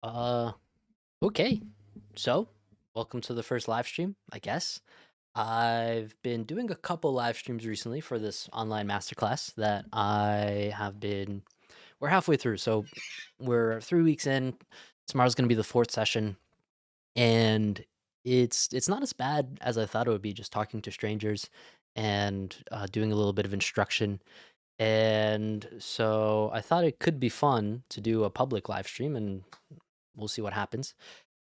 Uh, okay. So, welcome to the first live stream, I guess. I've been doing a couple live streams recently for this online masterclass that we're halfway through. So, we're 3 weeks in. Tomorrow's going to be the fourth session, and it's not as bad as I thought it would be, just talking to strangers and doing a little bit of instruction. And so I thought it could be fun to do a public live stream, and we'll see what happens.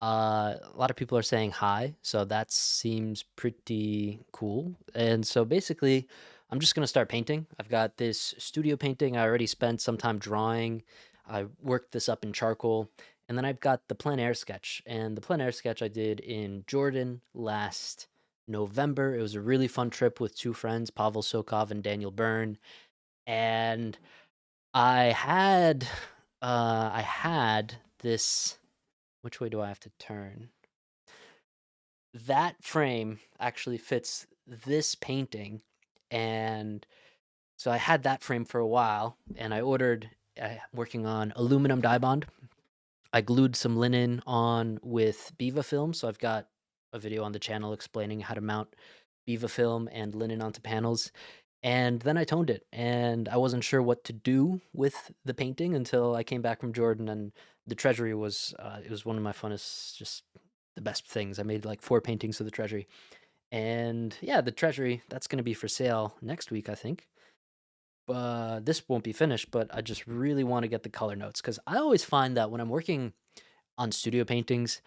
A lot of people are saying hi, so that seems pretty cool. And so basically, I'm just gonna start painting. I've got this studio painting I already spent some time drawing. I worked this up in charcoal, and then I've got the plein air sketch. And the plein air sketch I did in Jordan last November. It was a really fun trip with two friends, Pavel Sokov and Daniel Byrne. And I had I had this. Which way do I have to turn? That frame actually fits this painting, and so I had that frame for a while, and I ordered working on aluminum dye bond. I glued some linen on with Biva film, so I've got a video on the channel explaining how to mount Biva film and linen onto panels. And then I toned it, and I wasn't sure what to do with the painting until I came back from Jordan, and the treasury was it was one of my funnest, just the best things. I made like 4 paintings of the treasury, and yeah, the treasury that's going to be for sale next week, I think. This won't be finished, but I just really want to get the color notes because I always find that when I'm working on studio paintings,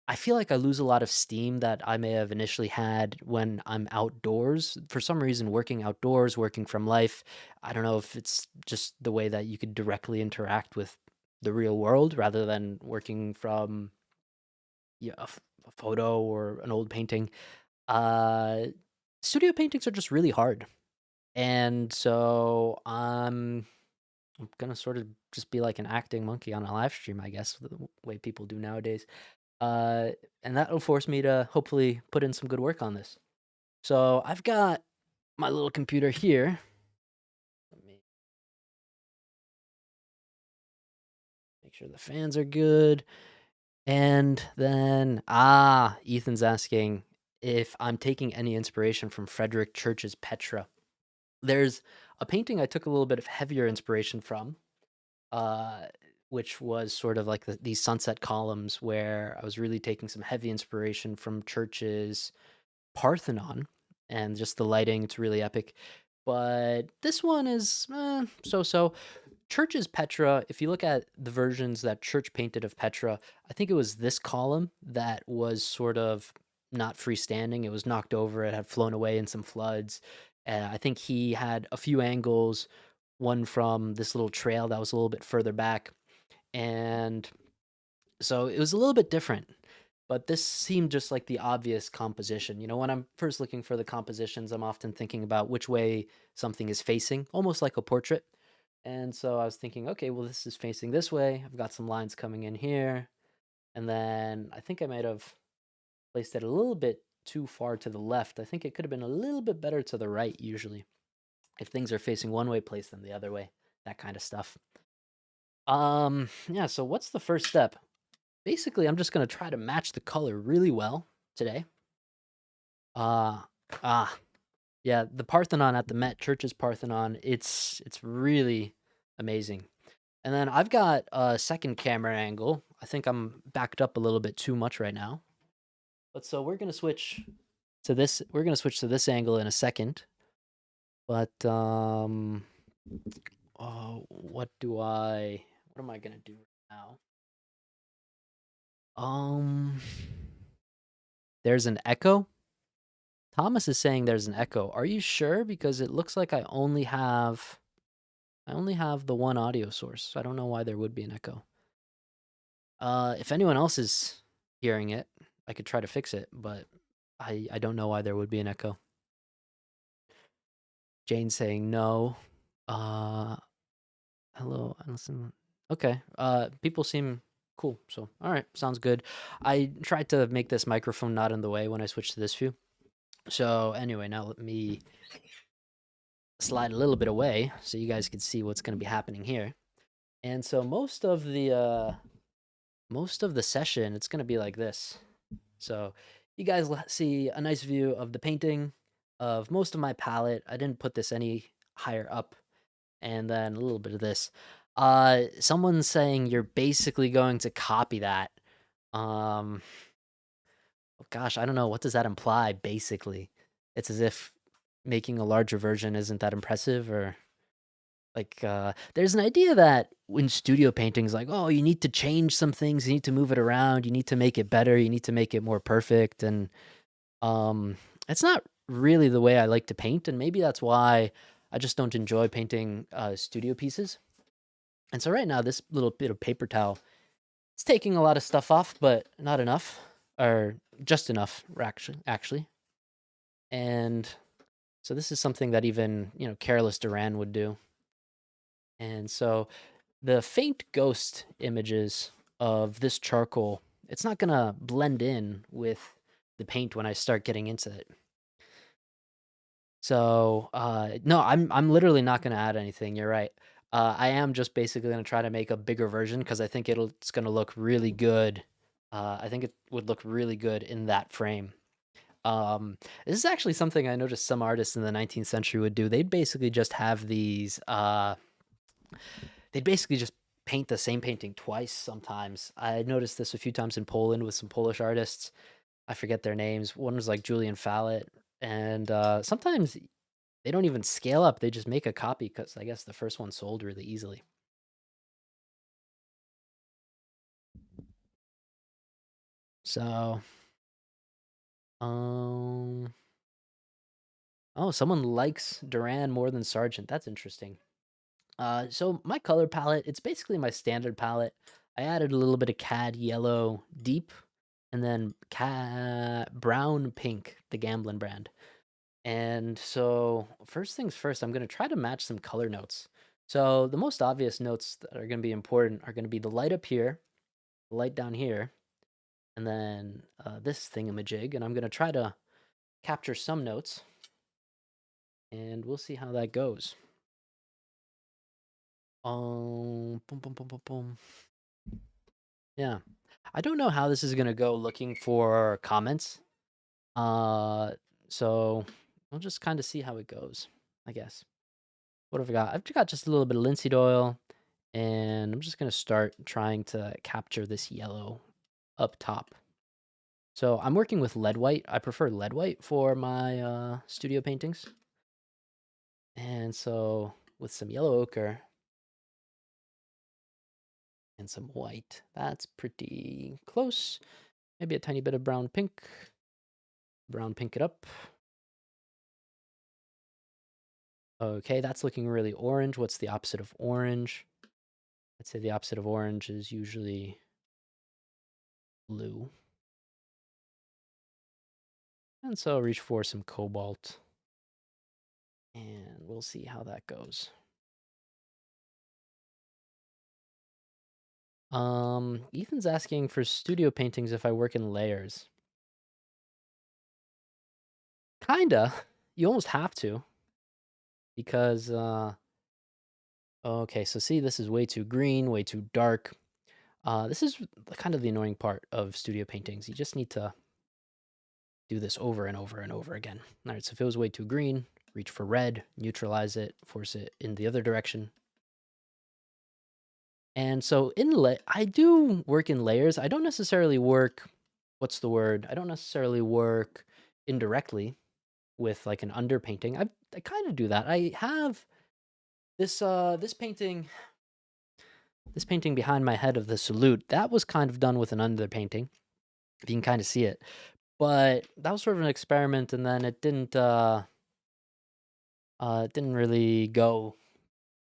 I feel like I lose a lot of steam that I may have initially had when I'm outdoors. For some reason, working outdoors, working from life, I don't know if it's just the way that you could directly interact with the real world rather than working from, yeah, a photo or an old painting. Uh, Studio paintings are just really hard. And so I'm gonna sort of just be like an acting monkey on a live stream, I guess, the way people do nowadays. Uh, and that'll force me to hopefully put in some good work on this. So I've got my little computer here. Let me make sure the fans are good. And then, Ethan's asking if I'm taking any inspiration from Frederick Church's Petra. There's a painting I took a little bit of heavier inspiration from, uh, which was sort of like these sunset columns where I was really taking some heavy inspiration from Church's Parthenon, and just the lighting, it's really epic. But this one is so. Church's Petra, if you look at the versions that Church painted of Petra, I think it was this column that was sort of not freestanding. It was knocked over, it had flown away in some floods. I think he had a few angles, one from this little trail that was a little bit further back. And so it was a little bit different, but this seemed just like the obvious composition. You know, when I'm first looking for the compositions, I'm often thinking about which way something is facing, almost like a portrait. And so I was thinking, okay, well, this is facing this way. I've got some lines coming in here. And then I think I might have placed it a little bit too far to the left. I think it could have been a little bit better to the right, usually. If things are facing one way, place them the other way, that kind of stuff. Yeah, so what's the first step? Basically, I'm just gonna try to match the color really well today. Uh, ah, yeah, the Parthenon at the Met Church's Parthenon, it's really amazing. And then I've got a second camera angle. I think I'm backed up a little bit too much right now. But so we're gonna switch to this. We're gonna switch to this angle in a second. But oh, what am I gonna do now? Um, there's an echo. Thomas is saying there's an echo. Are you sure? Because it looks like I only have the one audio source. I don't know why there would be an echo. If anyone else is hearing it, I could try to fix it, but I don't know why there would be an echo. Jane saying no. Uh, hello, listen. Okay. People seem cool. So, all right, sounds good. I tried to make this microphone not in the way when I switched to this view. So anyway, now let me slide a little bit away so you guys can see what's going to be happening here. And so most of the most of the session, it's gonna be like this. So you guys see a nice view of the painting of most of my palette. I didn't put this any higher up, and then a little bit of this. Someone's saying you're basically going to copy that. Um, oh gosh, I don't know. What does that imply, basically? It's as if making a larger version isn't that impressive, or like, there's an idea that in studio paintings, like, oh, you need to change some things, you need to move it around, you need to make it better, you need to make it more perfect, and um, it's not really the way I like to paint, and maybe that's why I just don't enjoy painting studio pieces. And so right now, this little bit of paper towel, it's taking a lot of stuff off, but not enough, or just enough, actually. And so this is something that even careless Duran would do. And so the faint ghost images of this charcoal, it's not gonna blend in with the paint when I start getting into it. So, no, I'm literally not gonna add anything. You're right. I am just basically gonna try to make a bigger version because I think it's gonna look really good. I think it would look really good in that frame. Um, this is actually something I noticed some artists in the 19th century would do. They'd basically just have these. They'd basically just paint the same painting twice. Sometimes I noticed this a few times in Poland with some Polish artists. I forget their names. One was like Julian Fallot, and sometimes they don't even scale up, they just make a copy because I guess the first one sold really easily. So, um oh, someone likes Duran more than Sargent, that's interesting. So my color palette, it's basically my standard palette. I added a little bit of cad yellow deep, and then brown pink, the Gamblin brand. And so first things first, I'm gonna try to match some color notes. So the most obvious notes that are gonna be important are gonna be the light up here, the light down here, and then this thingamajig, and I'm going to try to capture some notes, and we'll see how that goes. Boom, boom, boom, boom, boom. Yeah, I don't know how this is going to go looking for comments, uh, so we'll just kind of see how it goes, I guess. What have I got? I've got just a little bit of linseed oil, and I'm just going to start trying to capture this yellow up top. So I'm working with lead white. I prefer lead white for my studio paintings. And so with some yellow ochre and some white, that's pretty close. Maybe a tiny bit of brown pink. Brown pink it up. Okay, that's looking really orange. What's the opposite of orange? I'd say the opposite of orange is usually blue. And so reach for some cobalt. And we'll see how that goes. Ethan's asking for studio paintings if I work in layers. Kinda. You almost have to. Because okay, so see, this is way too green, way too dark. This is kind of the annoying part of studio paintings. You just need to do this over and over and over again. All right, so if it was way too green, reach for red, neutralize it, force it in the other direction. And so I do work in layers. I don't necessarily work, what's the word? I don't necessarily work indirectly with like an underpainting. I kind of do that. I have this painting behind my head of the salute. That was kind of done with an underpainting. If you can kind of see it. But that was sort of an experiment, and then it didn't really go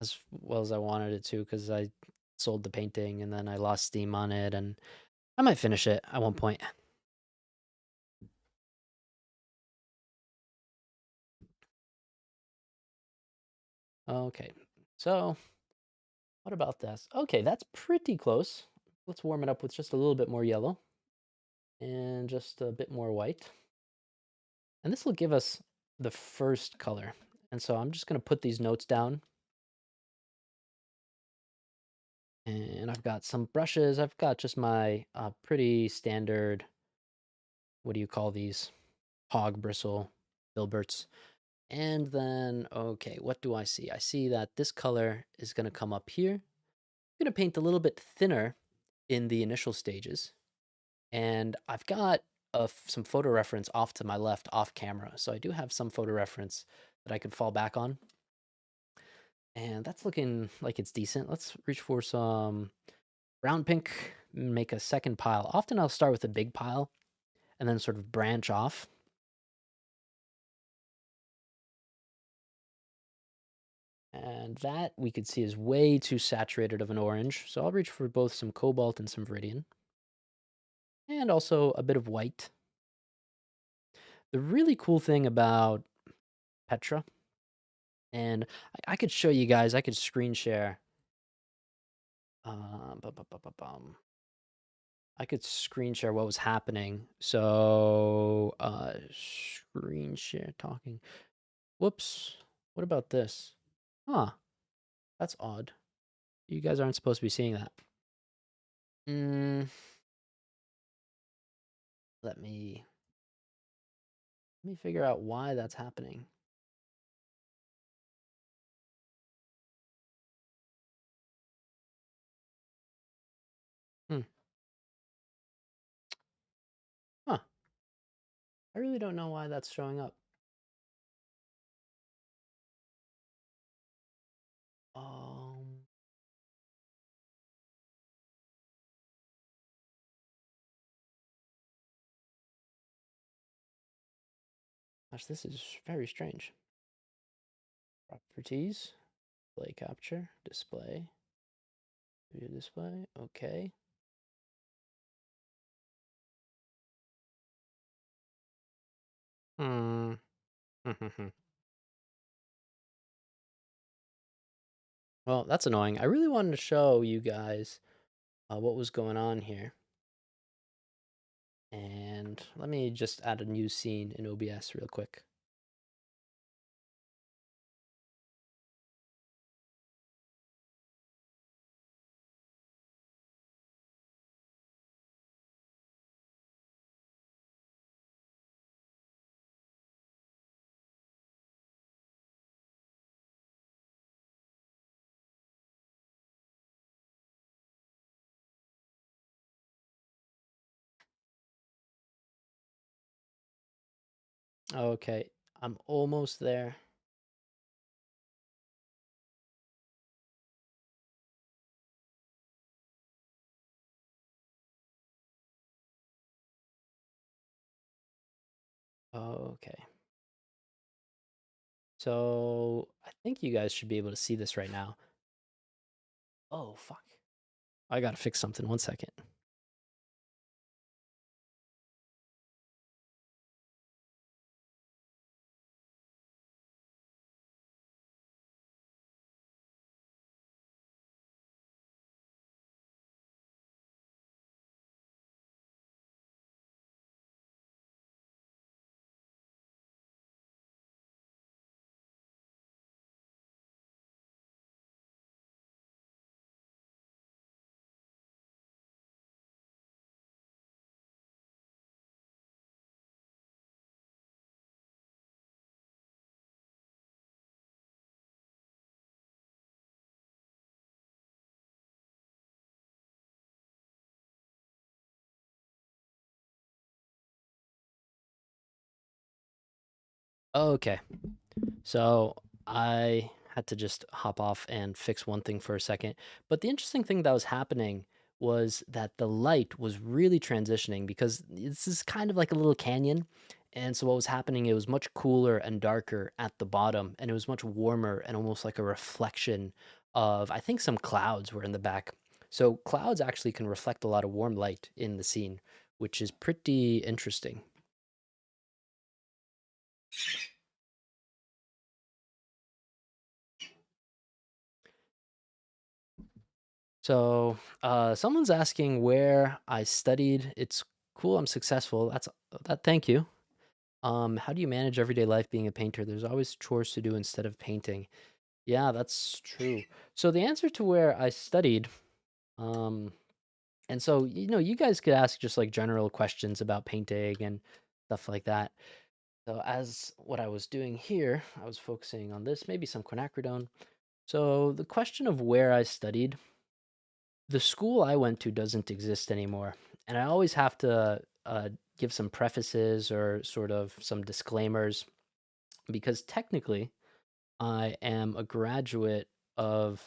as well as I wanted it to because I sold the painting and then I lost steam on it, and I might finish it at one point. Okay, so what about this? Okay, that's pretty close. Let's warm it up with just a little bit more yellow and just a bit more white. And this will give us the first color. And so I'm just going to put these notes down. And I've got some brushes. I've got just my pretty standard, what do you call these? Hog bristle filberts. And then, okay, what do I see? I see that this color is going to come up here. I'm going to paint a little bit thinner in the initial stages. And I've got some photo reference off to my left off camera. So I do have some photo reference that I could fall back on. And that's looking like it's decent. Let's reach for some brown pink, make a second pile. Often I'll start with a big pile and then sort of branch off. And that we could see is way too saturated of an orange. So I'll reach for both some cobalt and some viridian. And also a bit of white. The really cool thing about Petra, and I could show you guys, I could screen share. I could screen share what was happening. So, screen share talking. Whoops. What about this? Huh. That's odd. You guys aren't supposed to be seeing that. Mm, let me figure out why that's happening. Hmm. Huh. I really don't know why that's showing up. Um, Gosh, this is very strange. Properties, display capture, display, view display. Okay. Hmm. Well, that's annoying. I really wanted to show you guys what was going on here. And let me just add a new scene in OBS real quick. Okay, I'm almost there. Okay. So I think you guys should be able to see this right now. Oh, fuck. I gotta fix something. 1 second. Okay. So I had to just hop off and fix one thing for a second. But the interesting thing that was happening was that the light was really transitioning because this is kind of like a little canyon. And so what was happening, it was much cooler and darker at the bottom, and it was much warmer and almost like a reflection of, I think some clouds were in the back. So clouds actually can reflect a lot of warm light in the scene, which is pretty interesting. So, someone's asking where I studied. It's cool. I'm successful. That's that. Thank you. How do you manage everyday life being a painter? There's always chores to do instead of painting. Yeah, that's true. So the answer to where I studied Um, and so, you guys could ask just like general questions about painting and stuff like that. So as what I was doing here, I was focusing on this, maybe some quinacridone. So the question of where I studied, the school I went to doesn't exist anymore. And I always have to give some prefaces or sort of some disclaimers because technically I am a graduate of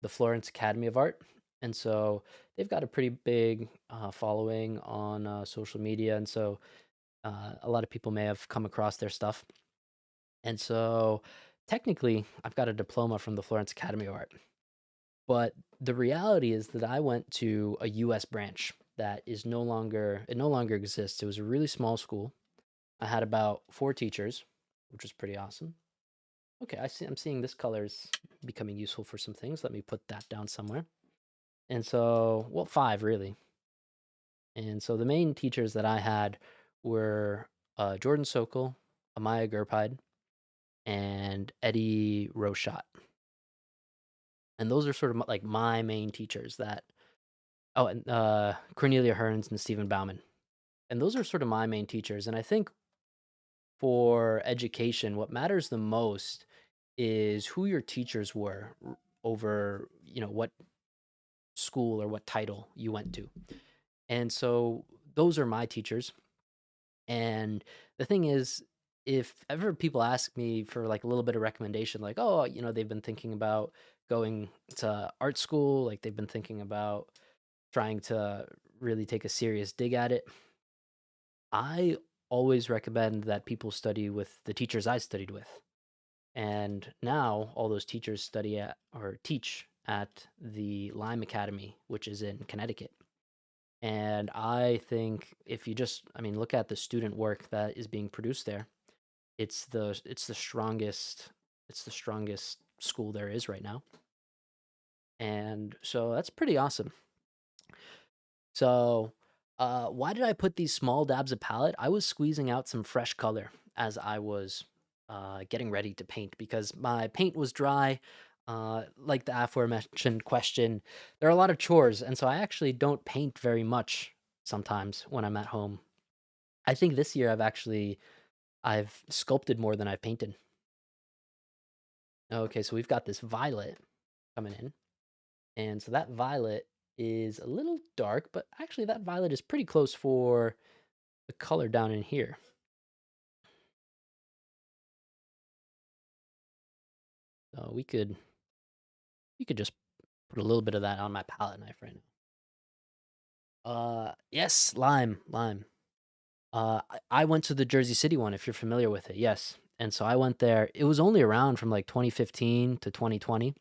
the Florence Academy of Art. And so they've got a pretty big following on social media. And so a lot of people may have come across their stuff. And so technically, I've got a diploma from the Florence Academy of Art. But the reality is that I went to a US branch that is no longer, it no longer exists. It was a really small school. I had about 4 teachers, which was pretty awesome. Okay, I'm seeing this color is becoming useful for some things. Let me put that down somewhere. And so, well, 5 really. And so the main teachers that I had were Jordan Sokol, Amaya Gurpide, and Eddie Rochot. And those are sort of like my main teachers that, oh, and Cornelia Hearns and Stephen Bauman. And those are sort of my main teachers. And I think for education, what matters the most is who your teachers were over, what school or what title you went to. And so those are my teachers. And the thing is, if ever people ask me for like a little bit of recommendation, like, oh, they've been thinking about going to art school, like they've been thinking about trying to really take a serious dig at it, I always recommend that people study with the teachers I studied with. And now all those teachers study at or teach at the Lime Academy, which is in Connecticut. And I think if you just, I mean, look at the student work that is being produced there, it's the strongest school there is right now. And so that's pretty awesome. So, why did I put these small dabs of palette? I was squeezing out some fresh color as I was getting ready to paint because my paint was dry. Like the aforementioned question, there are a lot of chores, and so I actually don't paint very much sometimes when I'm at home. I think this year I've sculpted more than I've painted. Okay, so we've got this violet coming in, and so that violet is a little dark, but actually that violet is pretty close for the color down in here. So we could just put a little bit of that on my palette knife right now. Yes, lime. I went to the Jersey City one if you're familiar with it. Yes. And so I went there. It was only around from like 2015 to 2020.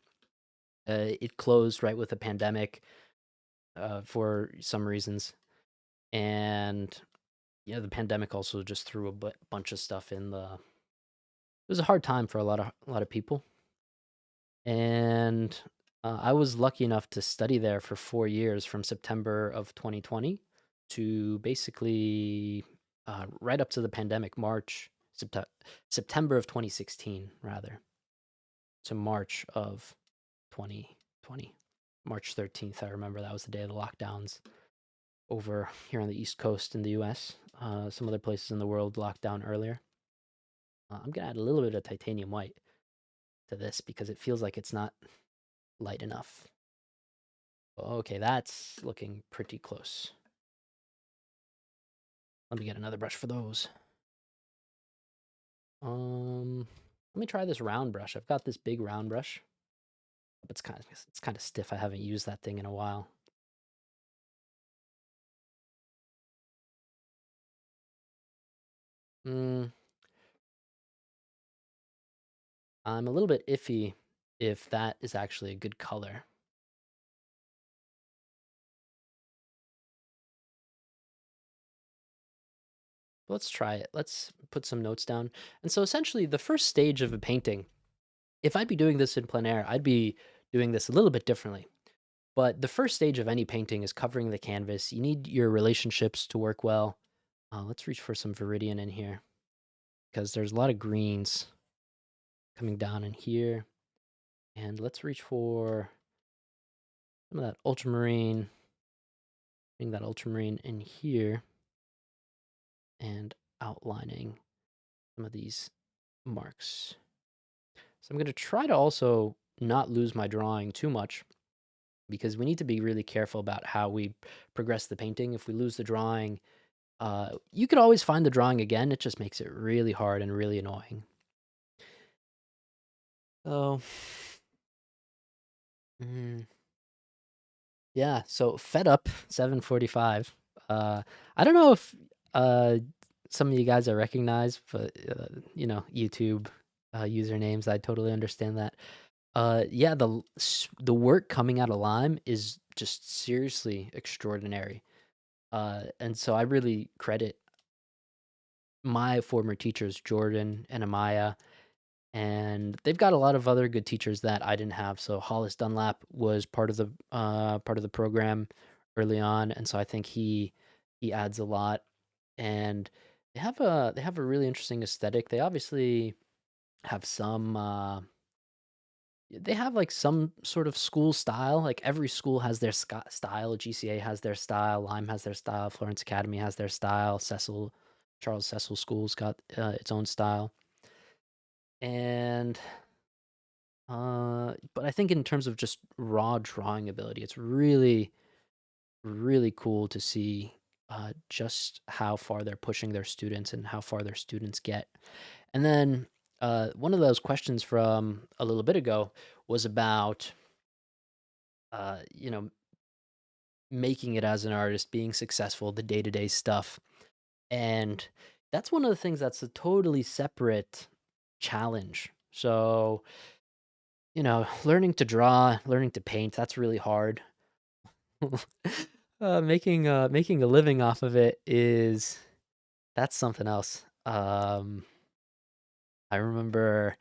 It closed right with the pandemic for some reasons. And the pandemic also just threw a bunch of stuff in the it was a hard time for a lot of people. And I was lucky enough to study there for 4 years from September of 2020 to basically right up to the pandemic, September of 2016, rather, to March of 2020. March 13th, I remember that was the day of the lockdowns over here on the East Coast in the US. Some other places in the world locked down earlier. I'm going to add a little bit of titanium white to this because it feels like it's not light enough. Okay, that's looking pretty close. Let me get another brush for those. Let me try this round brush. I've got this big round brush, but it's kind of stiff. I haven't used that thing in a while. Mm, I'm a little bit iffy if that is actually a good color. Let's try it. Let's put some notes down. And so essentially the first stage of a painting, if I'd be doing this in plein air, I'd be doing this a little bit differently. But the first stage of any painting is covering the canvas. You need your relationships to work well. Let's reach for some Viridian in here because there's a lot of greens coming down in here. And let's reach for some of that ultramarine, putting that ultramarine in here and outlining some of these marks. So I'm going to try to also not lose my drawing too much because we need to be really careful about how we progress the painting. If we lose the drawing, you could always find the drawing again. It just makes it really hard and really annoying. So, mm, yeah. So fed up 7:45. I don't know if uh some of you guys I recognize, but YouTube usernames. I totally understand that. Yeah, the work coming out of Lime is just seriously extraordinary. And so I really credit my former teachers, Jordan and Amaya, and they've got a lot of other good teachers that I didn't have. So Hollis Dunlap was part of the program early on, and so I think he adds a lot. And they have a really interesting aesthetic. They obviously have some they have like some sort of school style. Like every school has their style. GCA has their style. Lyme has their style. Florence Academy has their style. Charles Cecil School's got its own style. And but I think in terms of just raw drawing ability, it's really, really cool to see just how far they're pushing their students and how far their students get. And then one of those questions from a little bit ago was about, you know, making it as an artist, being successful, the day to day stuff. And that's one of the things that's a totally separate challenge. So, learning to draw, learning to paint, that's really hard. Making a living off of it is that's something else. I remember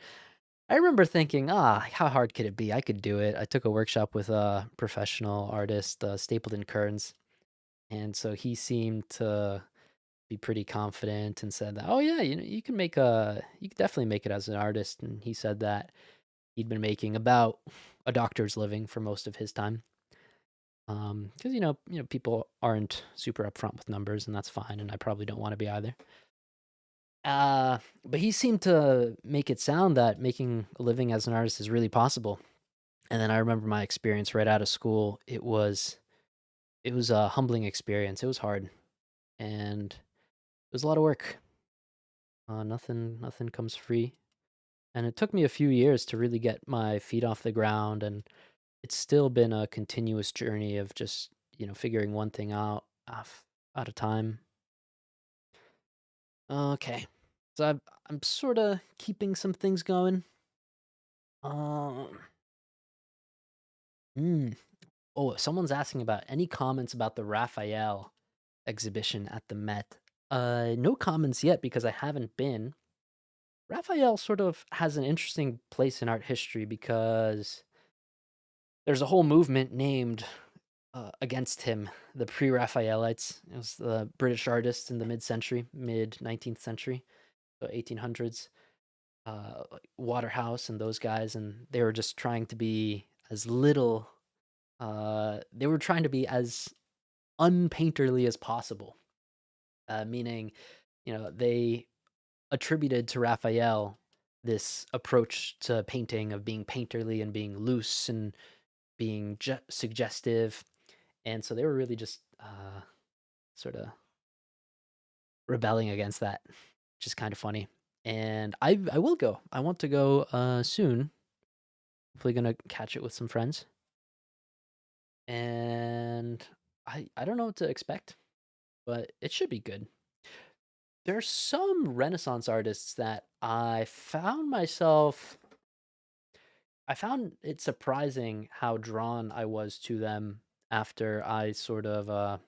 I remember thinking, how hard could it be? I could do it. I took a workshop with a professional artist, Stapleton Kearns, and so he seemed to be pretty confident and said that, oh yeah, you can definitely make it as an artist. And he said that he'd been making about a doctor's living for most of his time. Because people aren't super upfront with numbers, and that's fine, and I probably don't want to be either. But he seemed to make it sound that making a living as an artist is really possible. And then I remember my experience right out of school. It was a humbling experience. It was hard, and it was a lot of work. Nothing comes free, and it took me a few years to really get my feet off the ground. And it's still been a continuous journey of just figuring one thing out at a time. Okay, so I'm sort of keeping some things going. Um, mm, oh, someone's asking about any comments about the Raphael exhibition at the Met. No comments yet because I haven't been. Raphael sort of has an interesting place in art history because there's a whole movement named against him, the Pre-Raphaelites. It was the British artists in the mid 19th century, so 1800s. Like Waterhouse and those guys, and they were just trying to be as little. They were trying to be as unpainterly as possible, meaning, they attributed to Raphael this approach to painting of being painterly and being loose and being suggestive, and so they were really just sort of rebelling against that, which is kind of funny. And I will go. I want to go soon. Hopefully, gonna catch it with some friends. And I don't know what to expect, but it should be good. There's some Renaissance artists that I found it surprising how drawn I was to them after I sort of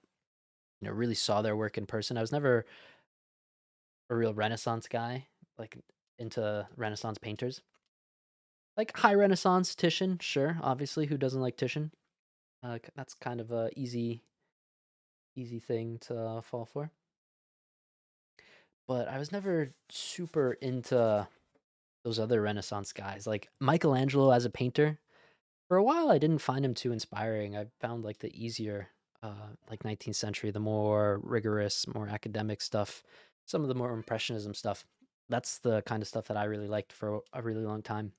really saw their work in person. I was never a real Renaissance guy, like into Renaissance painters. Like high Renaissance Titian, sure, obviously, who doesn't like Titian? That's kind of a easy thing to fall for. But I was never super into those other Renaissance guys. Like Michelangelo as a painter, For a while, I didn't find him too inspiring. I found like the easier, like 19th century, the more rigorous, more academic stuff, some of the more impressionism stuff. That's the kind of stuff that I really liked for a really long time.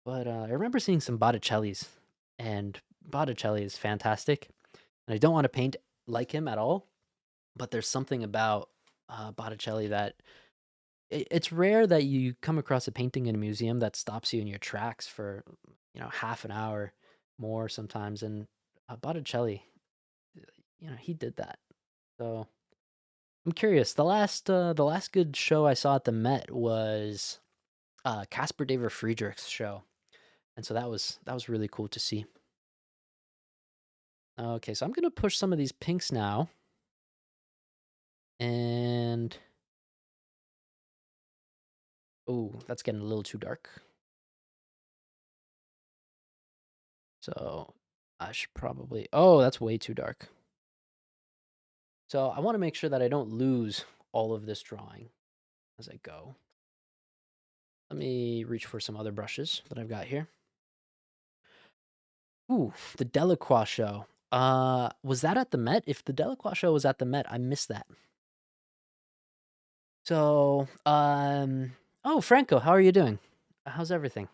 But I remember seeing some Botticelli's, and Botticelli is fantastic. And I don't want to paint like him at all, but there's something about Botticelli that it's rare that you come across a painting in a museum that stops you in your tracks for, half an hour more sometimes. And Botticelli, he did that. So I'm curious. The last good show I saw at the Met was Caspar David Friedrich's show, and so that was really cool to see. Okay, so I'm gonna push some of these pinks now, and oh, that's getting a little too dark. So I should probably. Oh, that's way too dark. So I want to make sure that I don't lose all of this drawing as I go. Let me reach for some other brushes that I've got here. Ooh, the Delacroix show. Was that at the Met? If the Delacroix show was at the Met, I missed that. So, oh, Franco, how are you doing? How's everything?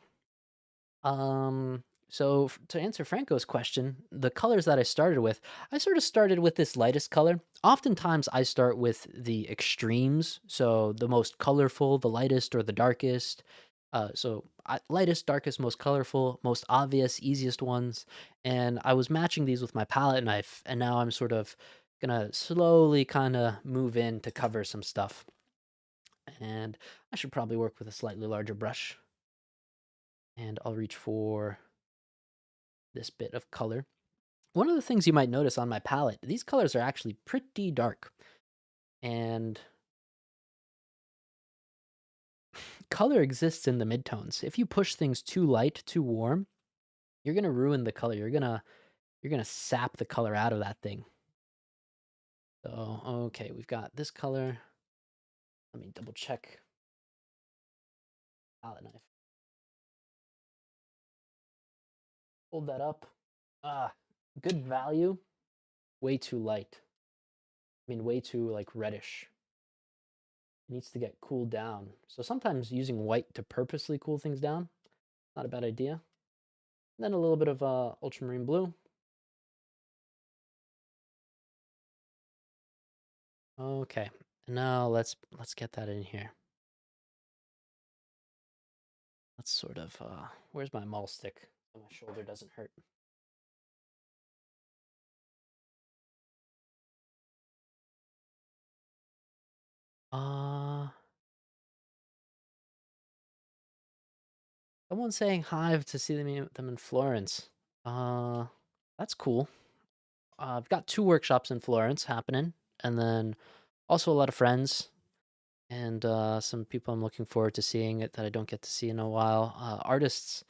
So to answer Franco's question, the colors that I started with, I sort of started with this lightest color. Oftentimes I start with the extremes, so the most colorful, the lightest or the darkest. Lightest, darkest, most colorful, most obvious, easiest ones. And I was matching these with my palette knife, and now I'm sort of gonna slowly kind of move in to cover some stuff. And I should probably work with a slightly larger brush. And I'll reach for this bit of color. One of the things you might notice on my palette, these colors are actually pretty dark. And color exists in the midtones. If you push things too light, too warm, you're gonna ruin the color. You're gonna sap the color out of that thing. So okay, we've got this color. Let me double check palette knife. Hold that up. Ah, good value. Way too light. I mean, way too like reddish. It needs to get cooled down. So sometimes using white to purposely cool things down, not a bad idea. And then a little bit of ultramarine blue. Okay, now let's get that in here. Let's sort of where's my maul stick so my shoulder doesn't hurt. Uh Someone's saying hi to see them in Florence. Uh that's cool. I've got two workshops in Florence happening, and then also a lot of friends and some people I'm looking forward to seeing it that I don't get to see in a while. Artists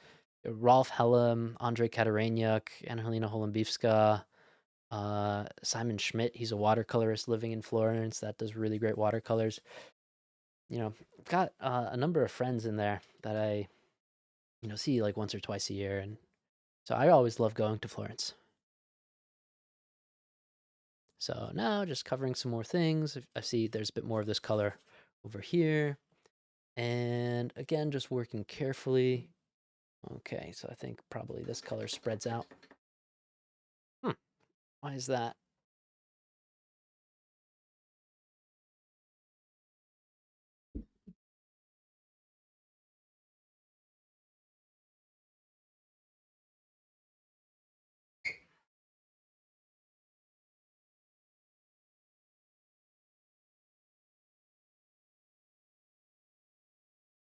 Rolf Helm, Andre Katareniuk, Angelina Holambivska, Simon Schmidt. He's a watercolorist living in Florence that does really great watercolors. I've got a number of friends in there that I, see like once or twice a year, and so I always love going to Florence. So now just covering some more things. I see there's a bit more of this color over here. And again, just working carefully. Okay, so I think probably this color spreads out. Why is that?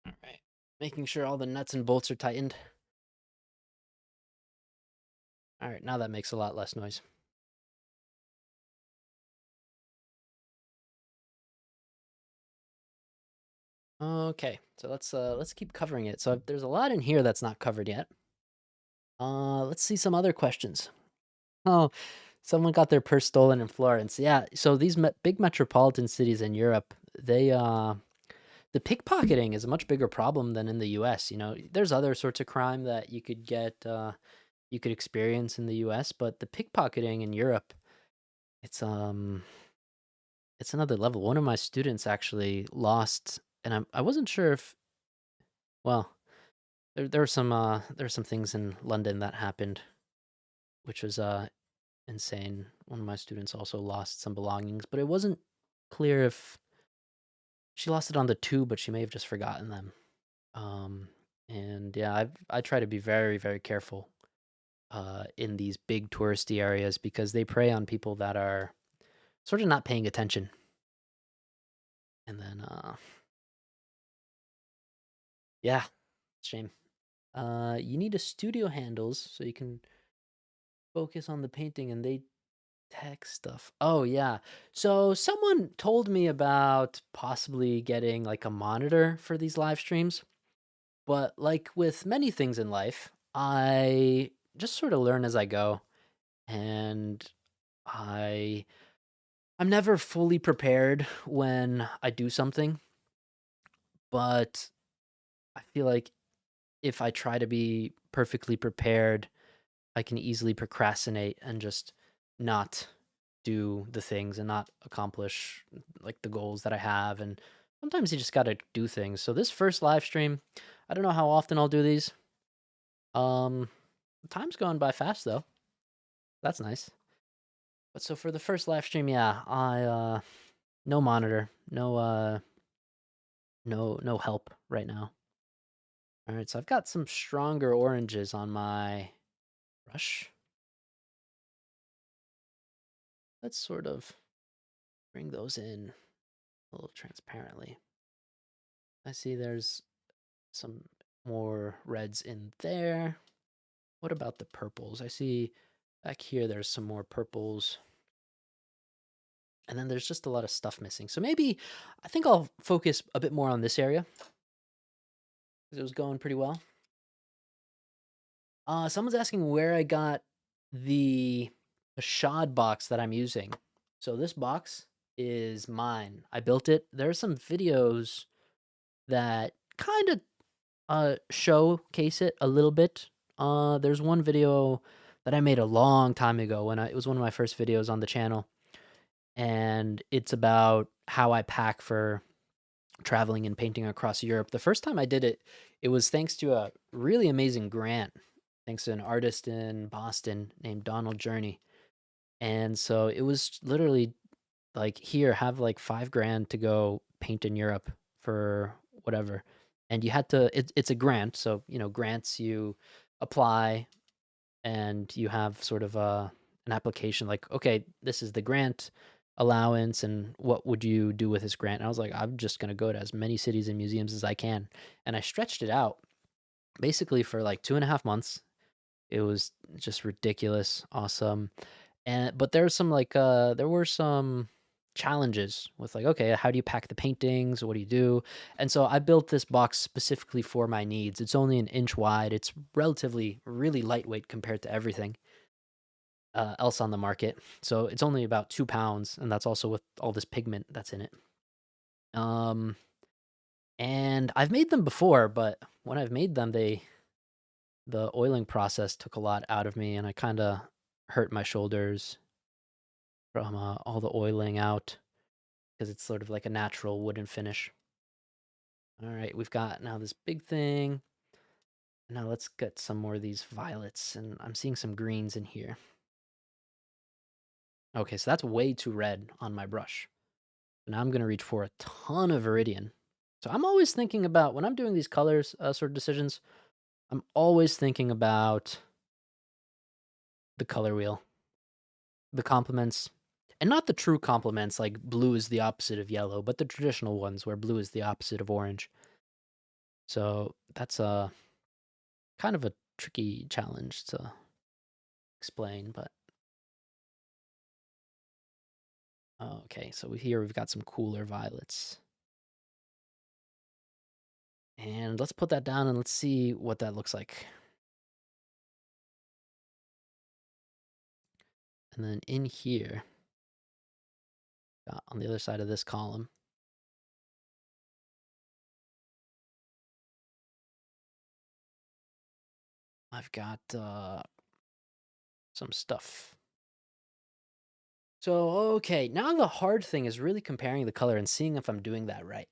All right. Making sure all the nuts and bolts are tightened. All right, now that makes a lot less noise. Okay, so let's keep covering it. So there's a lot in here that's not covered yet. Let's see some other questions. Oh, someone got their purse stolen in Florence. Yeah, so these big metropolitan cities in Europe, the pickpocketing is a much bigger problem than in the US. There's other sorts of crime that you could get you could experience in the US, but the pickpocketing in Europe, it's it's another level. One of my students actually lost, and I wasn't sure if, well, there were some things in London that happened, which was insane. One of my students also lost some belongings, but it wasn't clear if she lost it on the tube, but she may have just forgotten them. Um, and yeah, I try to be very, very careful in these big touristy areas because they prey on people that are sort of not paying attention. And then, yeah, shame. You need a studio handles so you can focus on the painting, and they tech stuff. Oh yeah. So someone told me about possibly getting like a monitor for these live streams, but like with many things in life, I just sort of learn as I go, and I I'm never fully prepared when I do something, but I feel like if I try to be perfectly prepared, I can easily procrastinate and just not do the things and not accomplish like the goals that I have. And sometimes you just got to do things. So this first live stream, I don't know how often I'll do these. Um, Time's going by fast though. That's nice. But so for the first live stream, yeah, I no monitor, no help right now. All right, so I've got some stronger oranges on my brush. Let's sort of bring those in a little transparently. I see there's some more reds in there. What about the purples? I see back here there's some more purples. And then there's just a lot of stuff missing. So maybe I think I'll focus a bit more on this area because it was going pretty well. Someone's asking where I got the shad box that I'm using. So this box is mine. I built it. There are some videos that kind of showcase it a little bit. There's one video that I made a long time ago when it was one of my first videos on the channel, and it's about how I pack for traveling and painting across Europe. The first time I did it, it was thanks to a really amazing grant, thanks to an artist in Boston named Donald Journey. And so it was literally like, here, have like 5 grand to go paint in Europe for whatever. And you had to, it's a grant. So, you know, grants you apply and you have sort of an application like, okay, this is the grant allowance and what would you do with this grant? And I was like, I'm just going to go to as many cities and museums as I can. And I stretched it out basically for like 2.5 months. It was just ridiculous, awesome. And but there's some like there were some challenges with like, okay, how do you pack the paintings? What do you do? And so I built this box specifically for my needs. It's only an inch wide. It's relatively really lightweight compared to everything else on the market. So it's only about 2 pounds, and that's also with all this pigment that's in it. Um, and I've made them before, but when I've made them, the oiling process took a lot out of me, and I kind of hurt my shoulders from all the oiling out because it's sort of like a natural wooden finish. All right, we've got now this big thing. Now let's get some more of these violets, and I'm seeing some greens in here. Okay, so that's way too red on my brush. Now I'm gonna reach for a ton of Viridian. So I'm always thinking about, when I'm doing these colors sort of decisions, I'm always thinking about the color wheel, the complements, and not the true complements like blue is the opposite of yellow, but the traditional ones where blue is the opposite of orange. So that's a kind of a tricky challenge to explain, but okay. So here we've got some cooler violets, and let's put that down and let's see what that looks like. And then in here, on the other side of this column, I've got some stuff. So, okay, now the hard thing is really comparing the color and seeing if I'm doing that right.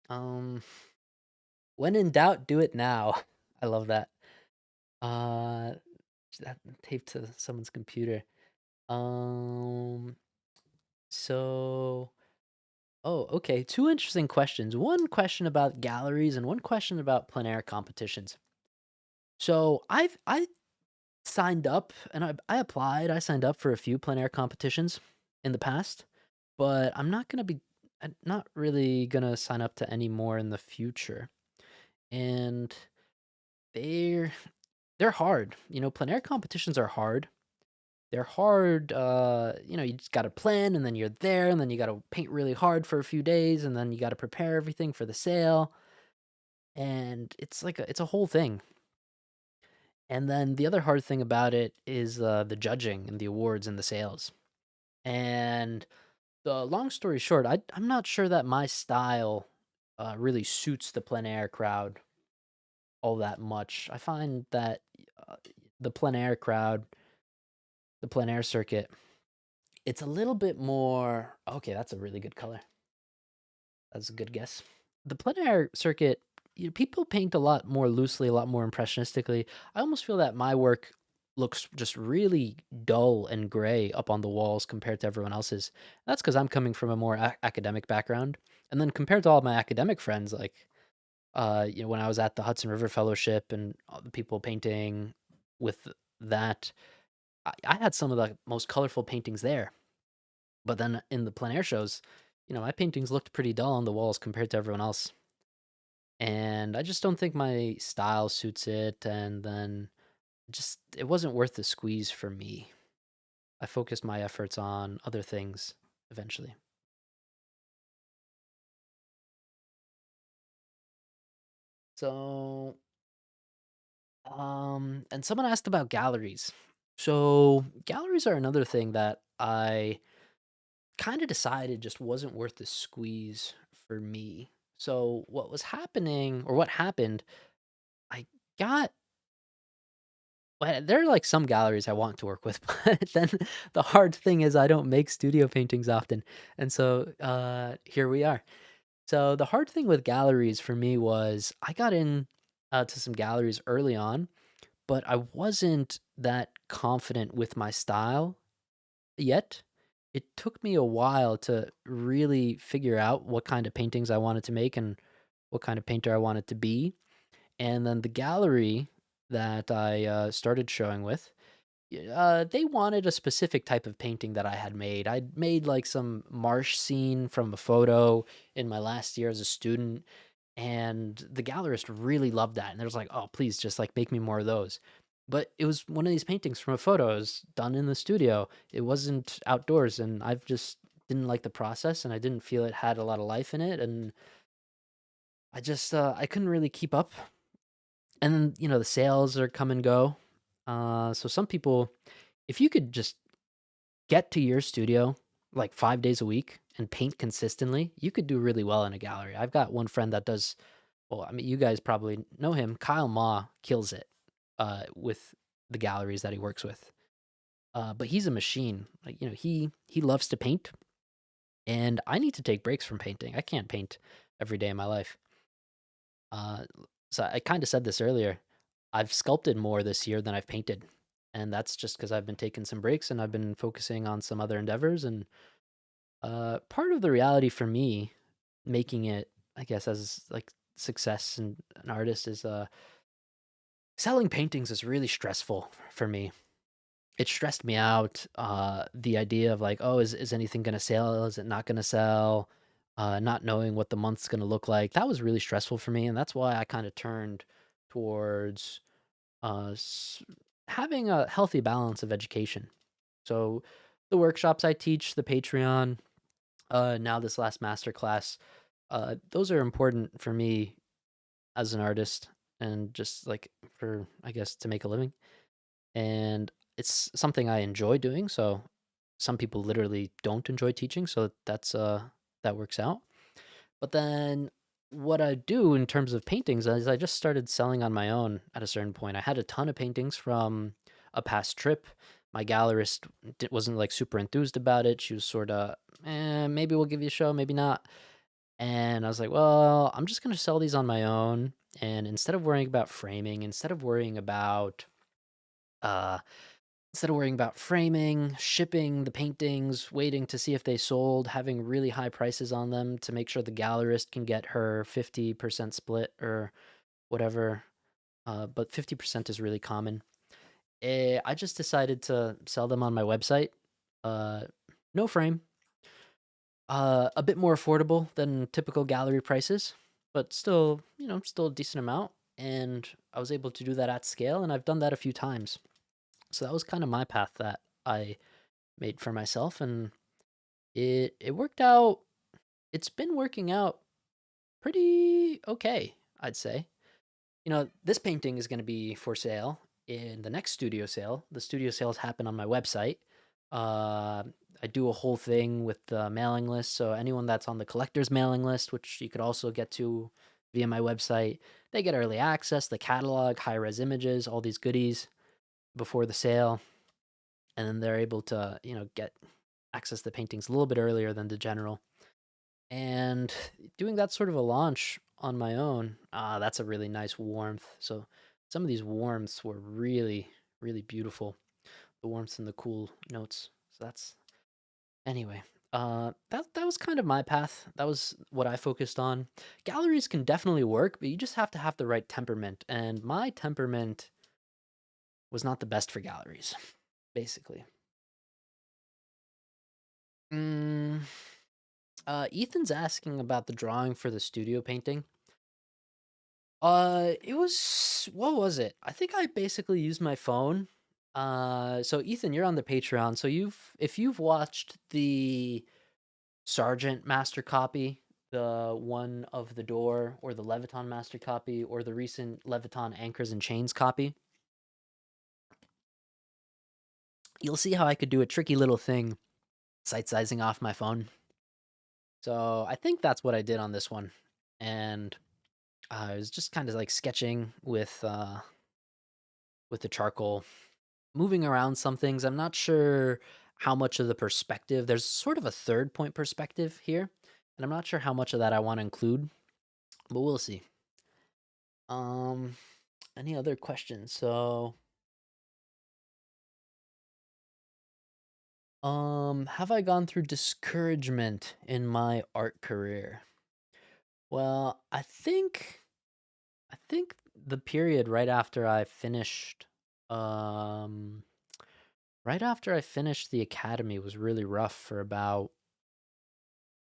Um, when in doubt, do it now. I love that. Uh, that taped to someone's computer. Um, so, oh, okay, two interesting questions. One question about galleries and one question about plein air competitions. So, I signed up and I applied. I signed up for a few plein air competitions in the past, but I'm not really gonna sign up to any more in the future. And they're they're hard. Plein air competitions are hard. They're hard. You just got to plan, and then you're there, and then you got to paint really hard for a few days, and then you got to prepare everything for the sale, and it's a whole thing. And then the other hard thing about it is the judging and the awards and the sales. And the long story short, I'm not sure that my style really suits the plein air crowd all that much. I find that uh, the plein air crowd, the plein air circuit, it's a little bit more. Okay, that's a really good color. That's a good guess. The plein air circuit, people paint a lot more loosely, a lot more impressionistically. I almost feel that my work looks just really dull and gray up on the walls compared to everyone else's. That's because I'm coming from a more academic background, and then compared to all my academic friends, like when I was at the Hudson River Fellowship and all the people painting with that, I had some of the most colorful paintings there. But then in the plein air shows, my paintings looked pretty dull on the walls compared to everyone else. And I just don't think my style suits it. And then just, it wasn't worth the squeeze for me. I focused my efforts on other things eventually. So, and someone asked about galleries. So, galleries are another thing that I kind of decided just wasn't worth the squeeze for me. So, what was happening, or what happened, I got well, there are, like, some galleries I want to work with, but then the hard thing is I don't make studio paintings often, and so, here we are. So, the hard thing with galleries for me was I got in, to some galleries early on, but I wasn't that confident with my style yet. It took me a while to really figure out what kind of paintings I wanted to make and what kind of painter I wanted to be, and then the gallery that I, started showing with, they wanted a specific type of painting that I had made. I'd made like some marsh scene from a photo in my last year as a student, and the gallerist really loved that. And there was like, oh, please just like make me more of those. But it was one of these paintings from a photo. It was done in the studio. It wasn't outdoors, and I've just didn't like the process, and I didn't feel it had a lot of life in it, and I couldn't really keep up. And then the sales are come and go. So some people, if you could just get to your studio like 5 days a week and paint consistently, you could do really well in a gallery. I've got one friend that does. Well, I mean, you guys probably know him. Kyle Ma kills it with the galleries that he works with. But he's a machine. Like he loves to paint, and I need to take breaks from painting. I can't paint every day of my life. Uh, so I kind of said this earlier. I've sculpted more this year than I've painted, and that's just because I've been taking some breaks and I've been focusing on some other endeavors. And part of the reality for me, making it, I guess, as like success and an artist is selling paintings is really stressful for me. It stressed me out. The idea of like, oh, is anything gonna sell? Is it not gonna sell? Not knowing what the month's gonna look like. That was really stressful for me, and that's why I kind of turned towards uh, s- having a healthy balance of education. So, the workshops I teach, the Patreon, now this last master class, those are important for me as an artist and just like for, I guess, to make a living. And it's something I enjoy doing. So some people literally don't enjoy teaching. So that works out. But then what I do in terms of paintings is I just started selling on my own at a certain point. I had a ton of paintings from a past trip. My gallerist wasn't like super enthused about it. She was sort of, maybe we'll give you a show, maybe not. And I was like, well, I'm just going to sell these on my own. And uh, instead of worrying about framing, shipping the paintings, waiting to see if they sold, having really high prices on them to make sure the gallerist can get her 50% split or whatever, but 50% is really common. I just decided to sell them on my website. Uh, no frame, a bit more affordable than typical gallery prices, but still, still a decent amount. And I was able to do that at scale, and I've done that a few times. So that was kind of my path that I made for myself, and it worked out. It's been working out pretty okay, I'd say. This painting is going to be for sale in the next studio sale. The studio sales happen on my website. Uh, I do a whole thing with the mailing list, so anyone that's on the collector's mailing list, which you could also get to via my website, they get early access, the catalog, high res images, all these goodies before the sale, and then they're able to, get access the paintings a little bit earlier than the general. And doing that sort of a launch on my own, that's a really nice warmth. So some of these warmths were really, really beautiful. The warmth and the cool notes. So that's anyway. That was kind of my path. That was what I focused on. Galleries can definitely work, but you just have to have the right temperament. And my temperament was not the best for galleries, basically. Mm, Ethan's asking about the drawing for the studio painting. It was what was it? I think I basically used my phone. So Ethan, you're on the Patreon. So if you've watched the Sergeant Master Copy, the one of the door, or the Leviton Master Copy, or the recent Leviton Anchors and Chains copy, you'll see how I could do a tricky little thing, sight sizing off my phone. So I think that's what I did on this one, and I was just kind of like sketching with the charcoal, moving around some things. I'm not sure how much of the perspective. There's sort of a third point perspective here, and I'm not sure how much of that I want to include, but we'll see. Um, any other questions? So, have I gone through discouragement in my art career? Well, I think the period um right after I finished the academy was really rough for about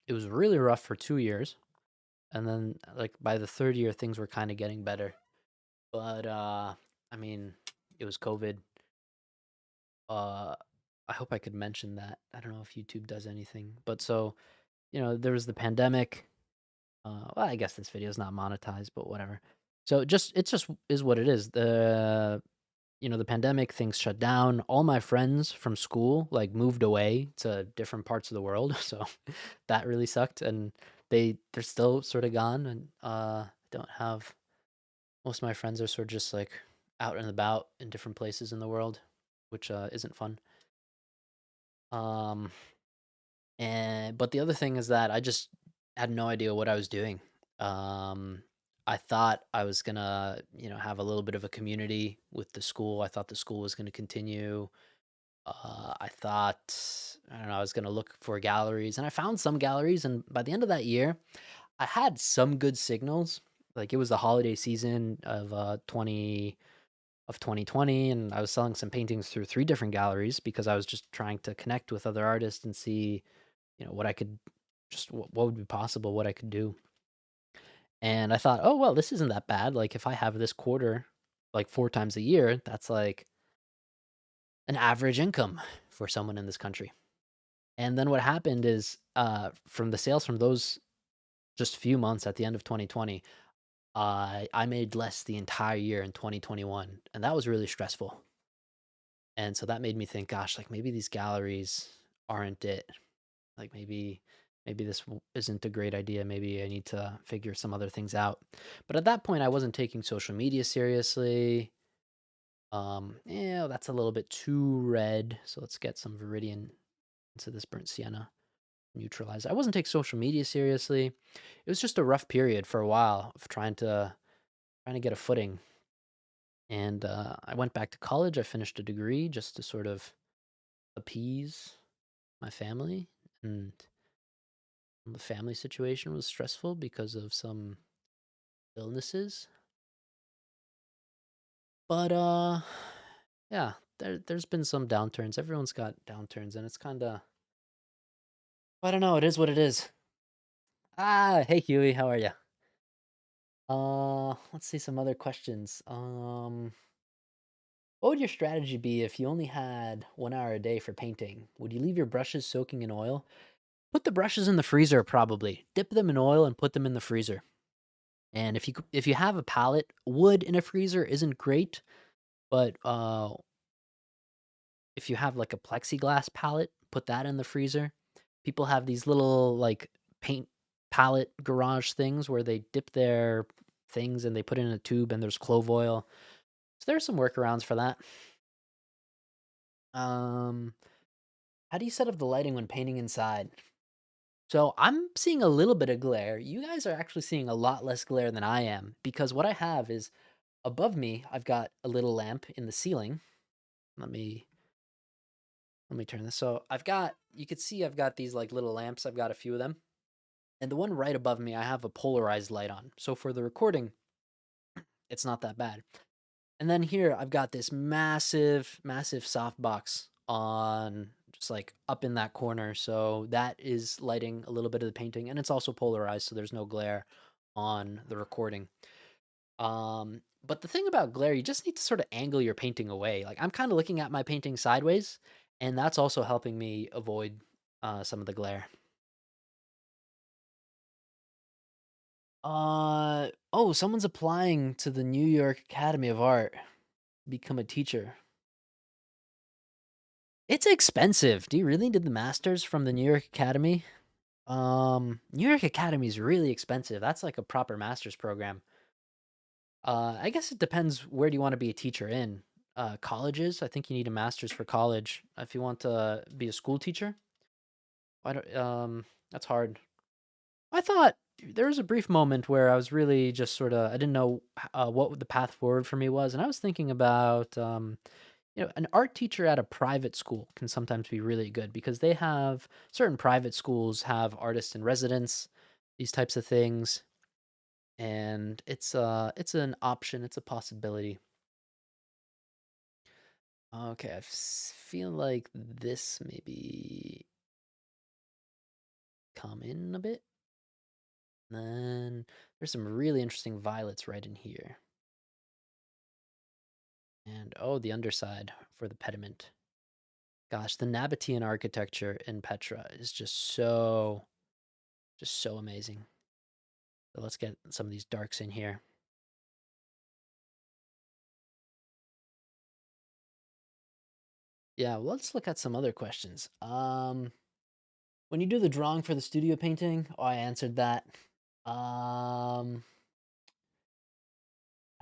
it was really rough for 2 years. And then like by the third year things were kind of getting better. But I mean, it was COVID. Uh I hope I could mention that. I don't know if YouTube does anything. But so, there was the pandemic. Well, I guess this video is not monetized, but whatever. So it just is what it is. The pandemic, things shut down. All my friends from school like moved away to different parts of the world. So that really sucked, and they're still sort of gone, and don't have most of my friends are sort of just like out and about in different places in the world, which isn't fun. Um, and but the other thing is that I just had no idea what I was doing. Um, I thought I was gonna, have a little bit of a community with the school. I thought the school was gonna continue. I thought, I don't know, I was gonna look for galleries, and I found some galleries. And by the end of that year, I had some good signals. Like it was the holiday season of 2020, and I was selling some paintings through three different galleries because I was just trying to connect with other artists and see, what I could just what would be possible, what I could do. And I thought, oh well, this isn't that bad. Like if I have this quarter, like 4 times a year, that's like an average income for someone in this country. And then what happened is, from the sales from those just few months at the end of 2020, I made less the entire year in 2021, and that was really stressful. And so that made me think, gosh, like maybe these galleries aren't it. Like maybe maybe isn't a great idea. Maybe I need to figure some other things out. But at that point, I wasn't taking social media seriously. Yeah, that's a little bit too red. So let's get some Viridian into this burnt sienna. Neutralize. I wasn't taking social media seriously. It was just a rough period for a while of trying to get a footing. And I went back to college. I finished a degree just to sort of appease my family, and the family situation was stressful because of some illnesses. But yeah, there's been some downturns. Everyone's got downturns, and it's kind of, I don't know. It is what it is. Ah, hey Huey, how are you? Let's see some other questions. What would your strategy be if you only had 1 hour a day for painting? Would you leave your brushes soaking in oil? Put the brushes in the freezer, probably. Dip them in oil and put them in the freezer. And if you have a palette, wood in a freezer isn't great, but if you have like a plexiglass palette, put that in the freezer. People have these little like paint palette garage things where they dip their things and they put it in a tube and there's clove oil. So there's some workarounds for that. Um, how do you set up the lighting when painting inside? So I'm seeing a little bit of glare. You guys are actually seeing a lot less glare than I am because what I have is above me, I've got a little lamp in the ceiling. Let me turn this. So I've got, you could see I've got these like little lamps. I've got a few of them. And the one right above me, I have a polarized light on. So for the recording, it's not that bad. And then here I've got this massive, massive softbox on just like up in that corner. So that is lighting a little bit of the painting, and it's also polarized, so there's no glare on the recording. But the thing about glare, you just need to sort of angle your painting away. Like I'm kind of looking at my painting sideways, and that's also helping me avoid some of the glare. Oh, someone's applying to the New York Academy of Art, become a teacher. It's expensive. Do you really need the masters from the New York Academy? New York Academy is really expensive. That's like a proper master's program. I guess it depends where do you want to be a teacher in. Colleges, I think you need a master's for college. If you want to be a school teacher, I don't, that's hard. I thought there was a brief moment where I was really just sort of, I didn't know what the path forward for me was. And I was thinking about, an art teacher at a private school can sometimes be really good because they have certain private schools have artists in residence, these types of things. And it's an option, it's a possibility. Okay, feel like this maybe come in a bit. Then there's some really interesting violets right in here. And oh, the underside for the pediment. Gosh, the Nabatean architecture in Petra is just so amazing. So let's get some of these darks in here. Yeah, well, let's look at some other questions. When you do the drawing for the studio painting, oh, I answered that.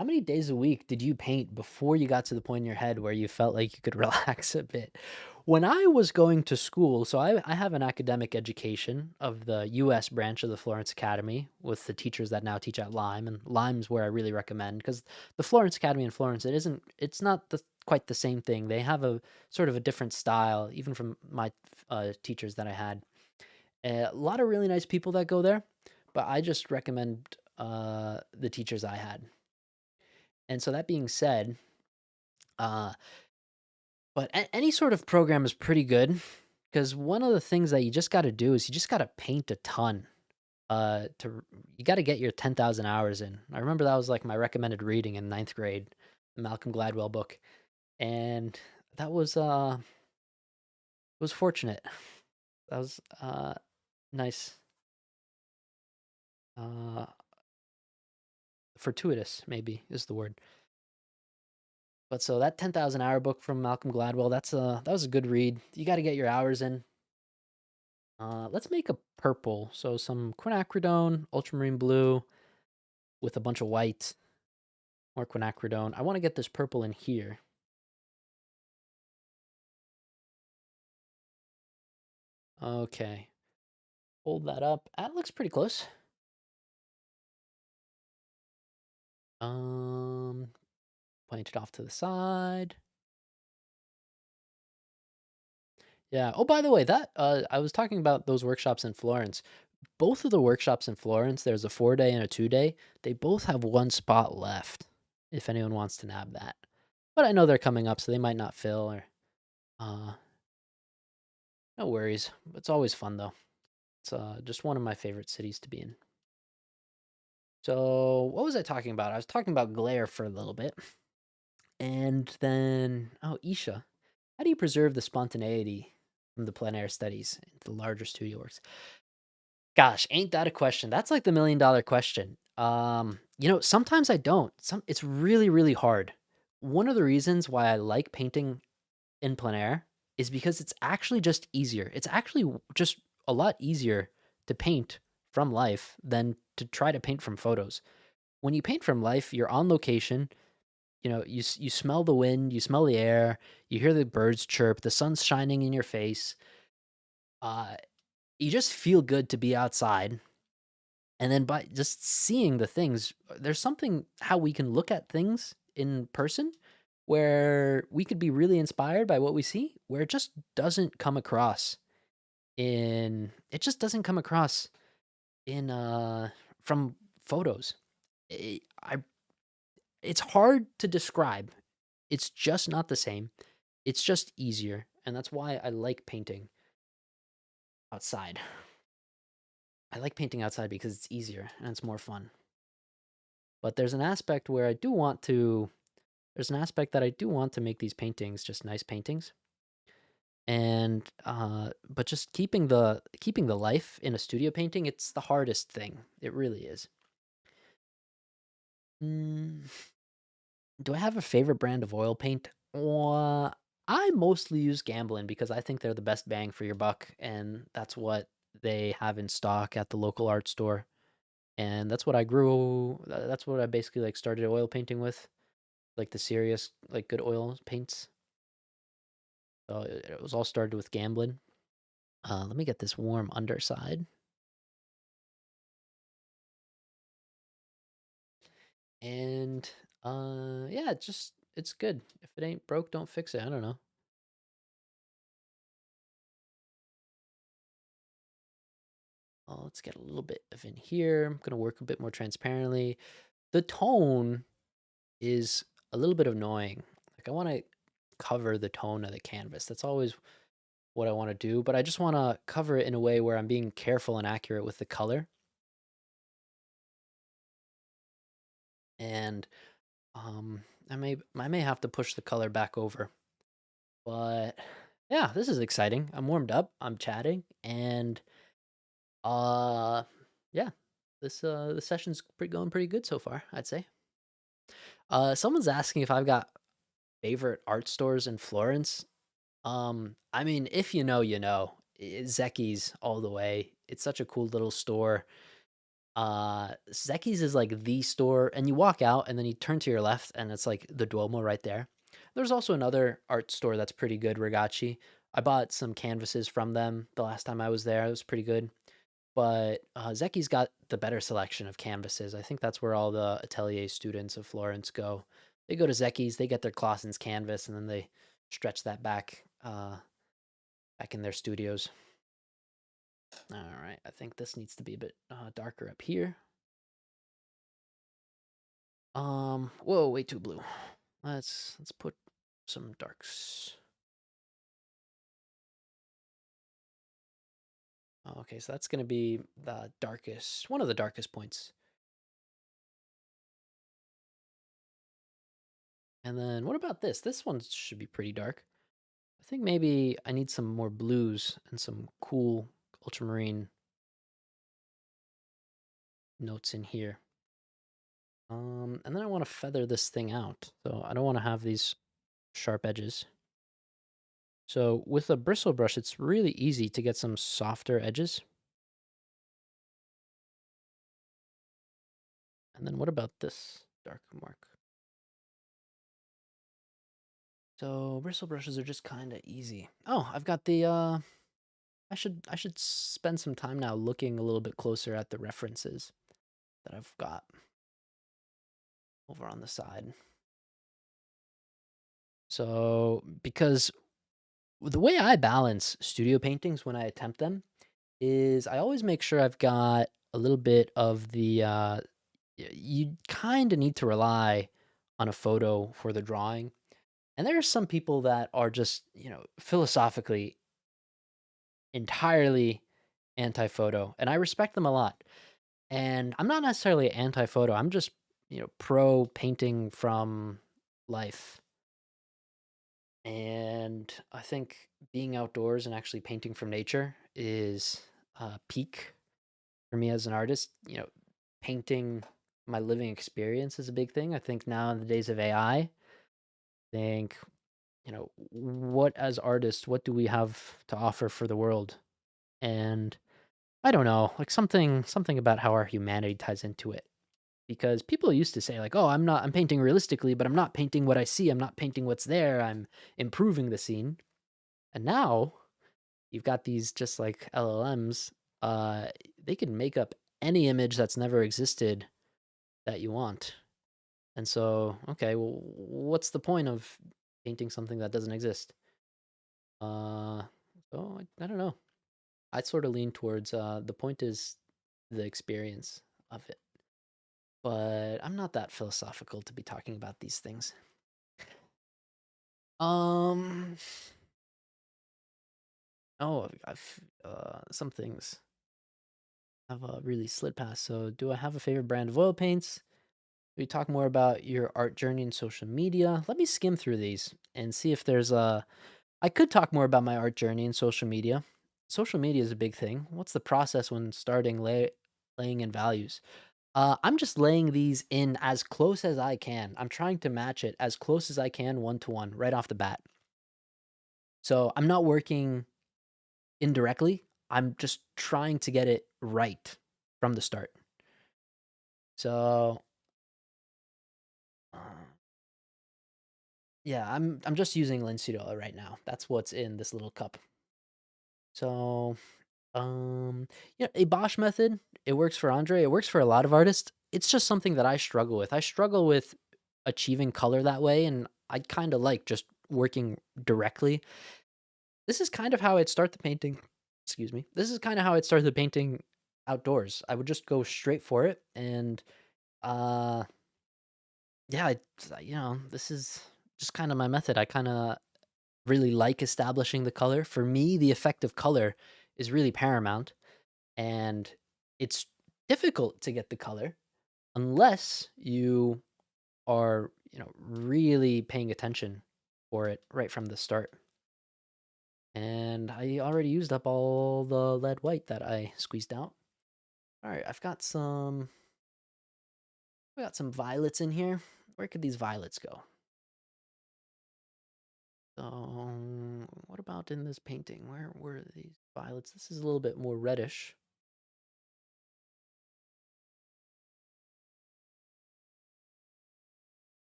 How many days a week did you paint before you got to the point in your head where you felt like you could relax a bit? When I was going to school, so I have an academic education of the US branch of the Florence Academy with the teachers that now teach at Lyme, and Lyme's where I really recommend because the Florence Academy in Florence, it's not quite the same thing. They have a sort of a different style, even from my teachers that I had. A lot of really nice people that go there, but I just recommend the teachers I had. And so that being said, uh, but any sort of program is pretty good because one of the things that you just got to do is you just got to paint a ton. You got to get your 10,000 hours in. I remember that was like my recommended reading in ninth grade, the Malcolm Gladwell book, and that was fortunate. That was nice, uh, fortuitous maybe is the word. But so that 10,000 hour book from Malcolm Gladwell, that was a good read. You got to get your hours in. Let's make a purple. So some quinacridone, ultramarine blue with a bunch of white, more quinacridone. I want to get this purple in here. Okay. Hold that up. That looks pretty close. Um, Point it off to the side. Yeah. Oh, by the way, that I was talking about those workshops in Florence. Both of the workshops in Florence, there's a 4-day and a 2-day. They both have one spot left. If anyone wants to nab that, but I know they're coming up, so they might not fill. Or uh, no worries. It's always fun though. It's just one of my favorite cities to be in. So what was I talking about? I was talking about glare for a little bit, and then Isha, how do you preserve the spontaneity from the plein air studies into the larger studio works? Gosh, ain't that a question? That's like the $1,000,000 question. Sometimes I don't. It's really, really hard. One of the reasons why I like painting in plein air is because it's actually just easier. It's actually just a lot easier to paint from life than to try to paint from photos. When you paint from life, you're on location. You smell the wind, you smell the air, you hear the birds chirp, the sun's shining in your face. Uh, you just feel good to be outside. And then by just seeing the things, there's something how we can look at things in person where we could be really inspired by what we see, where it just doesn't come across it just doesn't come across in from photos. It, I it's hard to describe. It's just not the same. It's just easier, and that's why I like painting outside. I like painting outside because it's easier and it's more fun. But there's an aspect that I do want to make these paintings just nice paintings. And but just keeping the life in a studio painting, it's the hardest thing. It really is. Mm, do I have a favorite brand of oil paint? I mostly use Gamblin because I think they're the best bang for your buck, and that's what they have in stock at the local art store. And that's what I grew. That's what I basically like started oil painting with, like the serious, like good oil paints. So it was all started with Gamblin. Let me get this warm underside. And yeah, it's good. If it ain't broke, don't fix it. I don't know. Let's get a little bit of in here. I'm gonna work a bit more transparently. The tone is a little bit annoying. Like I want to cover the tone of the canvas. That's always what I want to do, but I just want to cover it in a way where I'm being careful and accurate with the color. And I may have to push the color back over. But yeah, this is exciting. I'm warmed up. I'm chatting, and uh, yeah, the session's going pretty good so far, I'd say. Someone's asking if I've got favorite art stores in Florence. I mean, if you know, you know. Zecchi's all the way. It's such a cool little store. Zecchi's is like the store, and you walk out, and then you turn to your left, and it's like the Duomo right there. There's also another art store that's pretty good, Ragacci. I bought some canvases from them the last time I was there. It was pretty good. But Zecchi's got the better selection of canvases. I think that's where all the atelier students of Florence go. They go to Zecchi's, they get their Clausen's canvas, and then they stretch that back in their studios. All right, I think this needs to be a bit darker up here. Whoa, way too blue. Let's put some darks. Okay, so that's gonna be the darkest, one of the darkest points. And then what about this? This one should be pretty dark. I think maybe I need some more blues and some cool ultramarine notes in here. And then I want to feather this thing out. So I don't want to have these sharp edges. So with a bristle brush, it's really easy to get some softer edges. And then what about this dark mark? So bristle brushes are just kind of easy. Oh, I've got the I should spend some time now looking a little bit closer at the references that I've got over on the side. So because the way I balance studio paintings when I attempt them is I always make sure I've got a little bit of the you kind of need to rely on a photo for the drawing. And there are some people that are just, philosophically entirely anti-photo, and I respect them a lot. And I'm not necessarily anti-photo. I'm just, pro painting from life. And I think being outdoors and actually painting from nature is peak for me as an artist. Painting my living experience is a big thing. I think now in the days of AI, think, what as artists, what do we have to offer for the world? And I don't know, like something about how our humanity ties into it. Because people used to say like, "Oh, I'm painting realistically, but I'm not painting what I see. I'm not painting what's there. I'm improving the scene." And now you've got these just like LLMs, uh, they can make up any image that's never existed that you want. And so, okay, well, what's the point of painting something that doesn't exist? Uh, so I don't know. I sort of lean towards the point is the experience of it. But I'm not that philosophical to be talking about these things. Um, oh, some things have really slid past. So, do I have a favorite brand of oil paints? We talk more about your art journey in social media. Let me skim through these and see if there's a. I could talk more about my art journey in social media. Social media is a big thing. What's the process when starting laying in values? I'm just laying these in as close as I can. I'm trying to match it as close as I can one to one right off the bat. So I'm not working indirectly. I'm just trying to get it right from the start. So uh, yeah, I'm just using linseed oil right now. That's what's in this little cup. So yeah, a Bosch method. It works for Andre. It works for a lot of artists. It's just something that I struggle with. I struggle with achieving color that way, and I kind of like just working directly. This is kind of how I'd start the painting. Excuse me. This is kind of how I'd start the painting outdoors. I would just go straight for it, and uh, yeah, this is just kind of my method. I kind of really like establishing the color. For me, the effect of color is really paramount, and it's difficult to get the color unless you are, really paying attention for it right from the start. And I already used up all the lead white that I squeezed out. All right, we got some violets in here. Where could these violets go? So, what about in this painting? Where were these violets? This is a little bit more reddish.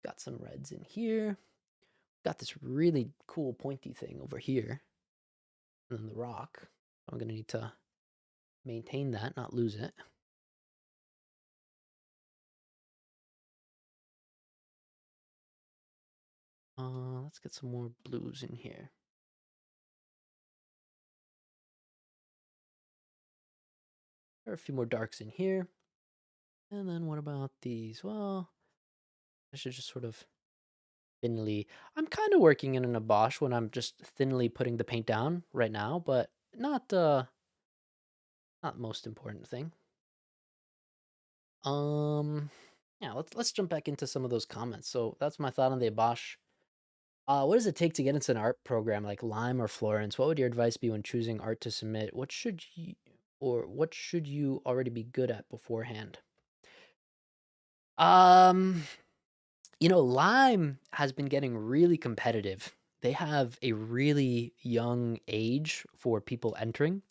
Got some reds in here. Got this really cool pointy thing over here. And then the rock. I'm gonna need to maintain that, not lose it. Let's get some more blues in here. There are a few more darks in here. And then what about these? Well, I should just sort of thinly. I'm kind of working in an abash when I'm just thinly putting the paint down right now, but not most important thing. Um, yeah, let's jump back into some of those comments. So that's my thought on the abash. What does it take to get into an art program like Lime or Florence? What would your advice be when choosing art to submit? What should you already be good at beforehand? Um, Lime has been getting really competitive. They have a really young age for people entering.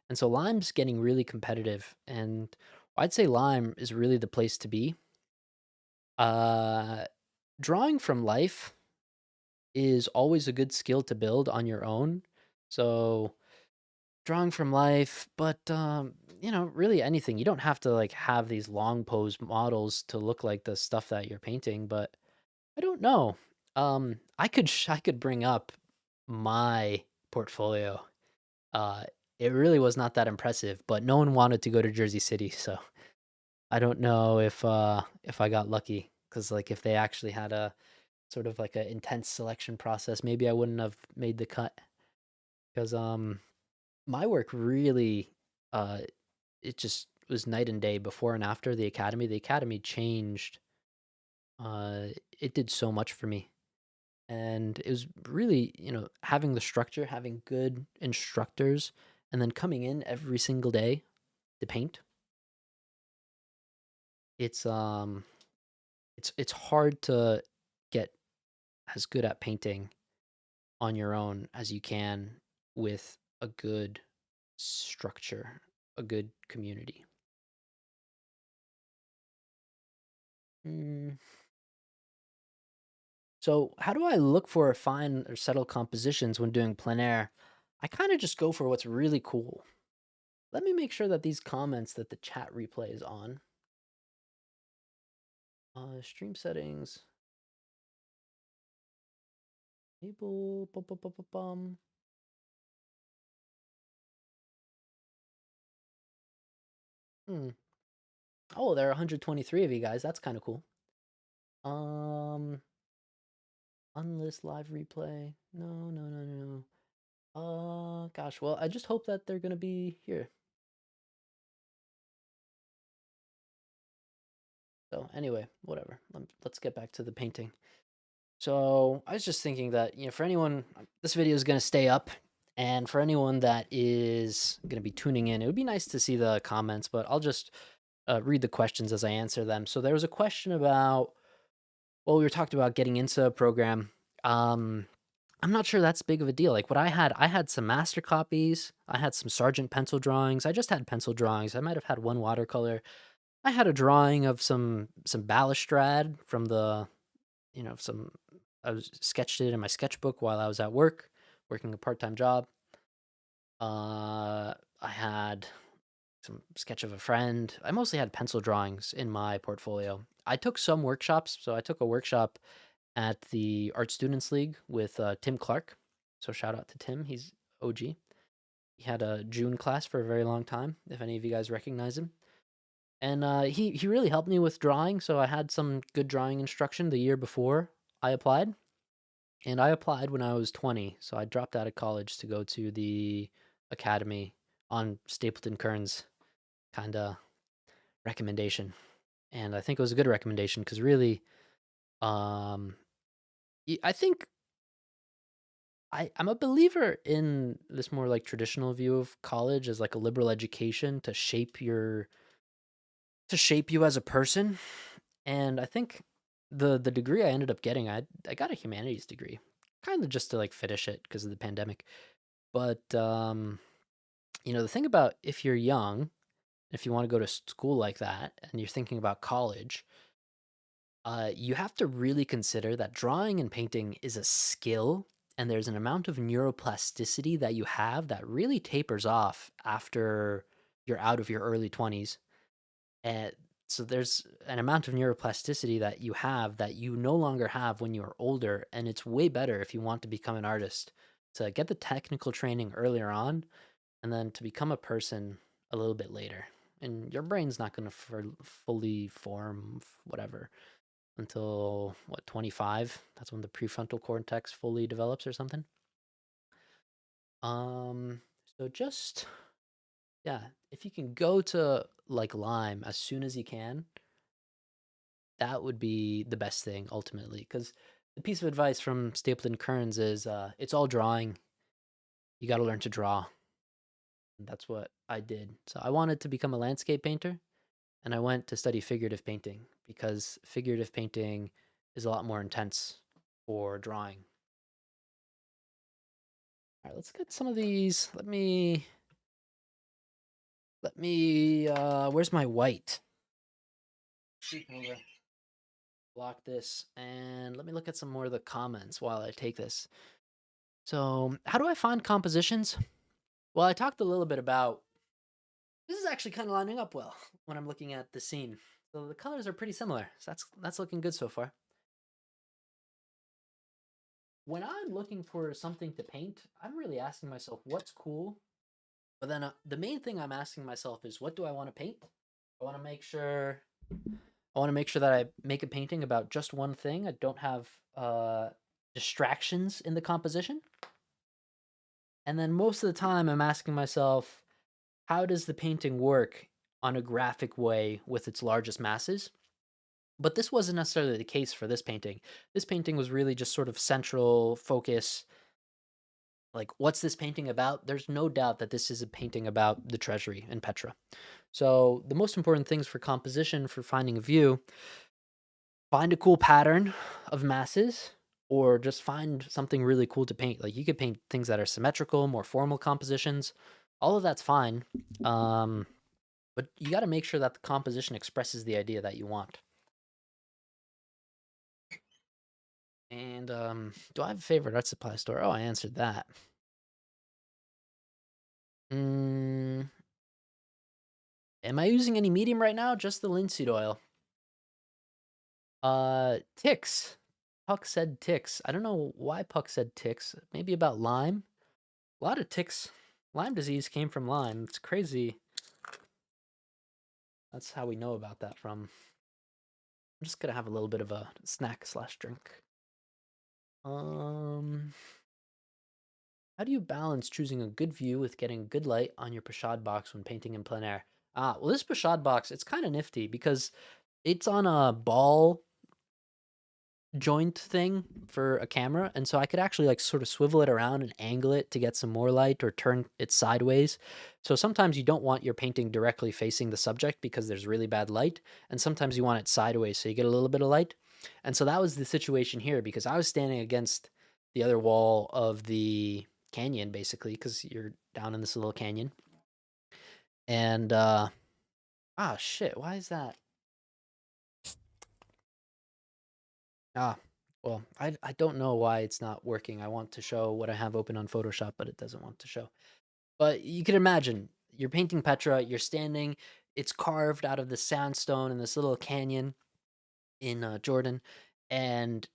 And so Lime's getting really competitive. And I'd say Lime is really the place to be. Uh, Drawing from life is always a good skill to build on your own. So drawing from life, but really anything. You don't have to like have these long pose models to look like the stuff that you're painting, but I don't know. I could bring up my portfolio. Uh, it really was not that impressive, but no one wanted to go to Jersey City, so I don't know if I got lucky because like if they actually had a sort of like a intense selection process, maybe I wouldn't have made the cut because my work really uh it just was night and day before and after the academy. The academy changed. Uh, it did so much for me. And it was really, having the structure, having good instructors, and then coming in every single day to paint. It's it's hard to get as good at painting on your own as you can with a good structure, a good community. Mm. So, how do I look for fine or subtle compositions when doing plein air? I kind of just go for what's really cool. Let me make sure that these comments that the chat replay is on. Stream settings. Enable. Bum, bum, bum, bum, bum. Hmm. Oh, there are 123 of you guys. That's kind of cool. Um, unlist live replay. No, no, no, no. Gosh. Well, I just hope that they're gonna be here. So anyway, whatever. Let's get back to the painting. So I was just thinking that for anyone, this video is gonna stay up, and for anyone that is gonna be tuning in, it would be nice to see the comments. But I'll just read the questions as I answer them. So there was a question about, well, we were talking about getting into a program. Um, I'm not sure that's big of a deal. Like what I had some master copies. I had some Sargent pencil drawings. I just had pencil drawings. I might have had one watercolor. I had a drawing of some balustrade from the, some I was sketched it in my sketchbook while I was at work, working a part-time job. I had some sketch of a friend. I mostly had pencil drawings in my portfolio. I took some workshops. So I took a workshop at the Art Students League with Tim Clark. So shout out to Tim. He's OG. He had a June class for a very long time, if any of you guys recognize him. And he really helped me with drawing. So I had some good drawing instruction the year before I applied. And I applied when I was 20. So I dropped out of college to go to the academy on Stapleton Kearns kind of recommendation. And I think it was a good recommendation because really, um, I think I'm a believer in this more like traditional view of college as like a liberal education to shape you as a person. And I think the degree I ended up getting, I got a humanities degree, kind of just to like finish it because of the pandemic. But the thing about if you're young, if you want to go to school like that, and you're thinking about college, you have to really consider that drawing and painting is a skill, and there's an amount of neuroplasticity that you have that really tapers off after you're out of your early 20s. And so there's an amount of neuroplasticity that you have that you no longer have when you're older, and it's way better if you want to become an artist to get the technical training earlier on and then to become a person a little bit later. And your brain's not going to fully form whatever until what, 25. That's when the prefrontal cortex fully develops or something. um so just, yeah, if you can go to like Lime as soon as you can, that would be the best thing ultimately, because the piece of advice from Stapleton Kearns is it's all drawing. You got to learn to draw. And that's what I did. So I wanted to become a landscape painter, and I went to study figurative painting because figurative painting is a lot more intense for drawing. All right, let's get some of these. Let me where's my white? Block this and let me look at some more of the comments while I take this. So, how do I find compositions? Well, I talked a little bit about this is actually kind of lining up well when I'm looking at the scene. So the colors are pretty similar. So that's looking good so far. When I'm looking for something to paint, I'm really asking myself what's cool. But then the main thing I'm asking myself is what do I want to paint? I want to make sure that I make a painting about just one thing. I don't have distractions in the composition. And then most of the time I'm asking myself how does the painting work on a graphic way with its largest masses? But this wasn't necessarily the case for this painting. This painting was really just sort of central focus. Like, what's this painting about? There's no doubt that this is a painting about the treasury in Petra. So, the most important things for composition, for finding a view, find a cool pattern of masses, or just find something really cool to paint. Like, you could paint things that are symmetrical, more formal compositions. All of that's fine. But you got to make sure that the composition expresses the idea that you want. And do I have a favorite art supply store? Oh, I answered that. Mm, am I using any medium right now? Just the linseed oil. Ticks. Puck said ticks. I don't know why Puck said ticks. Maybe about Lyme. A lot of ticks. Lyme disease came from Lyme. It's crazy. That's how we know about that from. I'm just gonna have a little bit of a snack slash drink. How do you balance choosing a good view with getting good light on your pochade box when painting in plein air? Well, this pochade box, it's kind of nifty because it's on a ball joint thing for a camera, and so I could actually like sort of swivel it around and angle it to get some more light or turn it sideways. So sometimes you don't want your painting directly facing the subject because there's really bad light, and sometimes you want it sideways so you get a little bit of light. And so that was the situation here because I was standing against the other wall of the canyon basically because you're down in this little canyon. And shit, why is that? Ah, well, I don't know why it's not working. I want to show what I have open on Photoshop, but it doesn't want to show. But you can imagine, you're painting Petra, you're standing, it's carved out of the sandstone in this little canyon in Jordan, and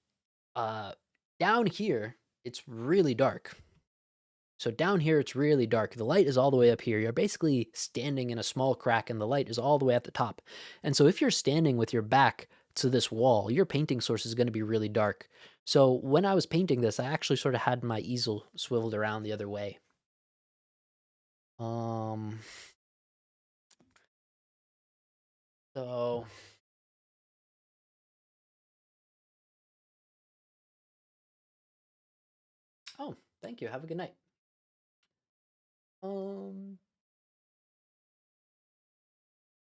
uh, down here, it's really dark. So down here, it's really dark. The light is all the way up here. You're basically standing in a small crack, and the light is all the way at the top. And so if you're standing with your back to this wall, your painting source is going to be really dark. So when I was painting this, I actually sort of had my easel swiveled around the other way. Um. So oh, thank you. Have a good night. Um,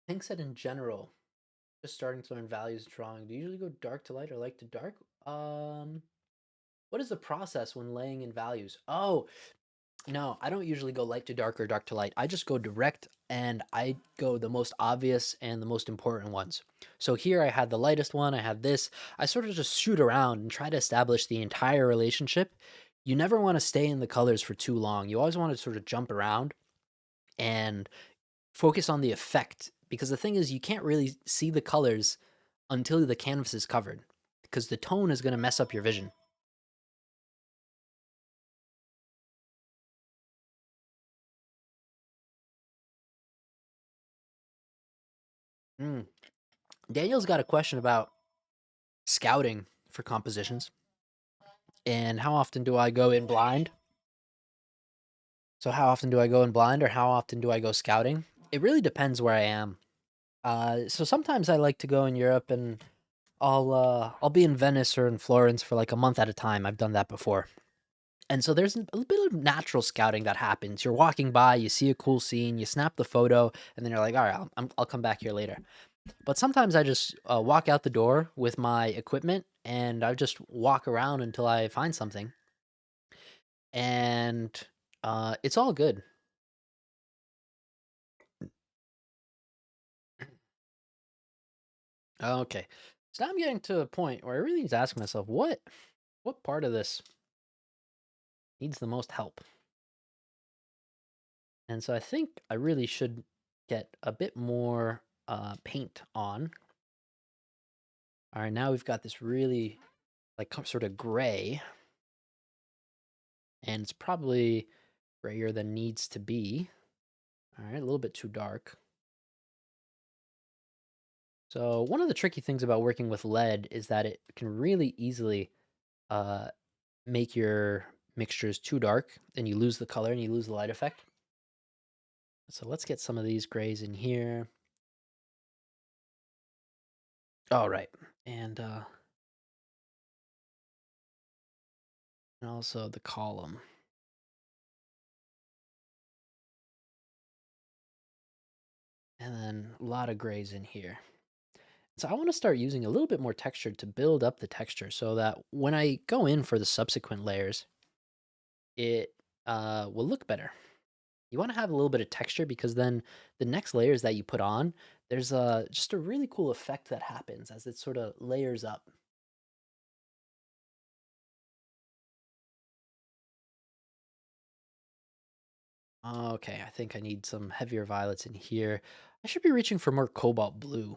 I think said in general, just starting to learn values drawing. Do you usually go dark to light or light to dark? Um, what is the process when laying in values? Oh, no, I don't usually go light to dark or dark to light. I just go direct and I go the most obvious and the most important ones. So here I had the lightest one, I had this. I sort of just shoot around and try to establish the entire relationship. You never want to stay in the colors for too long. You always want to sort of jump around and focus on the effect because the thing is you can't really see the colors until the canvas is covered because the tone is going to mess up your vision. Mm. Daniel's got a question about scouting for compositions and how often do I go in blind. So how often do I go in blind or how often do I go scouting? It really depends where I am. So sometimes I like to go in Europe and I'll be in Venice or in Florence for like a month at a time. I've done that before. And so there's a bit of natural scouting that happens. You're walking by, you see a cool scene, you snap the photo, and then you're like, all right, I'll come back here later. But sometimes I just walk out the door with my equipment and I just walk around until I find something, and it's all good. Okay, so now I'm getting to a point where I really need to ask myself, what part of this needs the most help? And so I think I really should get a bit more paint on. All right, now we've got this really like sort of gray, and it's probably grayer than needs to be. All right, a little bit too dark. So one of the tricky things about working with lead is that it can really easily uh, make your mixtures too dark, and you lose the color and you lose the light effect. So let's get some of these grays in here. All right, and also the column, and then a lot of grays in here. So I want to start using a little bit more texture to build up the texture so that when I go in for the subsequent layers, it will look better. You want to have a little bit of texture because then the next layers that you put on, there's just a really cool effect that happens as it sort of layers up. Okay, I think I need some heavier violets in here. I should be reaching for more cobalt blue.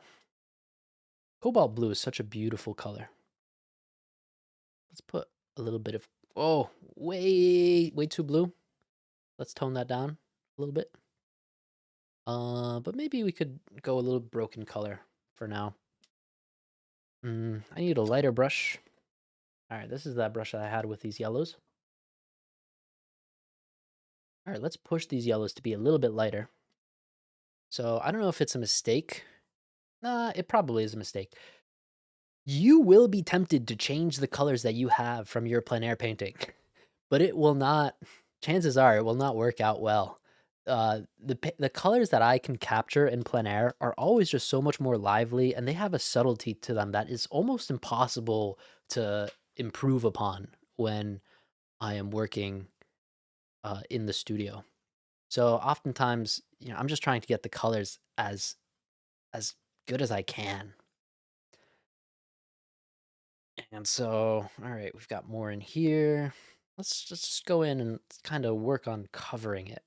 Cobalt blue is such a beautiful color. Let's put a little bit of, oh, way too blue. Let's tone that down a little bit. But maybe we could go a little broken color for now. I need a lighter brush. All right, this is that brush that I had with these yellows. All right, let's push these yellows to be a little bit lighter. So I don't know if it's a mistake. Nah, it probably is a mistake. You will be tempted to change the colors that you have from your plein air painting, but it will not. Chances are it will not work out well. The colors that I can capture in plein air are always just so much more lively, and they have a subtlety to them that is almost impossible to improve upon when I am working in the studio. So oftentimes, I'm just trying to get the colors as good as I can. And so, all right, we've got more in here. Let's just go in and kind of work on covering it.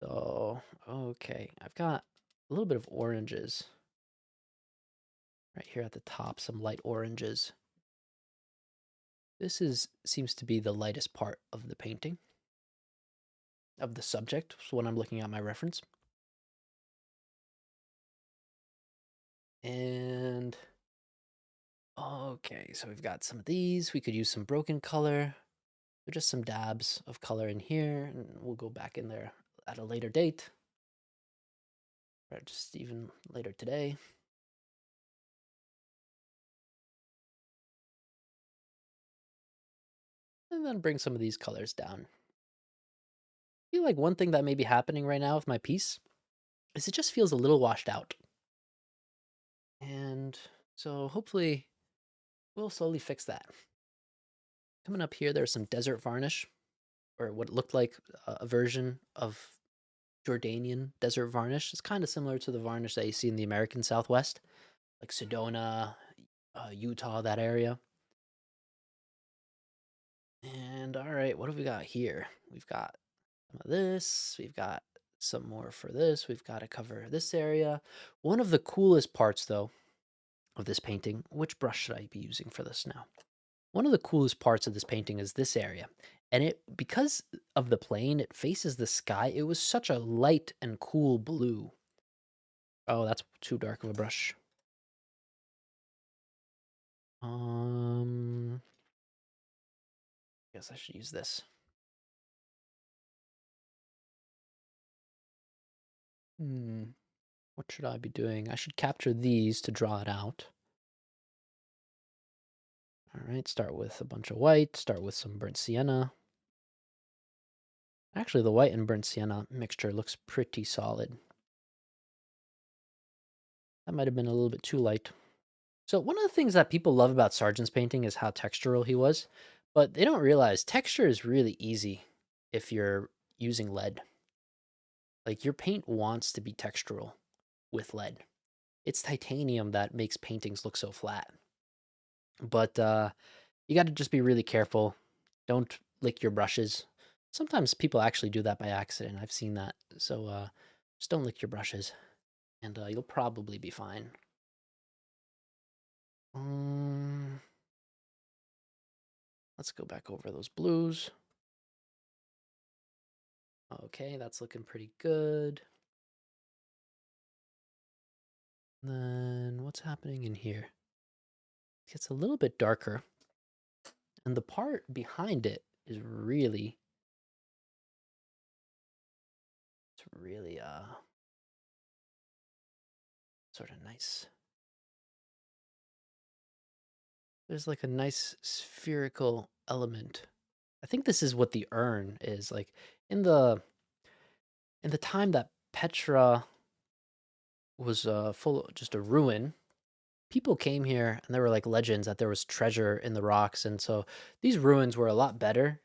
So, okay, I've got a little bit of oranges right here at the top, some light oranges. This seems to be the lightest part of the painting, of the subject, so when I'm looking at my reference. And okay, so we've got some of these. We could use some broken color. So just some dabs of color in here, and we'll go back in there at a later date, or just even later today. And then bring some of these colors down. I feel like one thing that may be happening right now with my piece is it just feels a little washed out. And so hopefully we'll slowly fix that. Coming up here, there's some desert varnish, or what looked like a version of Jordanian desert varnish. It's kind of similar to the varnish that you see in the American Southwest, like Sedona, Utah, that area. And all right, what have we got here? We've got some of this. We've got some more for this. We've got to cover this area. One of the coolest parts, though, of this painting, which brush should I be using for this now? One of the coolest parts of this painting is this area. And because of the plane, it faces the sky. It was such a light and cool blue. Oh, that's too dark of a brush. Guess I should use this. What should I be doing? I should capture these to draw it out. All right, start with a bunch of white, start with some burnt sienna. Actually, the white and burnt sienna mixture looks pretty solid. That might have been a little bit too light. So one of the things that people love about Sargent's painting is how textural he was, but they don't realize texture is really easy if you're using lead. Like your paint wants to be textural with lead. It's titanium that makes paintings look so flat. But you got to just be really careful. Don't lick your brushes. Sometimes people actually do that by accident. I've seen that. So just don't lick your brushes, and you'll probably be fine. Um, let's go back over those blues. Okay, that's looking pretty good. Then what's happening in here? It gets a little bit darker, and the part behind it is really sort of nice. There's like a nice spherical element. I think this is what the urn is like in the time that Petra was full just a ruin. People came here and there were like legends that there was treasure in the rocks, and so these ruins were a lot better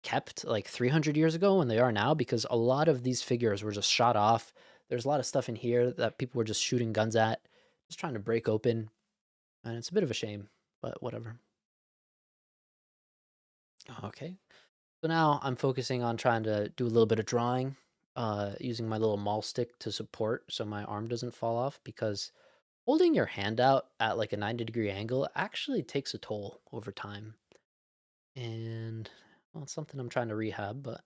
kept like 300 years ago than they are now because a lot of these figures were just shot off. There's a lot of stuff in here that people were just shooting guns at, just trying to break open, and it's a bit of a shame, but whatever. Okay. So now I'm focusing on trying to do a little bit of drawing, using my little maul stick to support so my arm doesn't fall off because holding your hand out at like a 90-degree angle actually takes a toll over time. And well, it's something I'm trying to rehab, but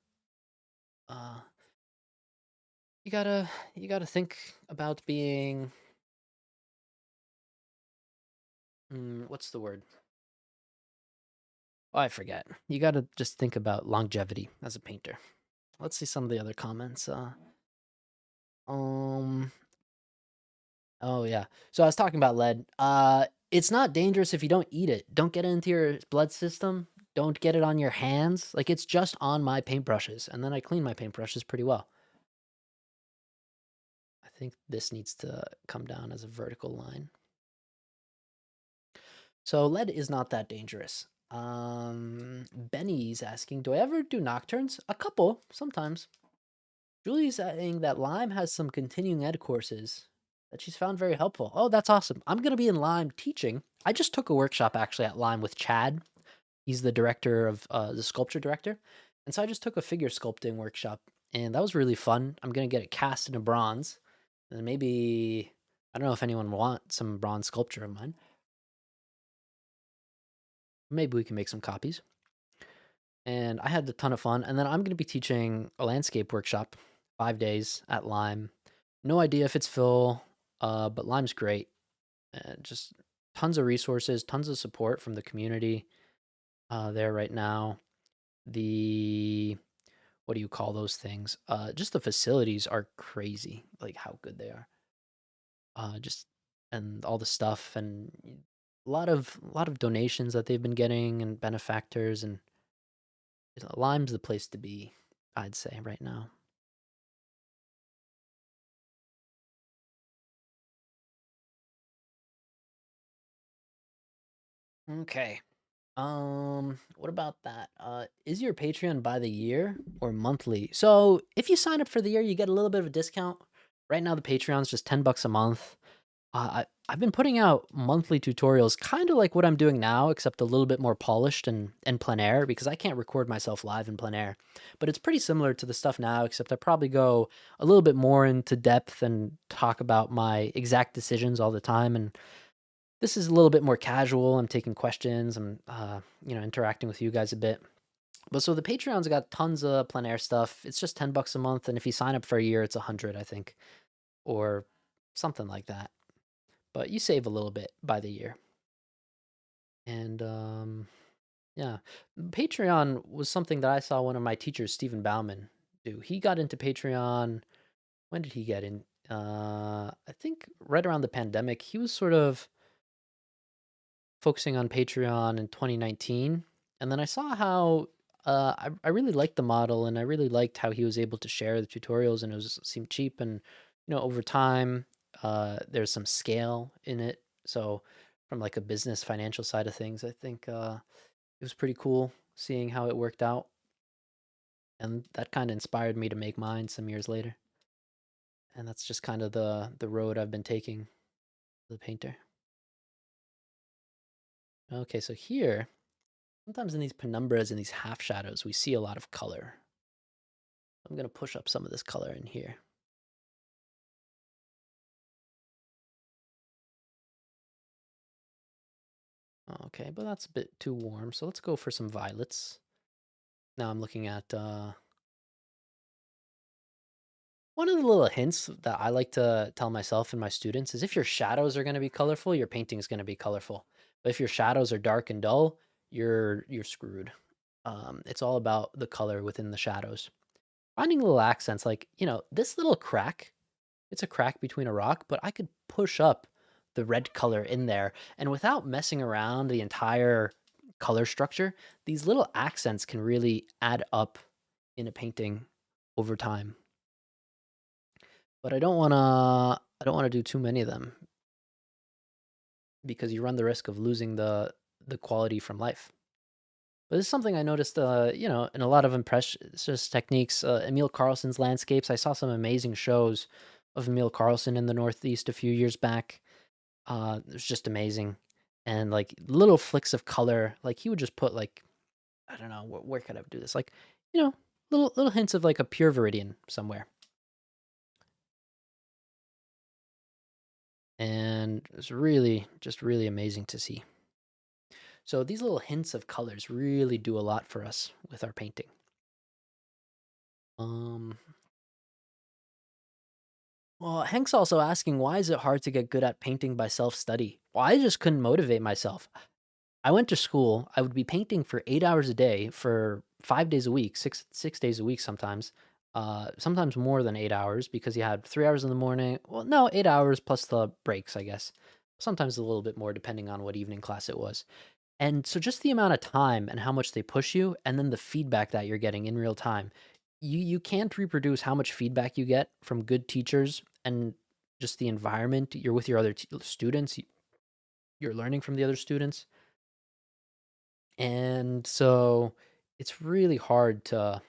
uh you gotta think about being what's the word? Oh, I forget. You gotta just think about longevity as a painter. Let's see some of the other comments. Um Oh yeah. So I was talking about lead. It's not dangerous if you don't eat it. Don't get it into your blood system. Don't get it on your hands. Like it's just on my paintbrushes, and then I clean my paintbrushes pretty well. I think this needs to come down as a vertical line. So lead is not that dangerous. Benny's asking, do I ever do nocturnes? A couple, sometimes. Julie's saying that Lime has some continuing ed courses that she's found very helpful. Oh, that's awesome. I'm going to be in Lime teaching. I just took a workshop actually at Lime with Chad. He's the director of the sculpture director. And so I just took a figure sculpting workshop, and that was really fun. I'm going to get it cast into bronze. And maybe, I don't know if anyone wants some bronze sculpture of mine. Maybe we can make some copies. And I had a ton of fun. And then I'm going to be teaching a landscape workshop 5 days at Lime. No idea if it's full, but Lime's great. Just tons of resources, tons of support from the community there right now. The what do you call those things? Just the facilities are crazy, like how good they are. Just and all the stuff and a lot of donations that they've been getting and benefactors, and Lime's the place to be, I'd say right now. Okay. What about that? Is your Patreon by the year or monthly? So if you sign up for the year, you get a little bit of a discount. Right now, the Patreon's just $10 a month. I've been putting out monthly tutorials, kind of like what I'm doing now, except a little bit more polished and plein air because I can't record myself live in plein air. But it's pretty similar to the stuff now, except I probably go a little bit more into depth and talk about my exact decisions all the time. And this is a little bit more casual. I'm taking questions. I'm, interacting with you guys a bit. But so the Patreon's got tons of plein air stuff. It's just $10 a month, and if you sign up for a year, it's 100, I think, or something like that. But you save a little bit by the year. And yeah, Patreon was something that I saw one of my teachers, Stephen Bauman, do. He got into Patreon. When did he get in? I think right around the pandemic. He was sort of focusing on Patreon in 2019, and then I saw how I really liked the model, and I really liked how he was able to share the tutorials, and seemed cheap, and over time there's some scale in it. So from like a business financial side of things. I think it was pretty cool seeing how it worked out, and that kind of inspired me to make mine some years later. And that's just kind of the road I've been taking, the painter. Okay, so here, sometimes in these penumbras and these half shadows, we see a lot of color. I'm gonna push up some of this color in here. Okay, but that's a bit too warm, so let's go for some violets. Now I'm looking at one of the little hints that I like to tell myself and my students is if your shadows are going to be colorful, your painting is going to be colorful. But if your shadows are dark and dull, you're screwed. It's all about the color within the shadows. Finding little accents, like this little crack. It's a crack between a rock, but I could push up the red color in there, and without messing around the entire color structure, these little accents can really add up in a painting over time. But I don't wanna do too many of them because you run the risk of losing the quality from life. But this is something I noticed, in a lot of impressionist techniques, Emil Carlson's landscapes. I saw some amazing shows of Emil Carlson in the Northeast a few years back. It was just amazing, and like little flicks of color. Like he would just put like I don't know where could I do this? Like you know, little hints of like a pure viridian somewhere, and it's really just really amazing to see. So these little hints of colors really do a lot for us with our painting. Um, well, Hank's also asking, why is it hard to get good at painting by self-study? Well, I just couldn't motivate myself. I went to school. I would be painting for 8 hours a day for 5 days a week, six days a week sometimes. Sometimes more than 8 hours because you had 3 hours in the morning. Well, no, 8 hours plus the breaks, I guess. Sometimes a little bit more depending on what evening class it was. And so just the amount of time and how much they push you, and then the feedback that you're getting in real time. You can't reproduce how much feedback you get from good teachers and just the environment. You're with your other students. You're learning from the other students. And so it's really hard to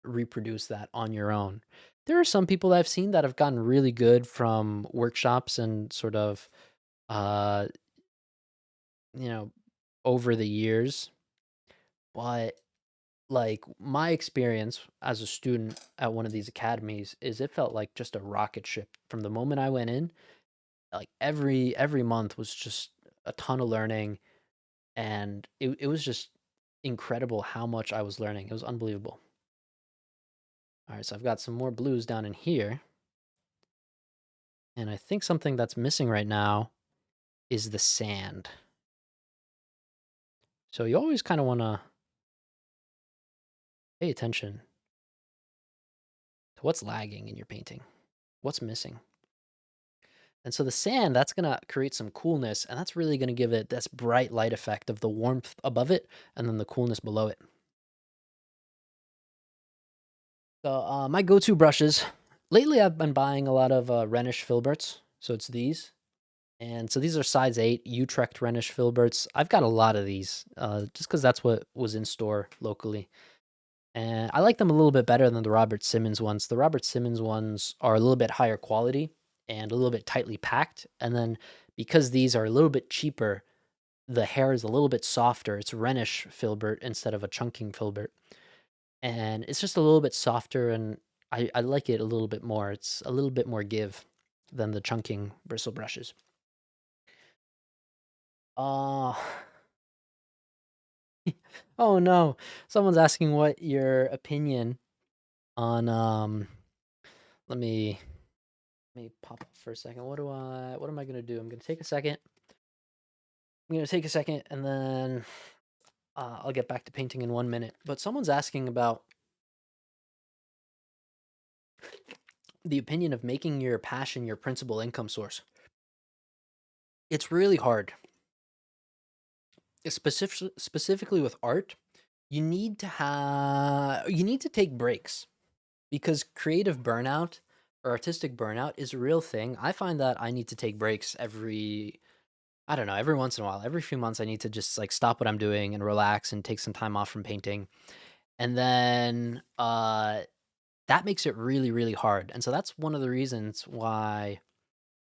reproduce that on your own. There are some people that I've seen that have gotten really good from workshops and sort of, uh, you know, over the years. But like my experience as a student at one of these academies is it felt like just a rocket ship from the moment I went in. Like every month was just a ton of learning, and it was just incredible how much I was learning. It was unbelievable. All right, so I've got some more blues down in here, and I think something that's missing right now is the sand. So you always kind of want to pay attention to what's lagging in your painting, what's missing. And so the sand, that's going to create some coolness, and that's really going to give it this bright light effect of the warmth above it and then the coolness below it. So my go-to brushes, lately I've been buying a lot of Rhenish filberts. So it's these. And so these are size 8 Utrecht Rhenish filberts. I've got a lot of these just because that's what was in store locally. And I like them a little bit better than the Robert Simmons ones. The Robert Simmons ones are a little bit higher quality and a little bit tightly packed. And then because these are a little bit cheaper, the hair is a little bit softer. It's Rhenish filbert instead of a chunking filbert. And it's just a little bit softer, and I like it a little bit more. It's a little bit more give than the chunking bristle brushes. Uh, oh no. Someone's asking what your opinion on let me pop up for a second. What am I gonna do? I'm gonna take a second. I'm gonna take a second and then I'll get back to painting in 1 minute. But someone's asking about the opinion of making your passion your principal income source. It's really hard. Specifically with art, you need to take breaks because creative burnout or artistic burnout is a real thing. I find that I need to take breaks every I don't know, every once in a while, every few months, I need to just like stop what I'm doing and relax and take some time off from painting. And then that makes it really, really hard. And so that's one of the reasons why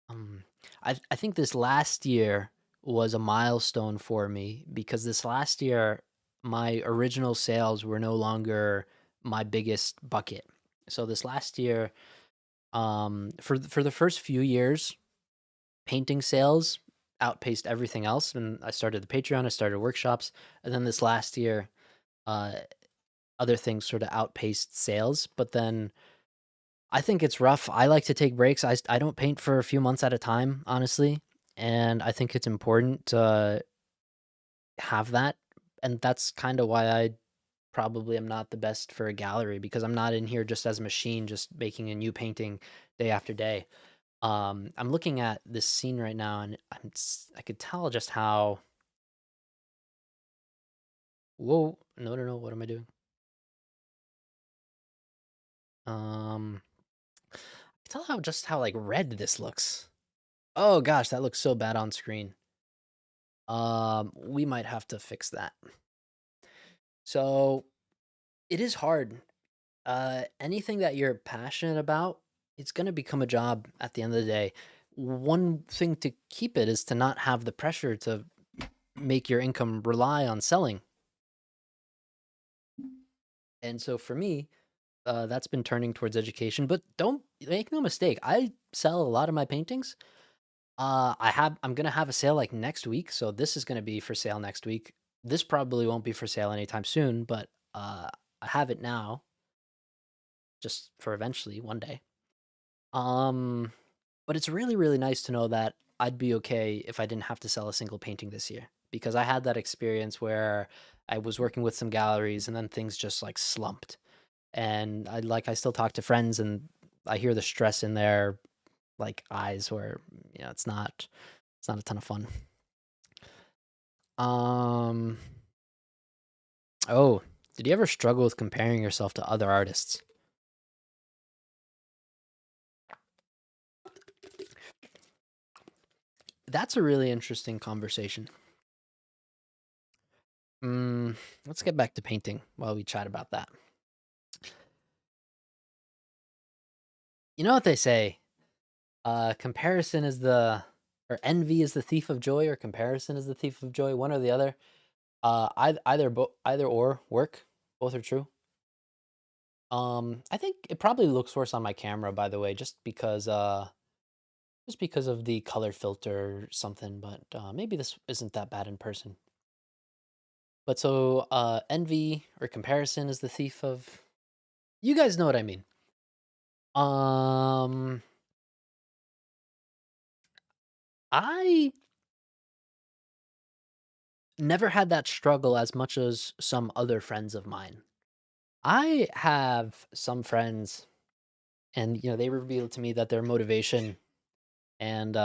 um, I think this last year was a milestone for me because this last year, my original sales were no longer my biggest bucket. So this last year, for the first few years, painting sales outpaced everything else. And I started the Patreon, I started workshops, and then this last year, uh, other things sort of outpaced sales. But then I think it's rough. I like to take breaks. I don't paint for a few months at a time, honestly, and I think it's important to have that. And that's kind of why I probably am not the best for a gallery because I'm not in here just as a machine, just making a new painting day after day. I'm looking at this scene right now, and I could tell just how. Whoa, no, no, no. What am I doing? Um, I can tell how just how like red this looks. Oh gosh, that looks so bad on screen. We might have to fix that. So it is hard. Anything that you're passionate about, it's gonna become a job at the end of the day. One thing to keep it is to not have the pressure to make your income rely on selling. And so for me, that's been turning towards education. But don't make no mistake, I sell a lot of my paintings. I'm gonna have a sale like next week, so this is gonna be for sale next week. This probably won't be for sale anytime soon, but I have it now, just for eventually one day. Um, but it's really, really nice to know that I'd be okay if I didn't have to sell a single painting this year because I had that experience where I was working with some galleries and then things just like slumped. And I still talk to friends and I hear the stress in their like eyes where it's not a ton of fun. Um oh, did you ever struggle with comparing yourself to other artists? That's a really interesting conversation. Mm, let's get back to painting while we chat about that. You know what they say? Comparison is the or envy is the thief of joy, or comparison is the thief of joy. One or the other. Either or work. Both are true. I think it probably looks worse on my camera, by the way, just because of the color filter or something. But maybe this isn't that bad in person. But so envy or comparison is the thief of. You guys know what I mean. Um, I never had that struggle as much as some other friends of mine. I have some friends, and they revealed to me that their motivation, and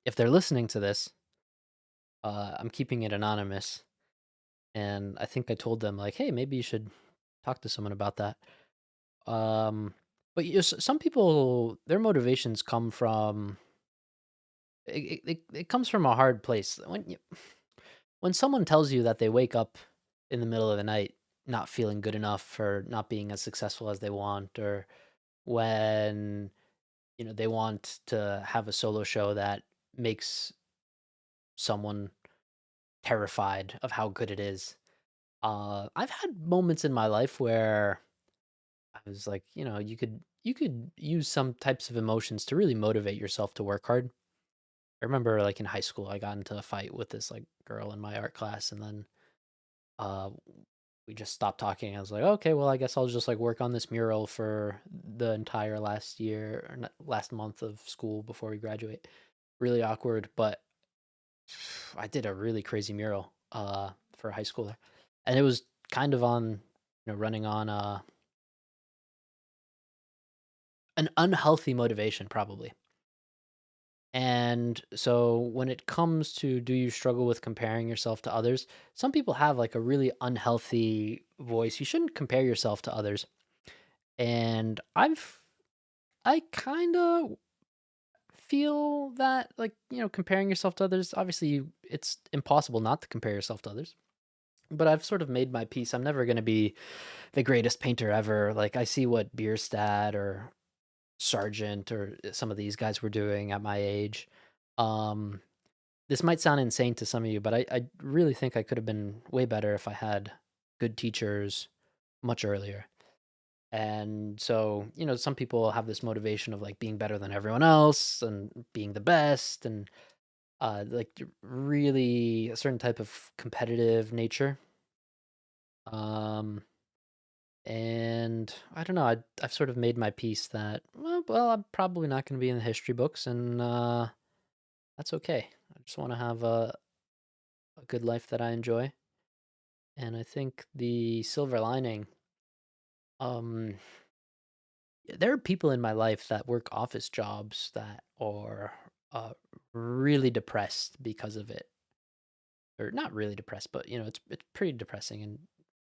if they're listening to this, I'm keeping it anonymous, and I think I told them like, hey, maybe you should talk to someone about that. Um, but some people, their motivations come from it comes from a hard place. When someone tells you that they wake up in the middle of the night not feeling good enough for not being as successful as they want, or when they want to have a solo show that makes someone terrified of how good it is. I've had moments in my life where I was like, you could use some types of emotions to really motivate yourself to work hard. I remember like in high school, I got into a fight with this like girl in my art class, and then uh we just stopped talking. I was like, okay, well, I guess I'll just like work on this mural for the entire last year or last month of school before we graduate. Really awkward, but I did a really crazy mural for a high schooler, and it was kind of on running on an unhealthy motivation probably. And so when it comes to do you struggle with comparing yourself to others, some people have like a really unhealthy voice. You shouldn't compare yourself to others. And I kind of feel that, like, comparing yourself to others, obviously, it's impossible not to compare yourself to others. But I've sort of made my peace. I'm never going to be the greatest painter ever. Like, I see what Bierstadt or Sargent or some of these guys were doing at my age. Um, this might sound insane to some of you, but I really think I could have been way better if I had good teachers much earlier. And so, some people have this motivation of like being better than everyone else and being the best and like really a certain type of competitive nature. Um, and I don't know, I've sort of made my peace that, well, I'm probably not going to be in the history books, and that's okay. I just want to have a good life that I enjoy. And I think the silver lining, um, there are people in my life that work office jobs that are uh, really depressed because of it, or not really depressed, but it's pretty depressing. And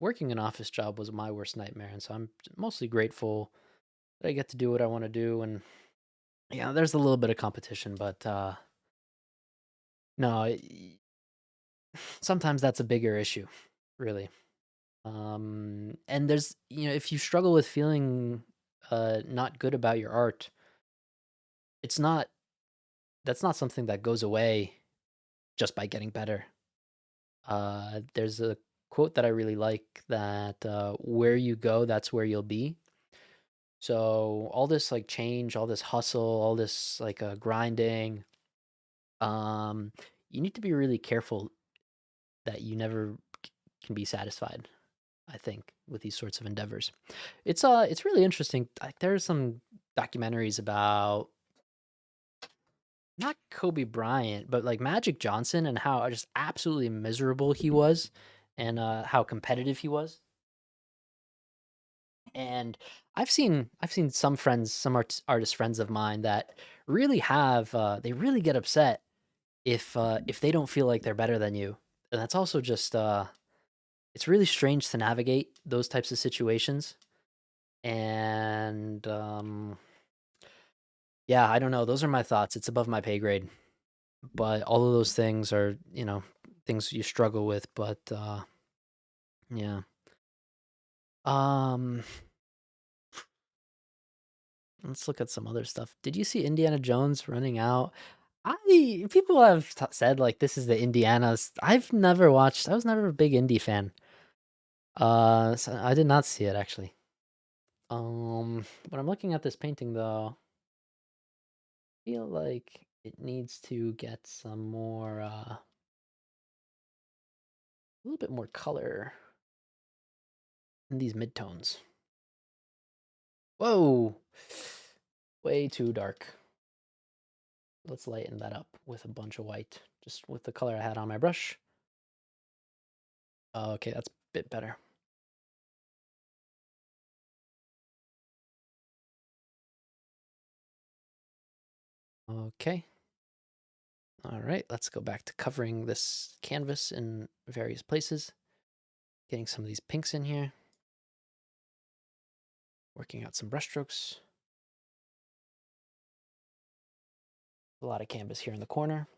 working an office job was my worst nightmare, and so I'm mostly grateful that I get to do what I want to do. And yeah, there's a little bit of competition, but no, sometimes that's a bigger issue, really. And there's, if you struggle with feeling not good about your art, it's not that's not something that goes away just by getting better. There's a quote that I really like that where you go, that's where you'll be. So all this like change, all this hustle, all this like grinding, um, you need to be really careful that you never can be satisfied. I think with these sorts of endeavors, it's really interesting. Like there are some documentaries about not Kobe Bryant, but like Magic Johnson and how just absolutely miserable he was, and how competitive he was. And I've seen some friends, some artist friends of mine that really have they really get upset if they don't feel like they're better than you. And that's also just it's really strange to navigate those types of situations. And yeah, I don't know. Those are my thoughts. It's above my pay grade. But all of those things are, things you struggle with, but yeah. Um let's look at some other stuff. Did you see Indiana Jones running out? People have said like this is the Indiana's. I was never a big indie fan. So I did not see it actually. But I'm looking at this painting though. I feel like it needs to get some more a little bit more color in these midtones. Whoa. Way too dark. Let's lighten that up with a bunch of white, just with the color I had on my brush. Okay, that's a bit better. Okay. All right, let's go back to covering this canvas in various places. Getting some of these pinks in here. Working out some brushstrokes. A lot of canvas here in the corner.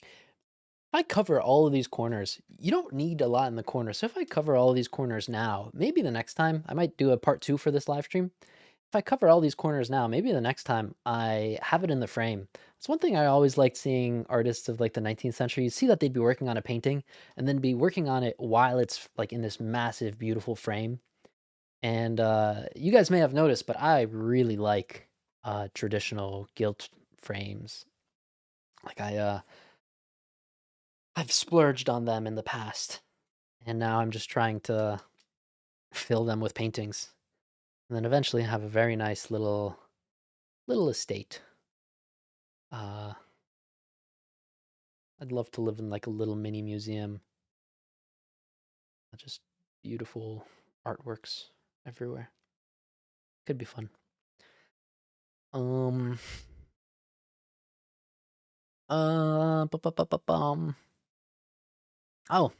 If I cover all of these corners, you don't need a lot in the corner. So if I cover all of these corners now, maybe the next time, I might do a part 2 for this live stream. If I cover all these corners now, maybe the next time I have it in the frame. It's one thing I always liked seeing artists of like the 19th century. You see that they'd be working on a painting and then be working on it while it's like in this massive, beautiful frame. And you guys may have noticed, but I really like traditional gilt frames. Like I've splurged on them in the past, and now I'm just trying to fill them with paintings, and then eventually have a very nice little estate. Uh, I'd love to live in like a little mini museum, just beautiful artworks everywhere. Could be fun. Um. Bum. Oh,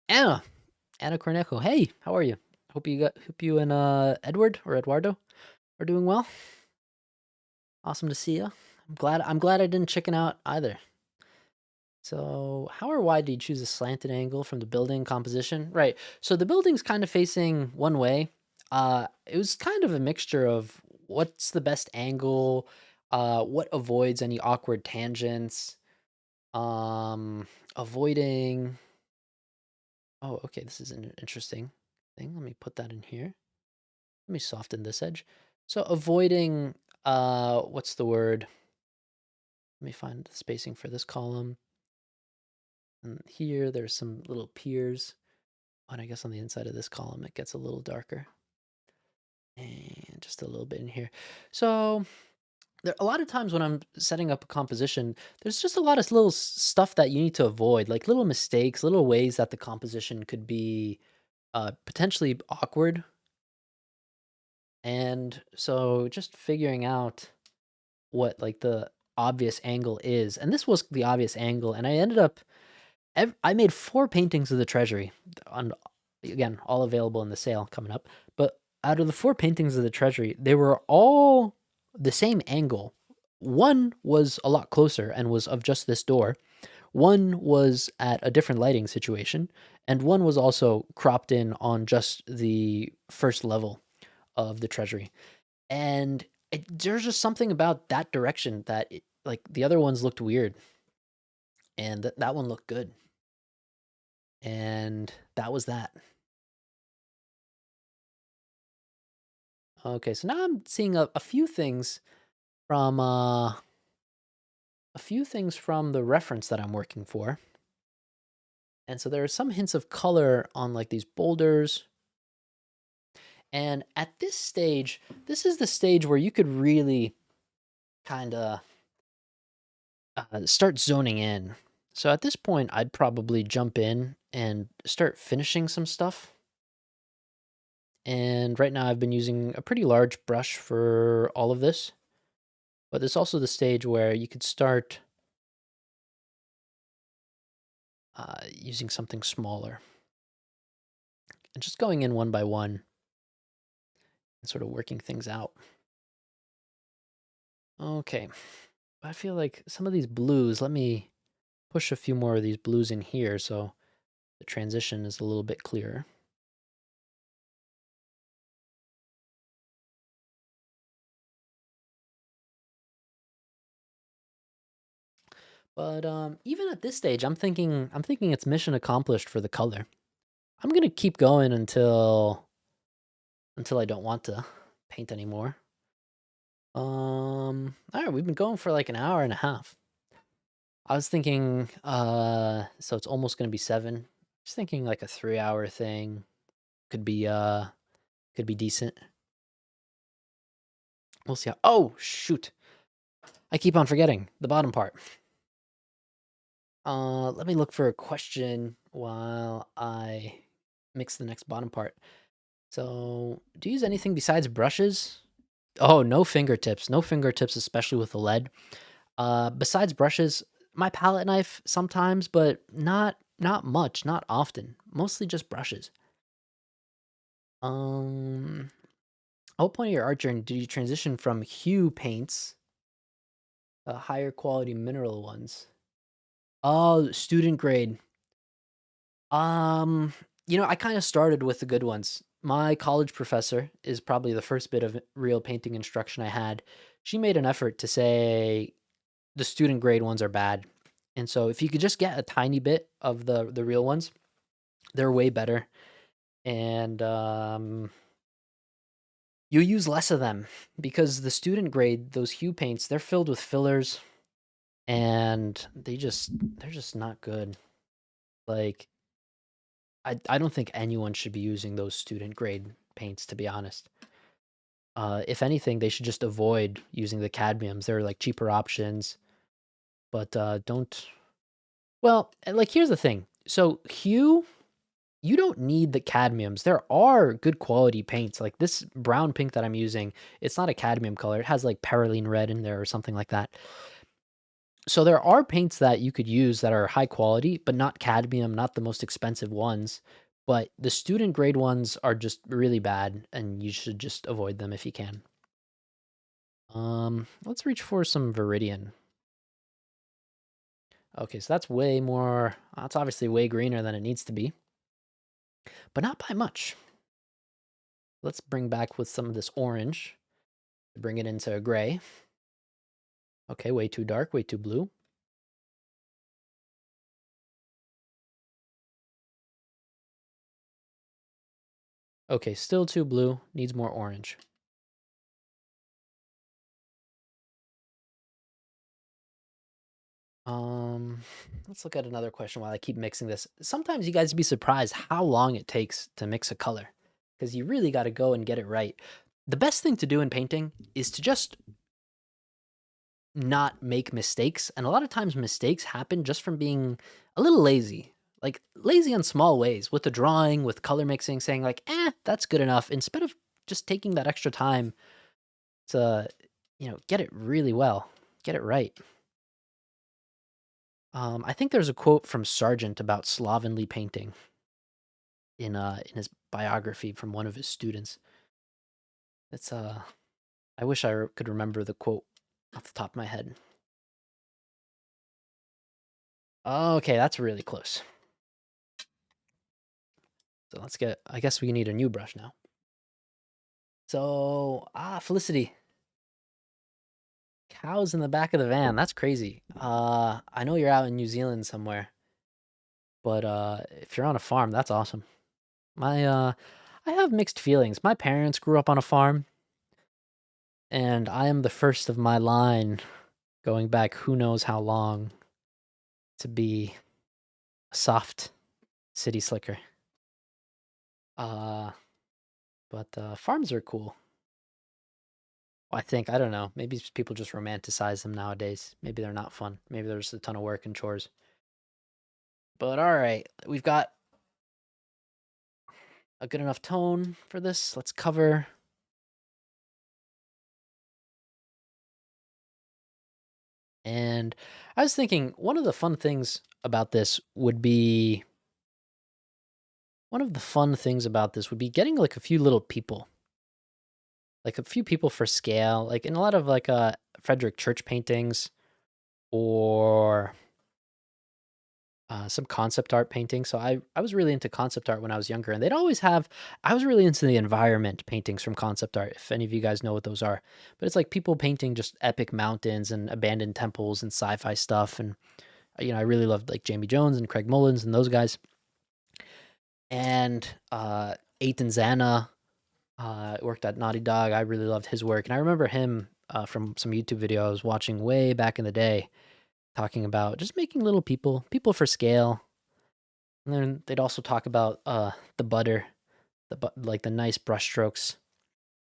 Anna. Anna Cornejo. Hey, how are you? Hope you and Edward or Eduardo are doing well. Awesome to see you. I'm glad I didn't chicken out either. So, how or why did you choose a slanted angle from the building composition? Right. So the building's kind of facing one way. It was kind of a mixture of what's the best angle, what avoids any awkward tangents, avoiding. Oh, okay. This is an interesting thing. Let me put that in here. Let me soften this edge. So avoiding. What's the word? Let me find the spacing for this column. And here, there's some little piers. And I guess on the inside of this column, it gets a little darker. And just a little bit in here. So there a lot of times when I'm setting up a composition, there's just a lot of little stuff that you need to avoid, like little mistakes, little ways that the composition could be potentially awkward. And so just figuring out what like the obvious angle is. And this was the obvious angle. And I ended up I made 4 paintings of the treasury on again, all available in the sale coming up. But out of the 4 paintings of the treasury, they were all the same angle. One was a lot closer and was of just this door. One was at a different lighting situation, and one was also cropped in on just the first level of the treasury. And there's just something about that direction that like the other ones looked weird, and that one looked good. And that was that. Okay, so now I'm seeing a few things from the reference that I'm working for. And so there are some hints of color on like these boulders. And at this stage, this is the stage where you could really kind of start zoning in. So at this point, I'd probably jump in and start finishing some stuff. And right now I've been using a pretty large brush for all of this. But there's also the stage where you could start using something smaller. And just going in one by one and sort of working things out. Okay. I feel like some of these blues, let me push a few more of these blues in here so the transition is a little bit clearer. But even at this stage, I'm thinking it's mission accomplished for the color. I'm gonna keep going until I don't want to paint anymore. All right, we've been going for like an hour and a half. I was thinking, so it's almost gonna be 7. Just thinking like a 3-hour thing could be decent. We'll see how. Oh shoot! I keep on forgetting the bottom part. Let me look for a question while I mix the next bottom part. So, do you use anything besides brushes? Oh, no fingertips. No fingertips, especially with the lead. Besides brushes, my palette knife sometimes, but not much, not often. Mostly just brushes. Um, at what point of your art journey did you transition from hue paints, higher quality mineral ones? Oh, student grade. Um, I kind of started with the good ones. My college professor is probably the first bit of real painting instruction I had. She made an effort to say the student grade ones are bad. And so if you could just get a tiny bit of the real ones, they're way better. And you use less of them because the student grade, those hue paints, they're filled with fillers and they're just not good. Like I don't think anyone should be using those student grade paints, to be honest. If anything, they should just avoid using the cadmiums. They're like cheaper options, but don't. Well, like here's the thing. So hue, you don't need the cadmiums. There are good quality paints. Like this brown pink that I'm using, it's not a cadmium color. It has like perylene red in there or something like that. So there are paints that you could use that are high quality, but not cadmium, not the most expensive ones. But the student grade ones are just really bad, and you should just avoid them if you can. Let's reach for some Viridian. Okay, so that's way more, that's obviously way greener than it needs to be, but not by much. Let's bring back with some of this orange to bring it into a gray. Okay, way too dark, way too blue. Okay, still too blue, needs more orange. Um, let's look at another question while I keep mixing this. Sometimes you guys be surprised how long it takes to mix a color because you really got to go and get it right. The best thing to do in painting is to just not make mistakes. And a lot of times mistakes happen just from being a little lazy. Like lazy on small ways with the drawing, with color mixing, saying like, that's good enough. Instead of just taking that extra time to, get it really well, get it right. I think there's a quote from Sargent about slovenly painting in his biography from one of his students. It's I wish could remember the quote off the top of my head. Okay, that's really close. So let's get. I guess we need a new brush now. So Felicity, cows in the back of the van. That's crazy. I know you're out in New Zealand somewhere, but if you're on a farm, that's awesome. I have mixed feelings. My parents grew up on a farm, and I am the first of my line going back who knows how long to be a soft city slicker. Uh, but farms are cool. I think, I don't know, maybe people just romanticize them nowadays. Maybe they're not fun. Maybe there's a ton of work and chores. But all right, we've got a good enough tone for this. Let's cover. And I was thinking one of the fun things about this would be getting like a few little people, like a few people for scale, like in a lot of like Frederick Church paintings or some concept art painting. So I was really into concept art when I was younger, and they'd always have. I was really into the environment paintings from concept art. If any of you guys know what those are, but it's like people painting just epic mountains and abandoned temples and sci-fi stuff, and I really loved like Jamie Jones and Craig Mullins and those guys, and Eitan Zana worked at Naughty Dog. I really loved his work, and I remember him from some YouTube video I was watching way back in the day, talking about just making little people for scale. And then they'd also talk about the butter, like the nice brush strokes.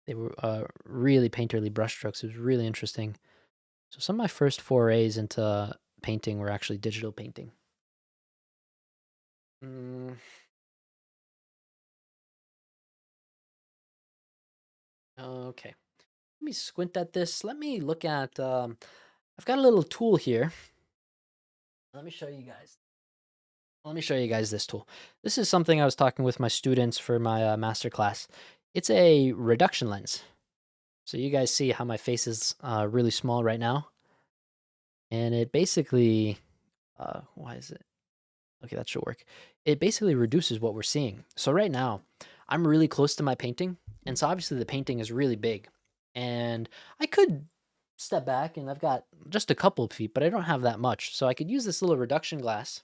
They were really painterly brush strokes. It was really interesting. So some of my first forays into painting were actually digital painting. Mm, okay, let me squint at this. Let me look at. I've got a little tool here. Let me show you guys. Let me show you guys this tool. This is something I was talking with my students for my master class. It's a reduction lens. So you guys see how my face is really small right now? And it basically, why is it? Okay, that should work. It basically reduces what we're seeing. So right now, I'm really close to my painting. And so obviously the painting is really big. And I could step back and I've got just a couple of feet, but I don't have that much. So I could use this little reduction glass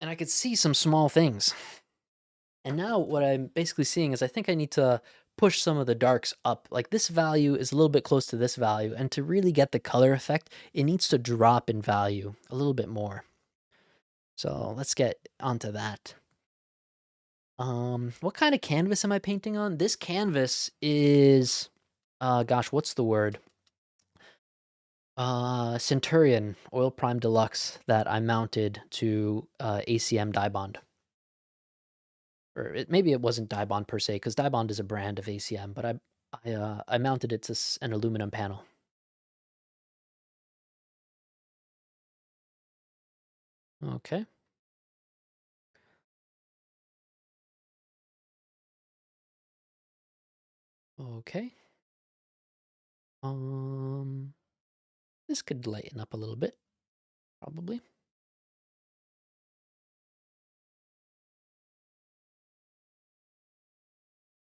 and I could see some small things. And now what I'm basically seeing is I think I need to push some of the darks up. Like this value is a little bit close to this value. And to really get the color effect, it needs to drop in value a little bit more. So let's get onto that. What kind of canvas am I painting on? This canvas is, gosh, what's the word? Centurion Oil Prime Deluxe that I mounted to ACM dye bond. Or maybe it wasn't dye bond per se, because dye bond is a brand of ACM, but I mounted it to an aluminum panel. Okay. Okay. Um, this could lighten up a little bit, probably.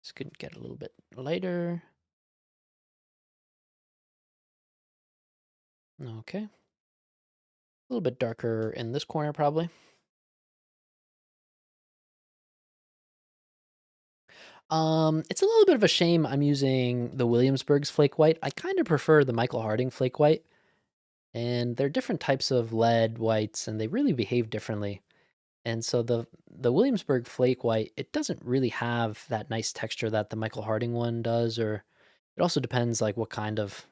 This could get a little bit lighter. Okay. A little bit darker in this corner, probably. It's a little bit of a shame I'm using the Williamsburg's flake white. I kind of prefer the Michael Harding flake white, and they're different types of lead whites, and they really behave differently. And so the Williamsburg flake white, it doesn't really have that nice texture that the Michael Harding one does, or it also depends like what kind of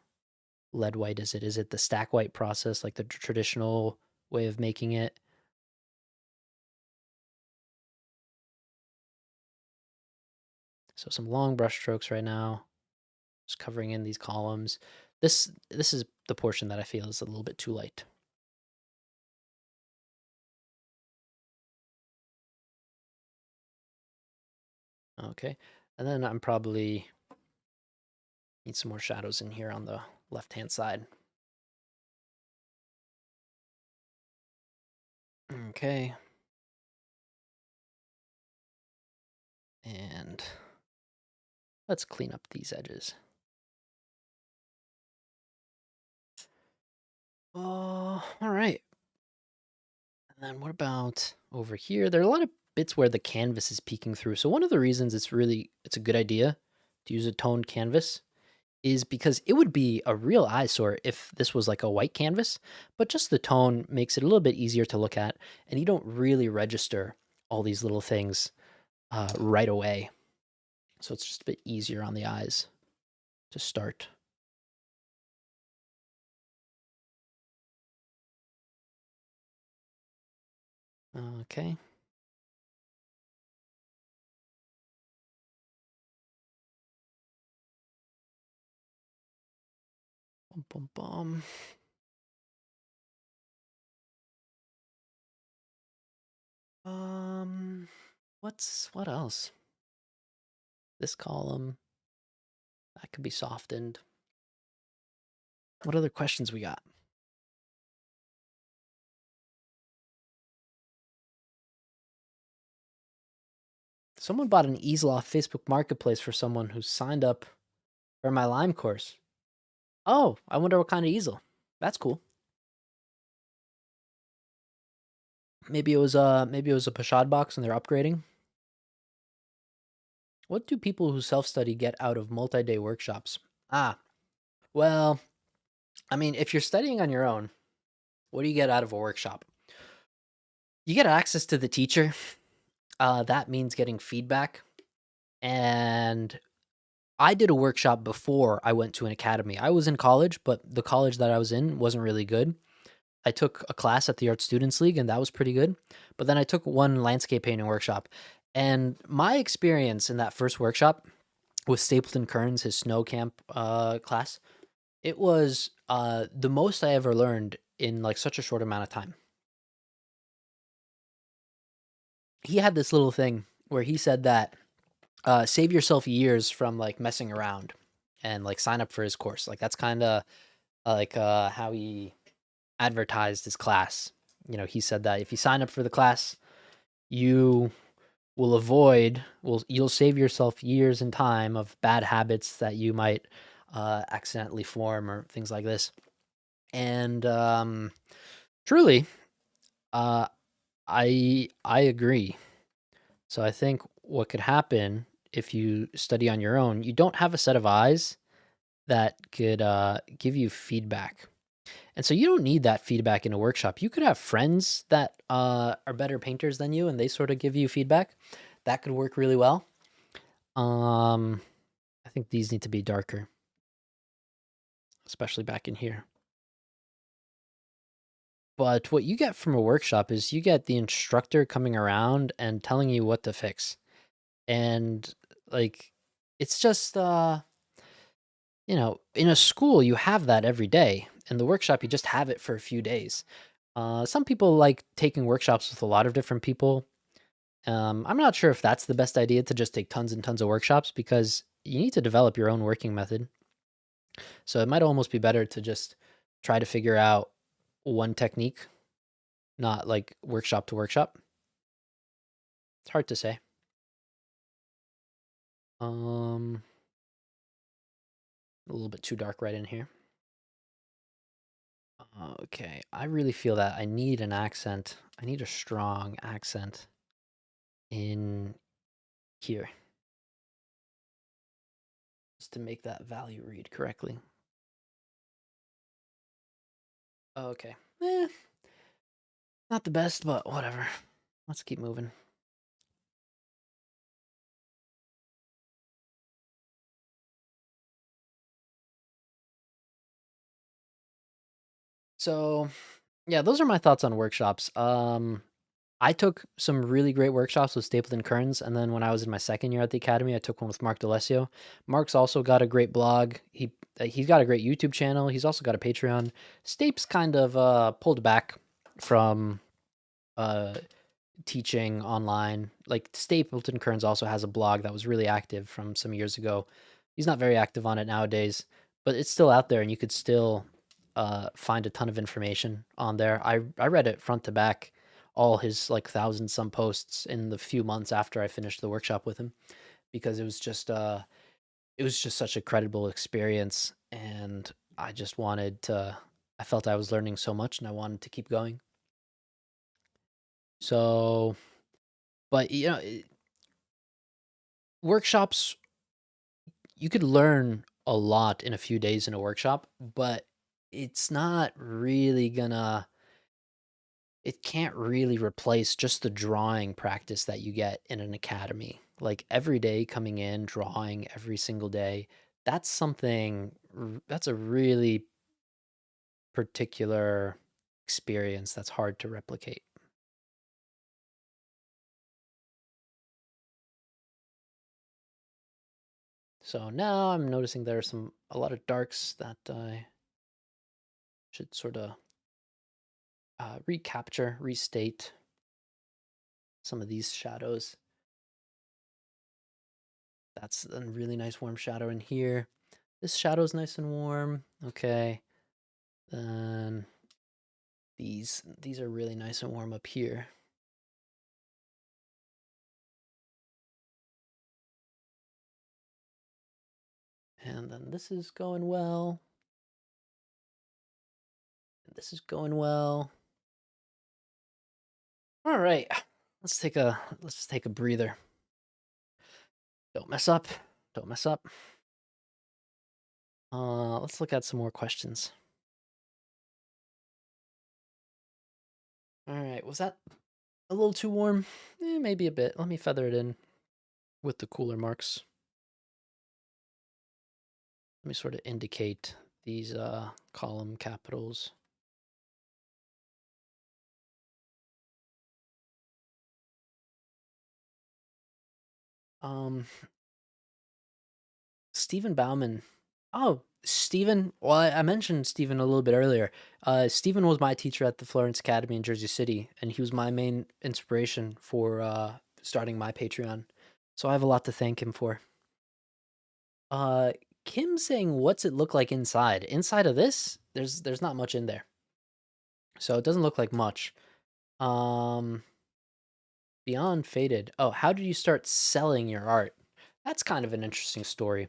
lead white is it? Is it the stack white process, like the traditional way of making it? So some long brush strokes right now, just covering in these columns. This is the portion that I feel is a little bit too light. Okay, and then I'm probably need some more shadows in here on the left-hand side. Okay. And let's clean up these edges. Oh, all right. And then what about over here? There are a lot of bits where the canvas is peeking through. So one of the reasons it's a good idea to use a toned canvas is because it would be a real eyesore if this was like a white canvas, but just the tone makes it a little bit easier to look at, and you don't really register all these little things right away. So it's just a bit easier on the eyes to start. Okay. Bum, bum, bum. Um, what else? This column that could be softened. What other questions we got? Someone bought an easel off Facebook Marketplace for someone who signed up for my Lime course. Oh, I wonder what kind of easel. That's cool. Maybe it was a Pashad box and they're upgrading. What do people who self-study get out of multi-day workshops? Ah, well, I mean, if you're studying on your own, what do you get out of a workshop? You get access to the teacher. That means getting feedback. And I did a workshop before I went to an academy. I was in college, but the college that I was in wasn't really good. I took a class at the Art Students League, and that was pretty good. But then I took one landscape painting workshop. And my experience in that first workshop with Stapleton Kearns, his snow camp class, it was the most I ever learned in like such a short amount of time. He had this little thing where he said that save yourself years from like messing around and like sign up for his course. Like that's kind of like how he advertised his class. You know, he said that if you sign up for the class, you you'll save yourself years and time of bad habits that you might accidentally form or things like this. And truly, uh, I agree. So I think what could happen if you study on your own, you don't have a set of eyes that could give you feedback. And so you don't need that feedback in a workshop. You could have friends that are better painters than you, and they sort of give you feedback. That could work really well. Um, I think these need to be darker, especially back in here. But what you get from a workshop is you get the instructor coming around and telling you what to fix. And like it's just you know, in a school you have that every day. In the workshop you just have it for a few days. Some people like taking workshops with a lot of different people. I'm not sure if that's the best idea to just take tons and tons of workshops because you need to develop your own working method. So it might almost be better to just try to figure out one technique, not like workshop to workshop. It's hard to say. Um, a little bit too dark right in here. Okay, I really feel that I need an accent. I need a strong accent in here just to make that value read correctly. Okay. Not the best, but whatever. Let's keep moving. So, yeah, those are my thoughts on workshops. I took some really great workshops with Stapleton Kearns, and then when I was in my second year at the academy, I took one with Mark D'Alessio. Mark's also got a great blog. He's got a great YouTube channel. He's also got a Patreon. Stapes kind of pulled back from uh, teaching online. Like Stapleton Kearns also has a blog that was really active from some years ago. He's not very active on it nowadays, but it's still out there, and you could still find a ton of information on there. I read it front to back, all his like thousand some posts in the few months after I finished the workshop with him, because it was just such a credible experience, and I just wanted to. I felt I was learning so much, and I wanted to keep going. So, but workshops, you could learn a lot in a few days in a workshop, but it's not really gonna it can't really replace just the drawing practice that you get in an academy. Like every day coming in, drawing every single day, that's that's a really particular experience that's hard to replicate. So now I'm noticing there are a lot of darks that I should sort of recapture, restate some of these shadows. That's a really nice warm shadow in here. This shadow's nice and warm. Okay. Then these are really nice and warm up here. And then this is going well. This is going well. All right. Let's take a breather. Don't mess up. Don't mess up. Let's look at some more questions. All right. Was that a little too warm? Maybe a bit. Let me feather it in with the cooler marks. Let me sort of indicate these column capitals. Um, Stephen Bauman. Oh, Stephen. Well, I mentioned Stephen a little bit earlier. Stephen was my teacher at the Florence Academy in Jersey City, and he was my main inspiration for starting my Patreon. So I have a lot to thank him for. Uh, Kim saying, "What's it look like inside?" Inside of this, there's not much in there, so it doesn't look like much. Um, Beyond Faded. Oh, how did you start selling your art? That's kind of an interesting story.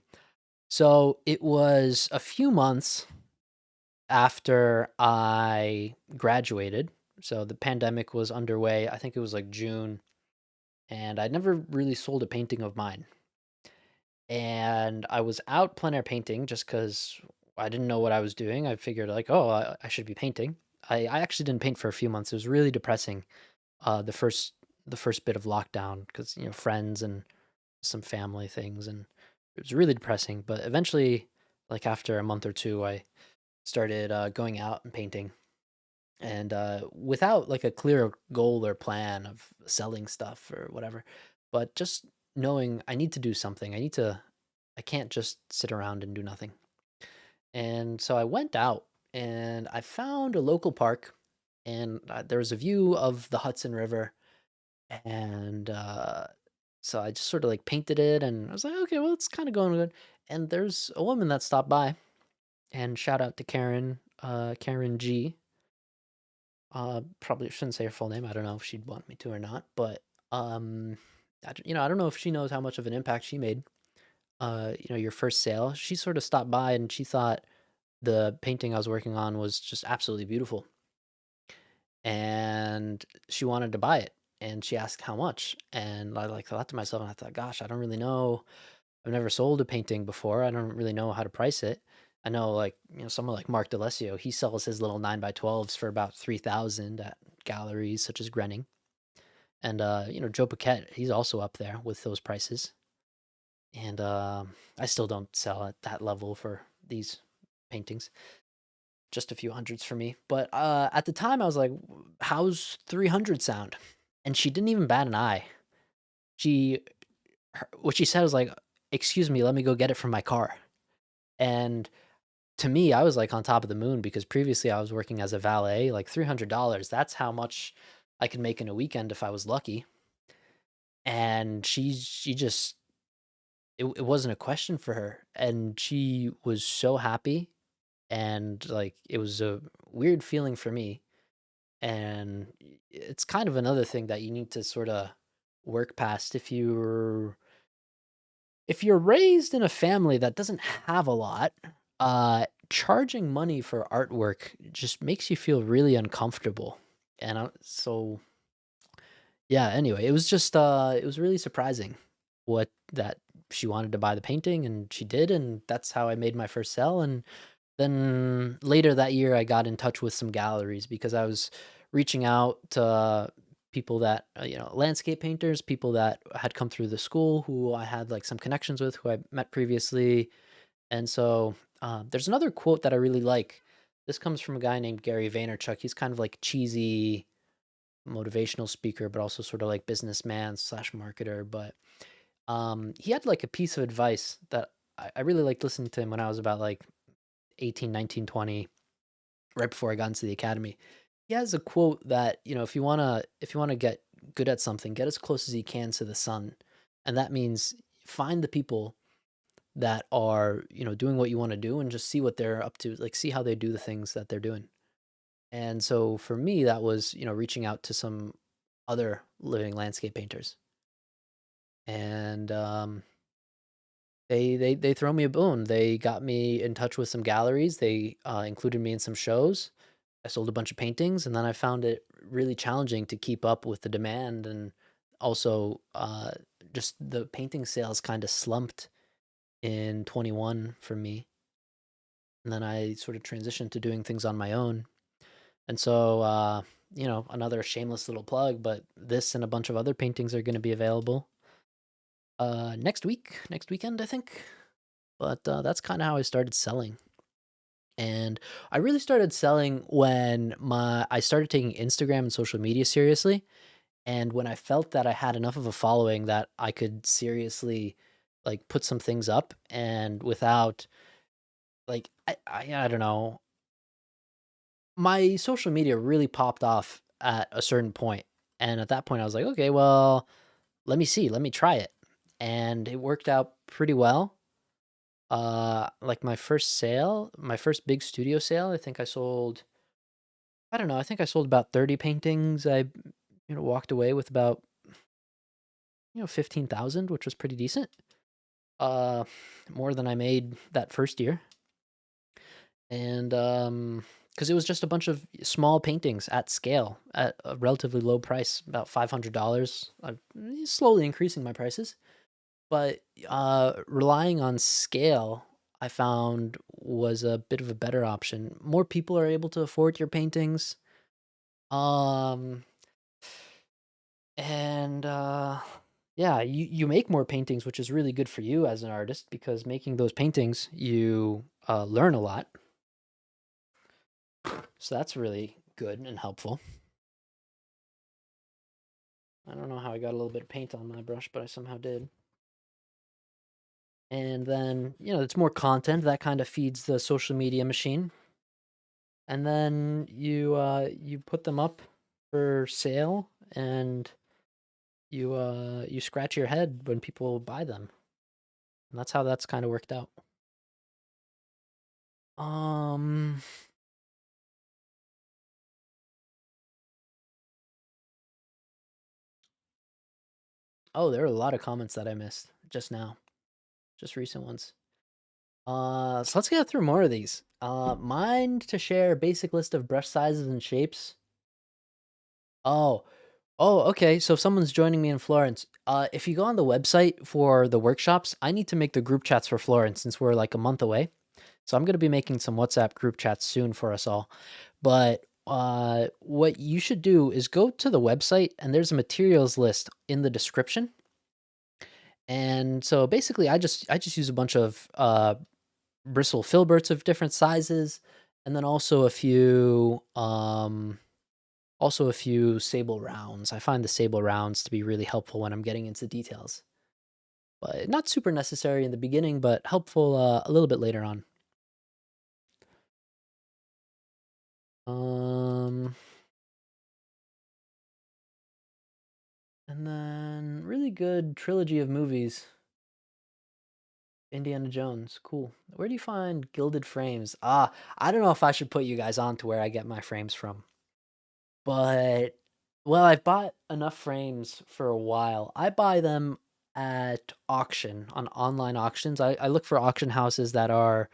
So it was a few months after I graduated. So the pandemic was underway. I think it was like June, and I'd never really sold a painting of mine. And I was out plein air painting just because I didn't know what I was doing. I figured like, oh, I should be painting. I actually didn't paint for a few months. It was really depressing. The first bit of lockdown because friends and some family things, and it was really depressing. But eventually, like after a month or two, I started going out and painting, and without like a clear goal or plan of selling stuff or whatever, but just knowing I need to do something. I can't just sit around and do nothing. And so I went out and I found a local park, and there was a view of the Hudson River, And so I just sort of like painted it, and I was like, okay, well, it's kind of going good. And there's a woman that stopped by, and shout out to Karen, Karen G. Probably shouldn't say her full name. I don't know if she'd want me to or not, but um, I don't know if she knows how much of an impact she made. Your first sale, she sort of stopped by and she thought the painting I was working on was just absolutely beautiful, and she wanted to buy it. And she asked how much, and I like thought to myself, and I thought, gosh, I don't really know. I've never sold a painting before. I don't really know how to price it. I know, like, someone like Mark D'Alessio, he sells his little 9 by 12s for about 3,000 at galleries such as Grenning. And Joe Paquette, he's also up there with those prices. And I still don't sell at that level for these paintings. Just a few hundreds for me. But at the time, I was like, "How's 300 sound?" And she didn't even bat an eye. She, what she said was like, "Excuse me, let me go get it from my car." And to me, I was like on top of the moon because previously I was working as a valet, like $300. That's how much I could make in a weekend if I was lucky. And she just it wasn't a question for her, and she was so happy, and like it was a weird feeling for me. And it's kind of another thing that you need to sort of work past if you're raised in a family that doesn't have a lot. Charging money for artwork just makes you feel really uncomfortable. And so yeah, anyway, it was just it was really surprising what that she wanted to buy the painting, and she did, and that's how I made my first sell. And then later that year I got in touch with some galleries because I was reaching out to people that landscape painters, people that had come through the school who I had like some connections with, who I met previously. And so there's another quote that I really like. This comes from a guy named Gary Vaynerchuk. He's kind of like cheesy motivational speaker, but also sort of like businessman slash marketer. But he had like a piece of advice that I really liked listening to him when I was about like 18, 19, 20, right before I got into the academy. He has a quote that, if you wanna get good at something, get as close as you can to the sun. And that means find the people that are, doing what you want to do, and just see what they're up to, like see how they do the things that they're doing. And so for me, that was, reaching out to some other living landscape painters. And they throw me a bone. They got me in touch with some galleries. They included me in some shows. I sold a bunch of paintings, and then I found it really challenging to keep up with the demand, and also just the painting sales kind of slumped in 21 for me. And then I sort of transitioned to doing things on my own. And so, another shameless little plug, but this and a bunch of other paintings are going to be available next weekend, I think. But that's kind of how I started selling. And I really started selling when I started taking Instagram and social media seriously, and when I felt that I had enough of a following that I could seriously like put some things up, and without like I don't know, my social media really popped off at a certain point. And at that point I was like, okay, well, let me try it. And it worked out pretty well. Like my first sale, my first big studio sale, I don't know, I think I sold about 30 paintings. I walked away with about 15,000, which was pretty decent. Uh More than I made that first year. And because it was just a bunch of small paintings at scale at a relatively low price, about $500. I'm slowly increasing my prices, but relying on scale, I found was a bit of a better option. More people are able to afford your paintings. Um, and yeah, you make more paintings, which is really good for you as an artist, because making those paintings, you learn a lot. So that's really good and helpful. I don't know how I got a little bit of paint on my brush, but I somehow did. And then, it's more content that kind of feeds the social media machine. And then you put them up for sale, and you scratch your head when people buy them. And that's how that's kind of worked out. Um, oh, there are a lot of comments that I missed just now, just recent ones. So let's get through more of these. Mind to share a basic list of brush sizes and shapes. Oh, oh, okay. So if someone's joining me in Florence, if you go on the website for the workshops, I need to make the group chats for Florence since we're like a month away. So I'm gonna be making some WhatsApp group chats soon for us all. But what you should do is go to the website and there's a materials list in the description. And so basically, I just use a bunch of bristle filberts of different sizes, and then also a few sable rounds. I find the sable rounds to be really helpful when I'm getting into details, but not super necessary in the beginning, but helpful a little bit later on. Um, and then really good trilogy of movies. Indiana Jones, cool. Where do you find gilded frames? I don't know if I should put you guys on to where I get my frames from. But well, I've bought enough frames for a while. I buy them at auction on online auctions. I look for auction houses that are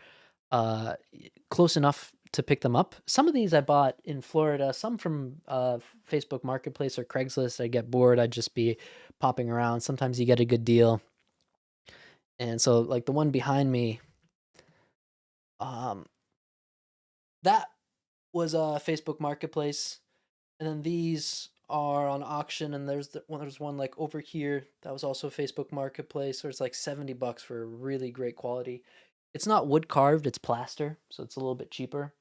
close enough to pick them up. Some of these I bought in Florida, some from Facebook Marketplace or Craigslist. I get bored, I'd just be popping around. Sometimes you get a good deal. And so like the one behind me, um that was a Facebook Marketplace. And then these are on auction, and there's one like over here that was also Facebook Marketplace, where it's like $70 for really great quality. It's not wood carved, it's plaster, so it's a little bit cheaper.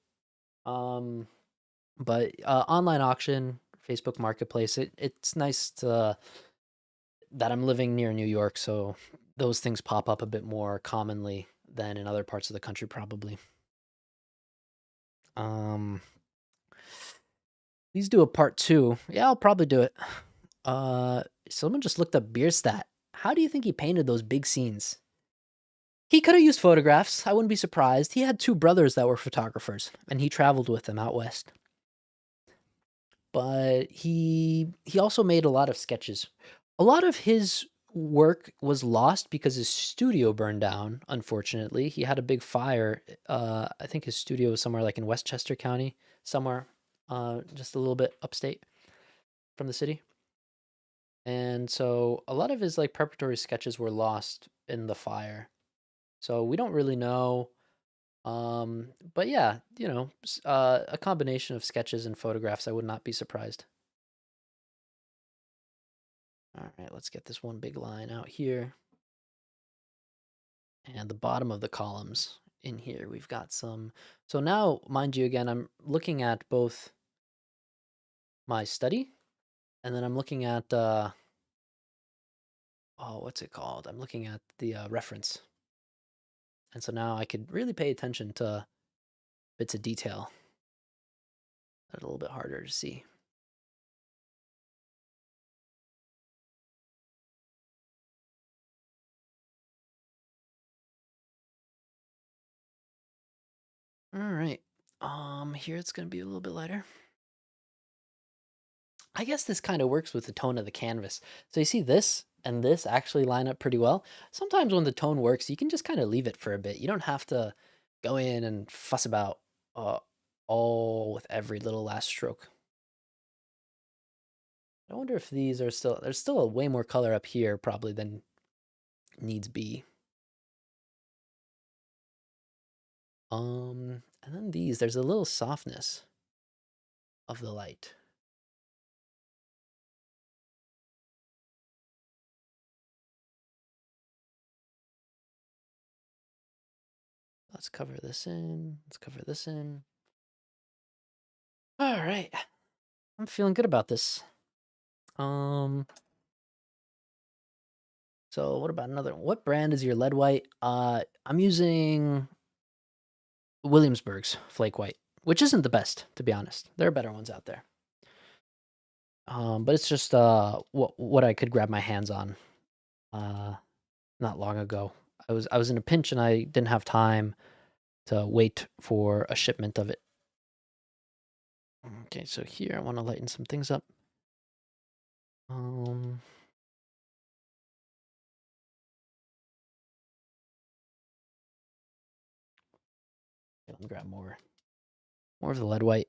Um, but online auction, Facebook Marketplace, it's nice to that I'm living near New York, so those things pop up a bit more commonly than in other parts of the country, probably. Um, Please do a part two. Yeah, I'll probably do it. Someone just looked up Bierstadt. How do you think he painted those big scenes? He could have used photographs. I wouldn't be surprised. He had two brothers that were photographers, and he traveled with them out west. But he also made a lot of sketches. A lot of his work was lost because his studio burned down. Unfortunately, he had a big fire. I think his studio was somewhere like in Westchester County, somewhere, just a little bit upstate from the city. And so a lot of his like preparatory sketches were lost in the fire. So we don't really know. But yeah, a combination of sketches and photographs, I would not be surprised. All right, let's get this one big line out here. And the bottom of the columns in here, we've got some. So now, mind you, again, I'm looking at both my study and then I'm looking at, oh, what's it called? I'm looking at the reference. And so now I could really pay attention to bits of detail that are a little bit harder to see. All right. Here it's gonna be a little bit lighter. I guess this kind of works with the tone of the canvas. So you see this and this actually line up pretty well. Sometimes when the tone works, you can just kind of leave it for a bit. You don't have to go in and fuss about uh, all with every little last stroke. I wonder if these are still, there's still a way more color up here probably than needs be. And then these, there's a little softness of the light. Let's cover this in. Let's cover this in. All right. I'm feeling good about this. Um, so what about another one? What brand is your lead white? I'm using Williamsburg's Flake White, which isn't the best, to be honest. There are better ones out there. But it's just what I could grab my hands on uh not long ago. I was in a pinch and I didn't have time to wait for a shipment of it. Okay, so here I want to lighten some things up. Um, let me grab more of the lead white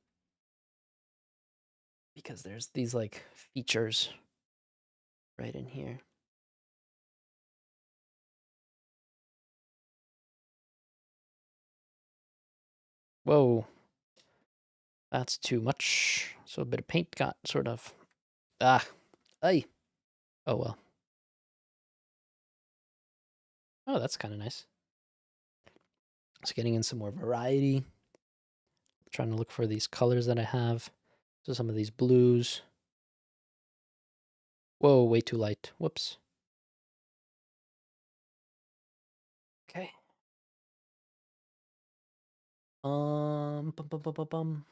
because there's these like features right in here. Whoa, that's too much. So a bit of paint got sort of ay. Oh well. Oh, that's kind of nice. So getting in some more variety. Trying to look for these colors that I have. So some of these blues. Whoa, way too light. Whoops. Okay. Bum, bum, bum, bum, bum.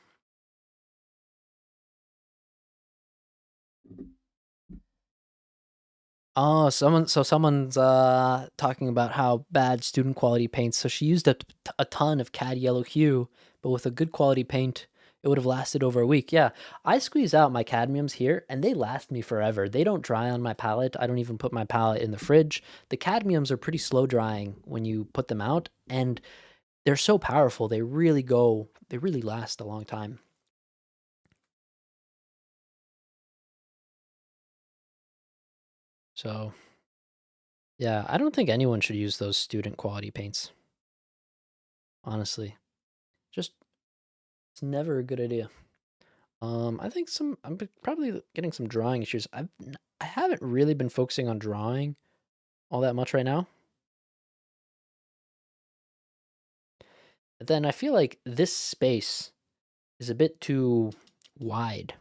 Oh, someone's talking about how bad student quality paints. So she used a ton of cad yellow hue, but with a good quality paint, it would have lasted over a week. Yeah, I squeeze out my cadmiums here, and they last me forever. They don't dry on my palette. I don't even put my palette in the fridge. The cadmiums are pretty slow drying when you put them out, and they're so powerful. They really last a long time. So yeah, I don't think anyone should use those student quality paints. Honestly, just it's never a good idea. I think I'm probably getting some drawing issues. I haven't really been focusing on drawing all that much right now. But then I feel like this space is a bit too wide.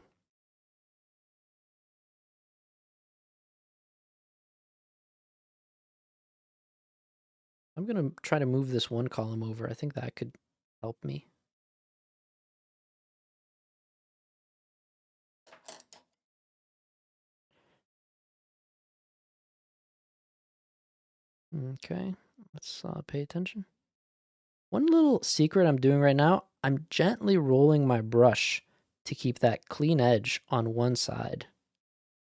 I'm gonna try to move this one column over. I think that could help me. Okay, let's pay attention. One little secret I'm doing right now, I'm gently rolling my brush to keep that clean edge on one side.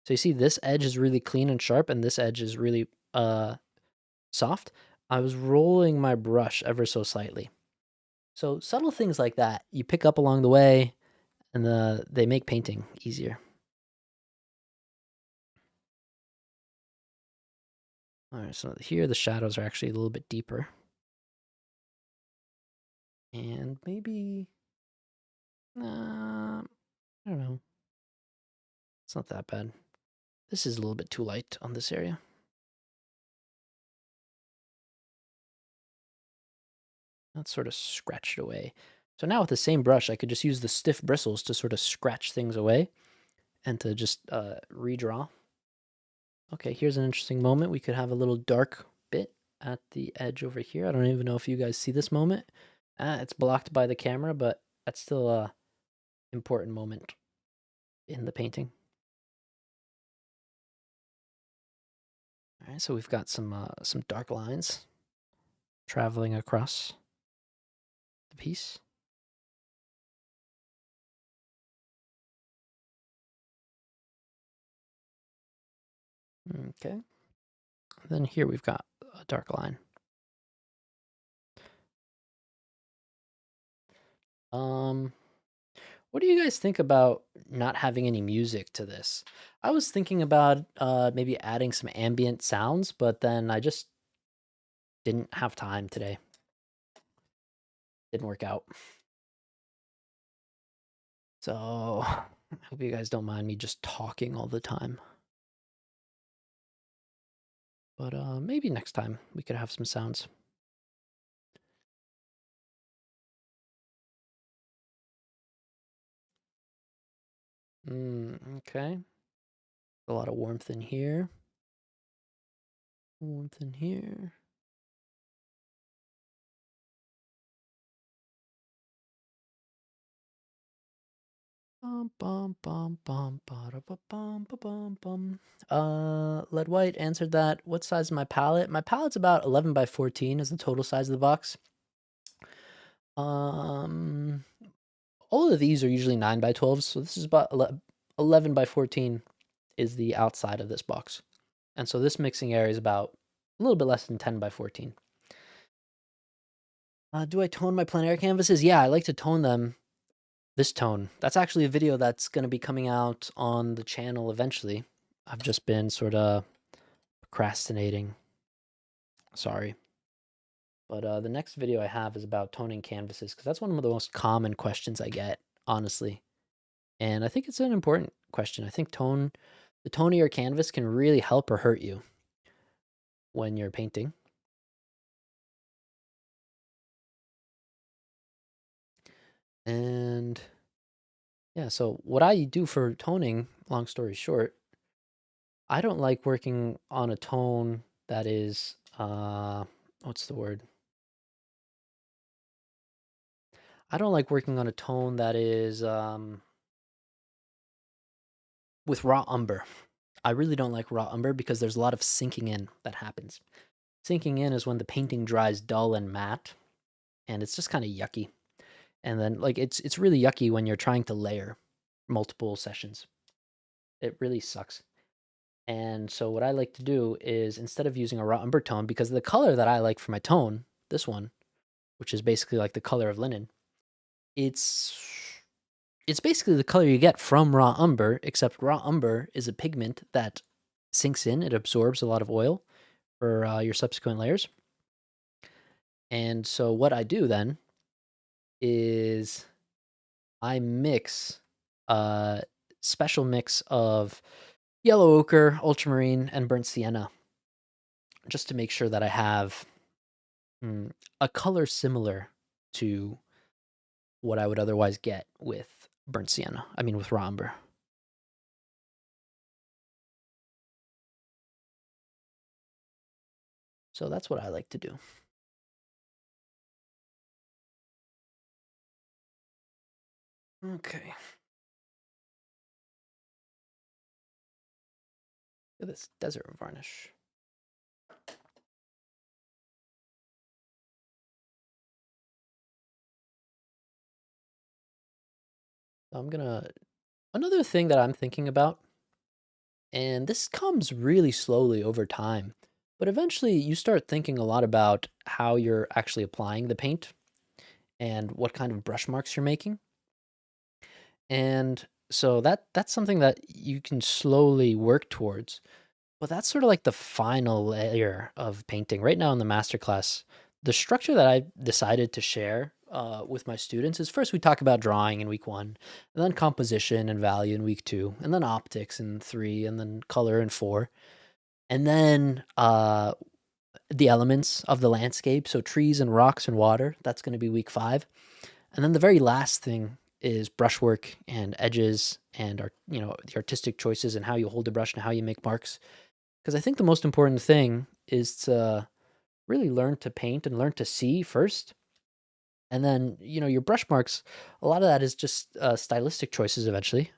So you see this edge is really clean and sharp and this edge is really soft. I was rolling my brush ever so slightly. So subtle things like that you pick up along the way and they make painting easier. All right, so here the shadows are actually a little bit deeper. And maybe, I don't know. It's not that bad. This is a little bit too light on this area. That's sort of scratched away. So now with the same brush, I could just use the stiff bristles to sort of scratch things away and to just redraw. Okay, here's an interesting moment. We could have a little dark bit at the edge over here. I don't even know if you guys see this moment. It's blocked by the camera, but that's still a important moment in the painting. All right, so we've got some dark lines traveling across the piece. Okay. Then here we've got a dark line. Um, what do you guys think about not having any music to this? I was thinking about maybe adding some ambient sounds, but then I just didn't have time today. Didn't work out. So I hope you guys don't mind me just talking all the time. But maybe next time we could have some sounds. Okay. A lot of warmth in here. Warmth in here. Bum, bum, bum, bum, bada, ba, bum, ba, bum, bum. Lead White answered that. What size is my palette? My palette's about 11 by 14 is the total size of the box. Um, all of these are usually 9 by 12, so this is about 11 by 14 is the outside of this box. And so this mixing area is about a little bit less than 10 by 14. Do I tone my plein air canvases? Yeah, I like to tone them this tone. That's actually a video that's going to be coming out on the channel eventually. I've just been sort of procrastinating. Sorry. But the next video I have is about toning canvases because that's one of the most common questions I get, honestly. And I think it's an important question. I think the tone of your canvas can really help or hurt you when you're painting. And yeah, so what I do for toning, long story short, I don't like working on a tone that is what's the word? I don't like working on a tone that is with raw umber. I really don't like raw umber because there's a lot of sinking in that happens. Sinking in is when the painting dries dull and matte, and it's just kind of yucky. And then like it's really yucky when you're trying to layer multiple sessions. It really sucks. And so what I like to do is instead of using a raw umber tone, because the color that I like for my tone, this one, which is basically like the color of linen, it's it's basically the color you get from raw umber, except raw umber is a pigment that sinks in. It absorbs a lot of oil for your subsequent layers. And so what I do then is I mix a special mix of yellow ochre, ultramarine, and burnt sienna, just to make sure that I have a color similar to what I would otherwise get with burnt sienna. I mean, with raw umber. So that's what I like to do. Okay. Look at this desert varnish. So another thing that I'm thinking about, and this comes really slowly over time, but eventually you start thinking a lot about how you're actually applying the paint and what kind of brush marks you're making. And so that's something that you can slowly work towards. But that's sort of like the final layer of painting. Right now in the masterclass, the structure that I decided to share with my students is first we talk about drawing in week 1, and then composition and value in week 2, and then optics in 3, and then color in 4, and then the elements of the landscape, so trees and rocks and water. That's going to be week 5, and then the very last thing is brushwork and edges and the artistic choices and how you hold the brush and how you make marks. Because I think the most important thing is to really learn to paint and learn to see first. And then, your brush marks, a lot of that is just stylistic choices eventually.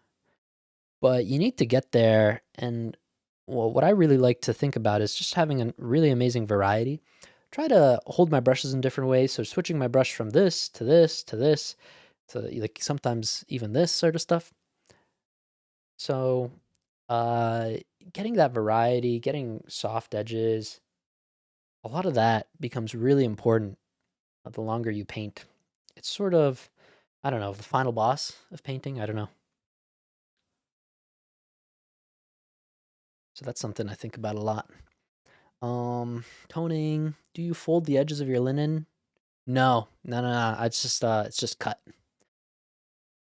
But you need to get there. And, well, what I really like to think about is just having a really amazing variety. Try to hold my brushes in different ways. So switching my brush from this to this to this to like sometimes even this sort of stuff. So, uh, getting that variety, getting soft edges, a lot of that becomes really important the longer you paint. It's sort of, I don't know, the final boss of painting. I don't know. So that's something I think about a lot. Toning. Do you fold the edges of your linen? No, no, no, no. It's just cut.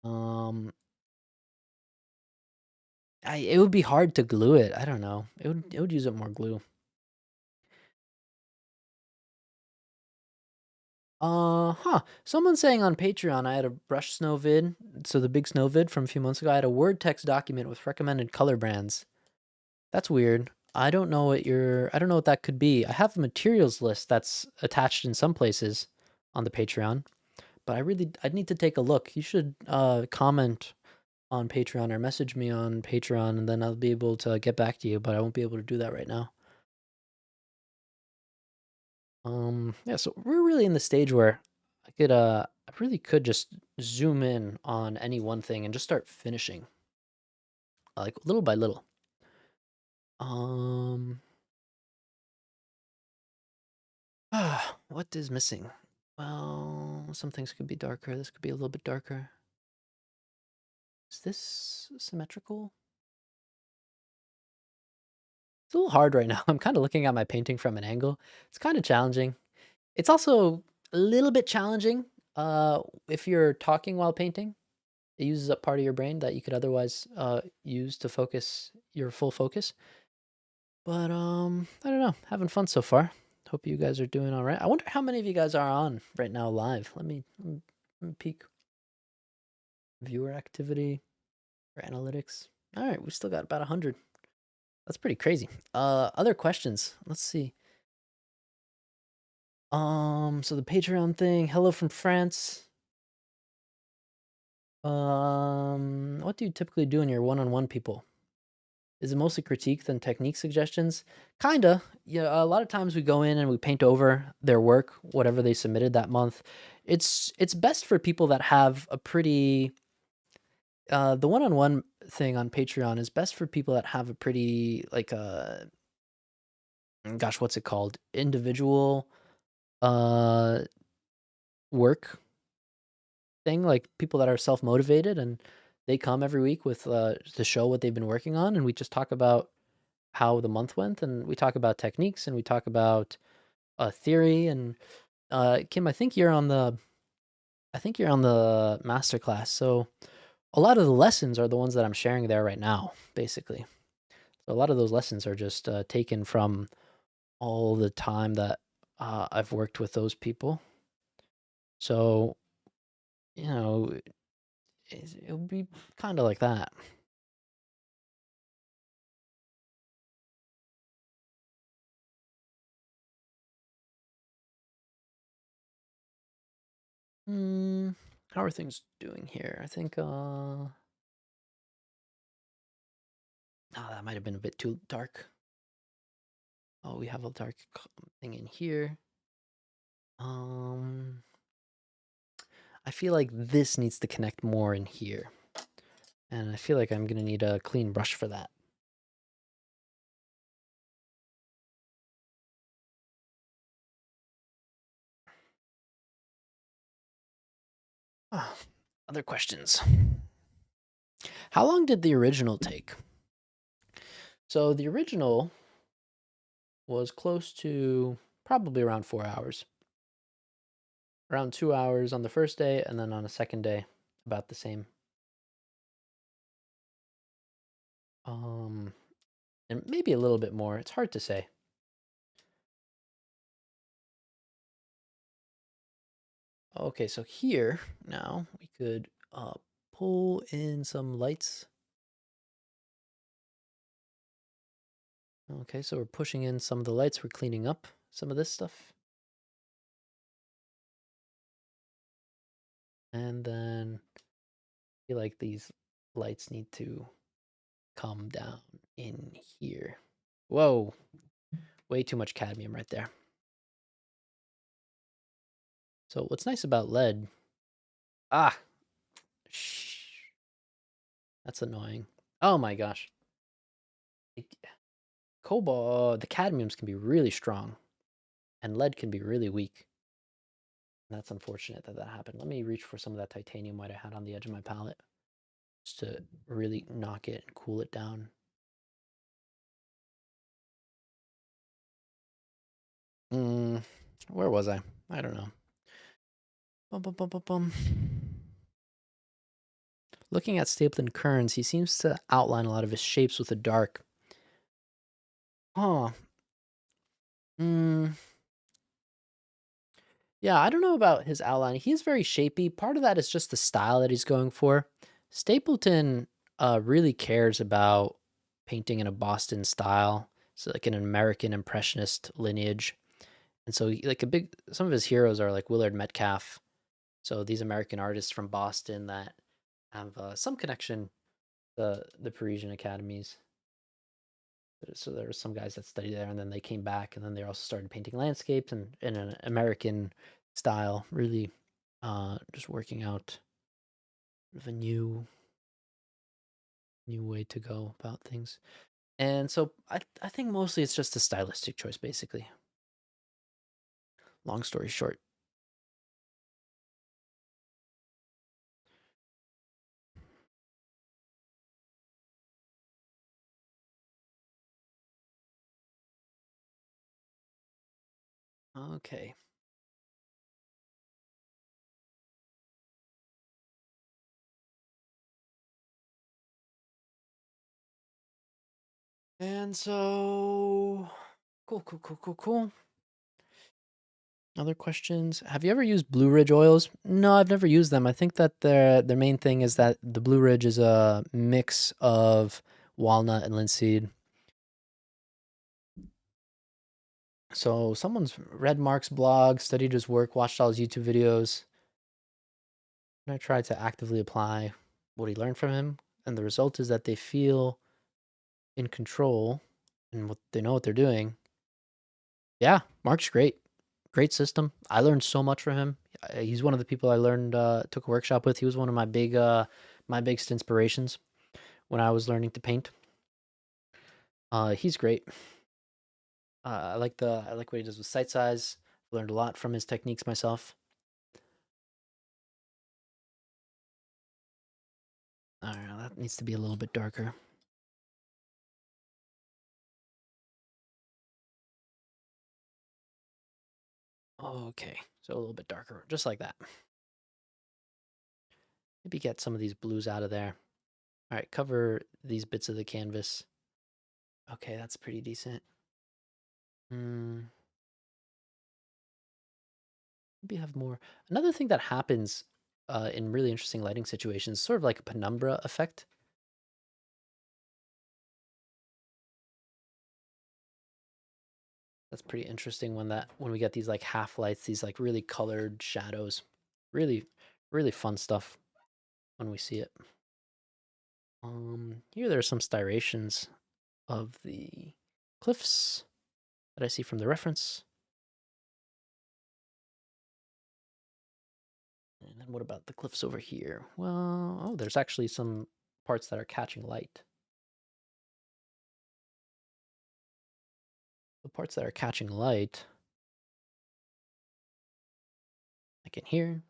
Um, it would be hard to glue it. I don't know. It would use up more glue. Huh. Someone saying on Patreon I had a brush snow vid. So the big snow vid from a few months ago, I had a Word text document with recommended color brands. That's weird. I don't know what that could be. I have a materials list that's attached in some places on the Patreon, but I'd need to take a look. You should comment on Patreon or message me on Patreon, and then I'll be able to get back to you, but I won't be able to do that right now. Yeah, so we're really in the stage where I really could just zoom in on any one thing and just start finishing, like little by little. Um, what is missing? Well, some things could be darker. This could be a little bit darker. Is this symmetrical? It's a little hard right now. I'm kind of looking at my painting from an angle. It's kind of challenging. It's also a little bit challenging if you're talking while painting. It uses up part of your brain that you could otherwise use to focus your full focus. But I don't know. Having fun so far. Hope you guys are doing all right. I wonder how many of you guys are on right now live. Let me peek. Viewer activity or analytics. All right, we still got about 100. That's pretty crazy. Other questions. Let's see. So the Patreon thing. Hello from France. What do you typically do in your one-on-one people? Is it mostly critique than technique suggestions? Kinda. Yeah, a lot of times we go in and we paint over their work, whatever they submitted that month. It's best for people that have a pretty the one-on-one thing on Patreon is best for people that have a pretty like gosh, what's it called? Individual uh work thing, like people that are self-motivated and they come every week with to show what they've been working on, and we just talk about how the month went, and we talk about techniques, and we talk about theory. And Kim, I think you're on the master class, so a lot of the lessons are the ones that I'm sharing there right now, basically. So a lot of those lessons are just taken from all the time that I've worked with those people. So you know, it would be kind of like that. Hmm, how are things doing here? I think oh, that might have been a bit too dark. Oh, we have a dark thing in here. Um, I feel like this needs to connect more in here. And I feel like I'm gonna need a clean brush for that. Ah, other questions. How long did the original take? So the original was close to probably around 4 hours. Around 2 hours on the first day, and then on the second day, about the same. Um, and maybe a little bit more. It's hard to say. Okay, so here now we could pull in some lights. Okay, so we're pushing in some of the lights. We're cleaning up some of this stuff. And then I feel like these lights need to come down in here. Whoa, way too much cadmium right there. So what's nice about lead? Ah, shh, that's annoying. Oh my gosh. Cobalt, the cadmiums can be really strong, and lead can be really weak. That's unfortunate that that happened. Let me reach for some of that titanium white I had on the edge of my palette, just to really knock it and cool it down. Mm, where was I? I don't know. Bum, bum, bum, bum, bum. Looking at Stapleton Kearns, he seems to outline a lot of his shapes with the dark. Huh. Mm, yeah, I don't know about his outline. He's very shapy. Part of that is just the style that he's going for. Stapleton really cares about painting in a Boston style, so like an American Impressionist lineage. And so, like some of his heroes are like Willard Metcalf. So these American artists from Boston that have some connection the Parisian academies. So there were some guys that studied there, and then they came back, and then they also started painting landscapes and in an American style, really just working out sort of a new way to go about things. And so I think mostly it's just a stylistic choice, basically. Long story short. Okay. And so cool. Other questions? Have you ever used Blue Ridge oils? No, I've never used them. I think that their main thing is that the Blue Ridge is a mix of walnut and linseed. So someone's read Mark's blog, studied his work, watched all his YouTube videos, and I tried to actively apply what he learned from him. And the result is that they feel in control and what they know what they're doing. Yeah, Mark's great. Great system. I learned so much from him. He's one of the people I learned took a workshop with. He was one of my biggest inspirations when I was learning to paint. He's great. I like what he does with sight size. Learned a lot from his techniques myself. All right, that needs to be a little bit darker. Okay, so a little bit darker, just like that. Maybe get some of these blues out of there. All right, cover these bits of the canvas. Okay, that's pretty decent. Hmm. Maybe have more. Another thing that happens in really interesting lighting situations, sort of like a penumbra effect. That's pretty interesting when we get these like half lights, these like really colored shadows. Really, really fun stuff when we see it. Here there are some styrations of the cliffs that I see from the reference. And then what about the cliffs over here? Well, oh, there's actually some parts that are catching light. The parts that are catching light, like in here.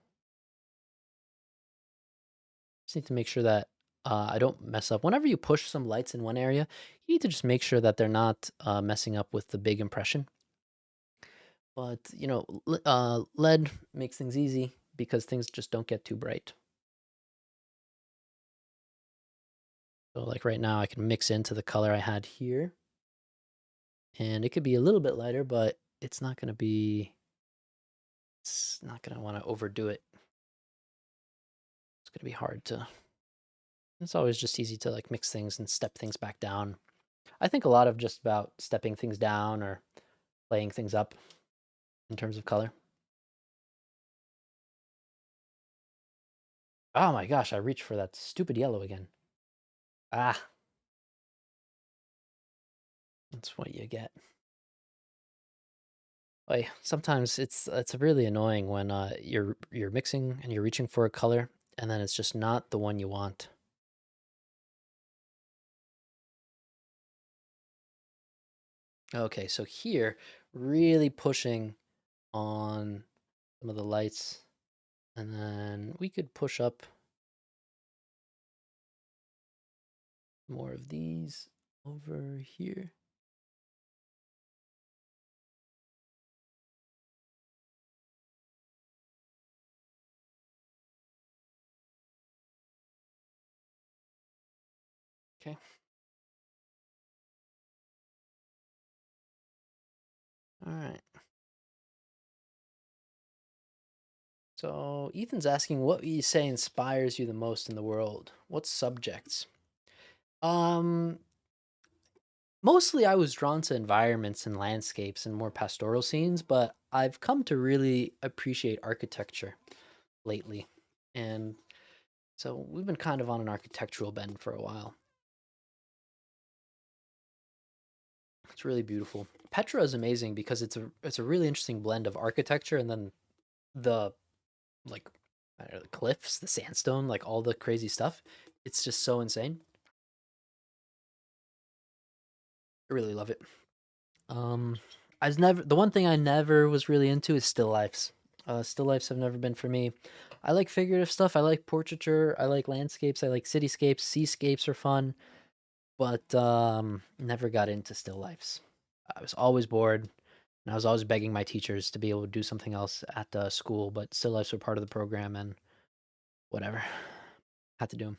Just need to make sure that I don't mess up. Whenever you push some lights in one area, you need to just make sure that they're not messing up with the big impression. But, you know, LED makes things easy because things just don't get too bright. So like right now, I can mix into the color I had here. And it could be a little bit lighter, but it's not going to want to overdo it. It's going to be hard to, it's always just easy to like mix things and step things back down. I think a lot of just about stepping things down or playing things up in terms of color. Oh my gosh, I reached for that stupid yellow again. Ah, that's what you get. Like sometimes it's really annoying when you're mixing and you're reaching for a color and then it's just not the one you want. Okay, so here really pushing on some of the lights and then we could push up more of these over here. Okay. All right. So Ethan's asking what you say inspires you the most in the world. What subjects? Um, Mostly I was drawn to environments and landscapes and more pastoral scenes, but I've come to really appreciate architecture lately. And So we've been kind of on an architectural bend for a while. It's really beautiful. Petra is amazing because it's a really interesting blend of architecture and then the like I don't know, the cliffs, the sandstone, like all the crazy stuff. It's just so insane. I really love it. Um, I've never the one thing I never was really into is still lifes. Still lifes have never been for me. I like figurative stuff. I like portraiture. I like landscapes. I like cityscapes. Seascapes are fun, but never got into still lifes. I was always bored, and I was always begging my teachers to be able to do something else at school. But still lifes were part of the program, and whatever, had to do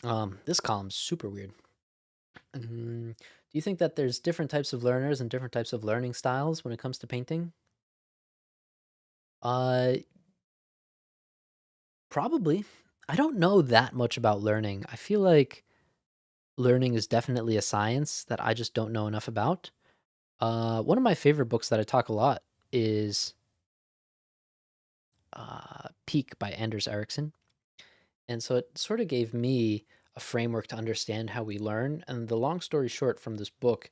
them. This column's super weird. Do you think that there's different types of learners and different types of learning styles when it comes to painting? Uh, Probably. I don't know that much about learning. I feel like learning is definitely a science that I just don't know enough about. One of my favorite books that I talk a lot is Peak by Anders Ericsson. And so it sort of gave me a framework to understand how we learn. And the long story short from this book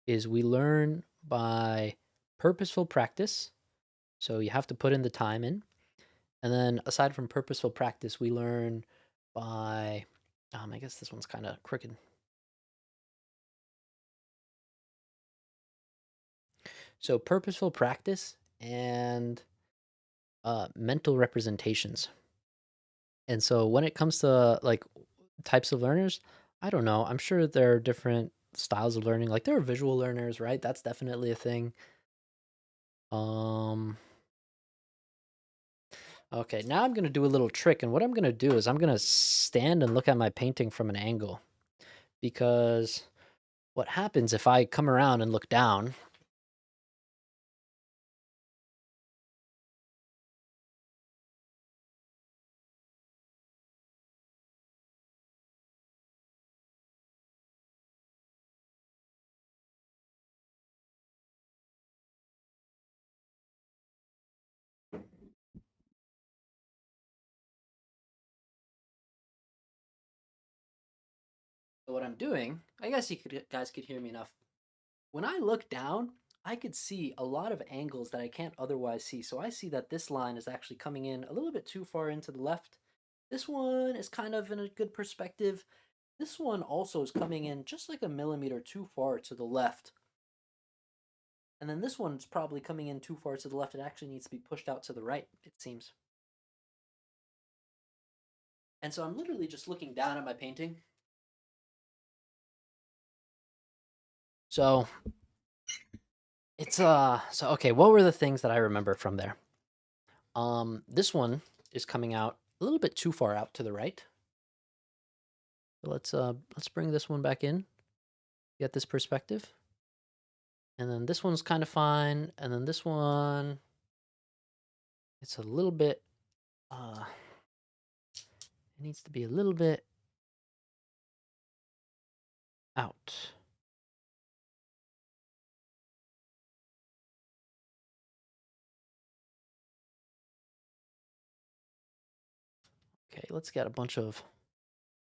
is we learn by purposeful practice. So you have to put in the time in. And then aside from purposeful practice, we learn by, I guess this one's kind of crooked. So purposeful practice and mental representations. And so when it comes to like types of learners, I don't know. I'm sure there are different styles of learning. Like there are visual learners, right? That's definitely a thing. Um okay, now I'm going to do a little trick, and what I'm going to do is I'm going to stand and look at my painting from an angle because what happens if I come around and look down. So what I'm doing, I guess guys could hear me enough. When I look down, I could see a lot of angles that I can't otherwise see. So I see that this line is actually coming in a little bit too far into the left. This one is kind of in a good perspective. This one also is coming in just like a millimeter too far to the left. And then this one's probably coming in too far to the left. It actually needs to be pushed out to the right, it seems. And so I'm literally just looking down at my painting. So so okay, what were the things that I remember from there? This one is coming out a little bit too far out to the right. So let's bring this one back in. Get this perspective. And then this one's kind of fine. And then this one, it's a little bit it needs to be a little bit out. Okay, let's get a bunch of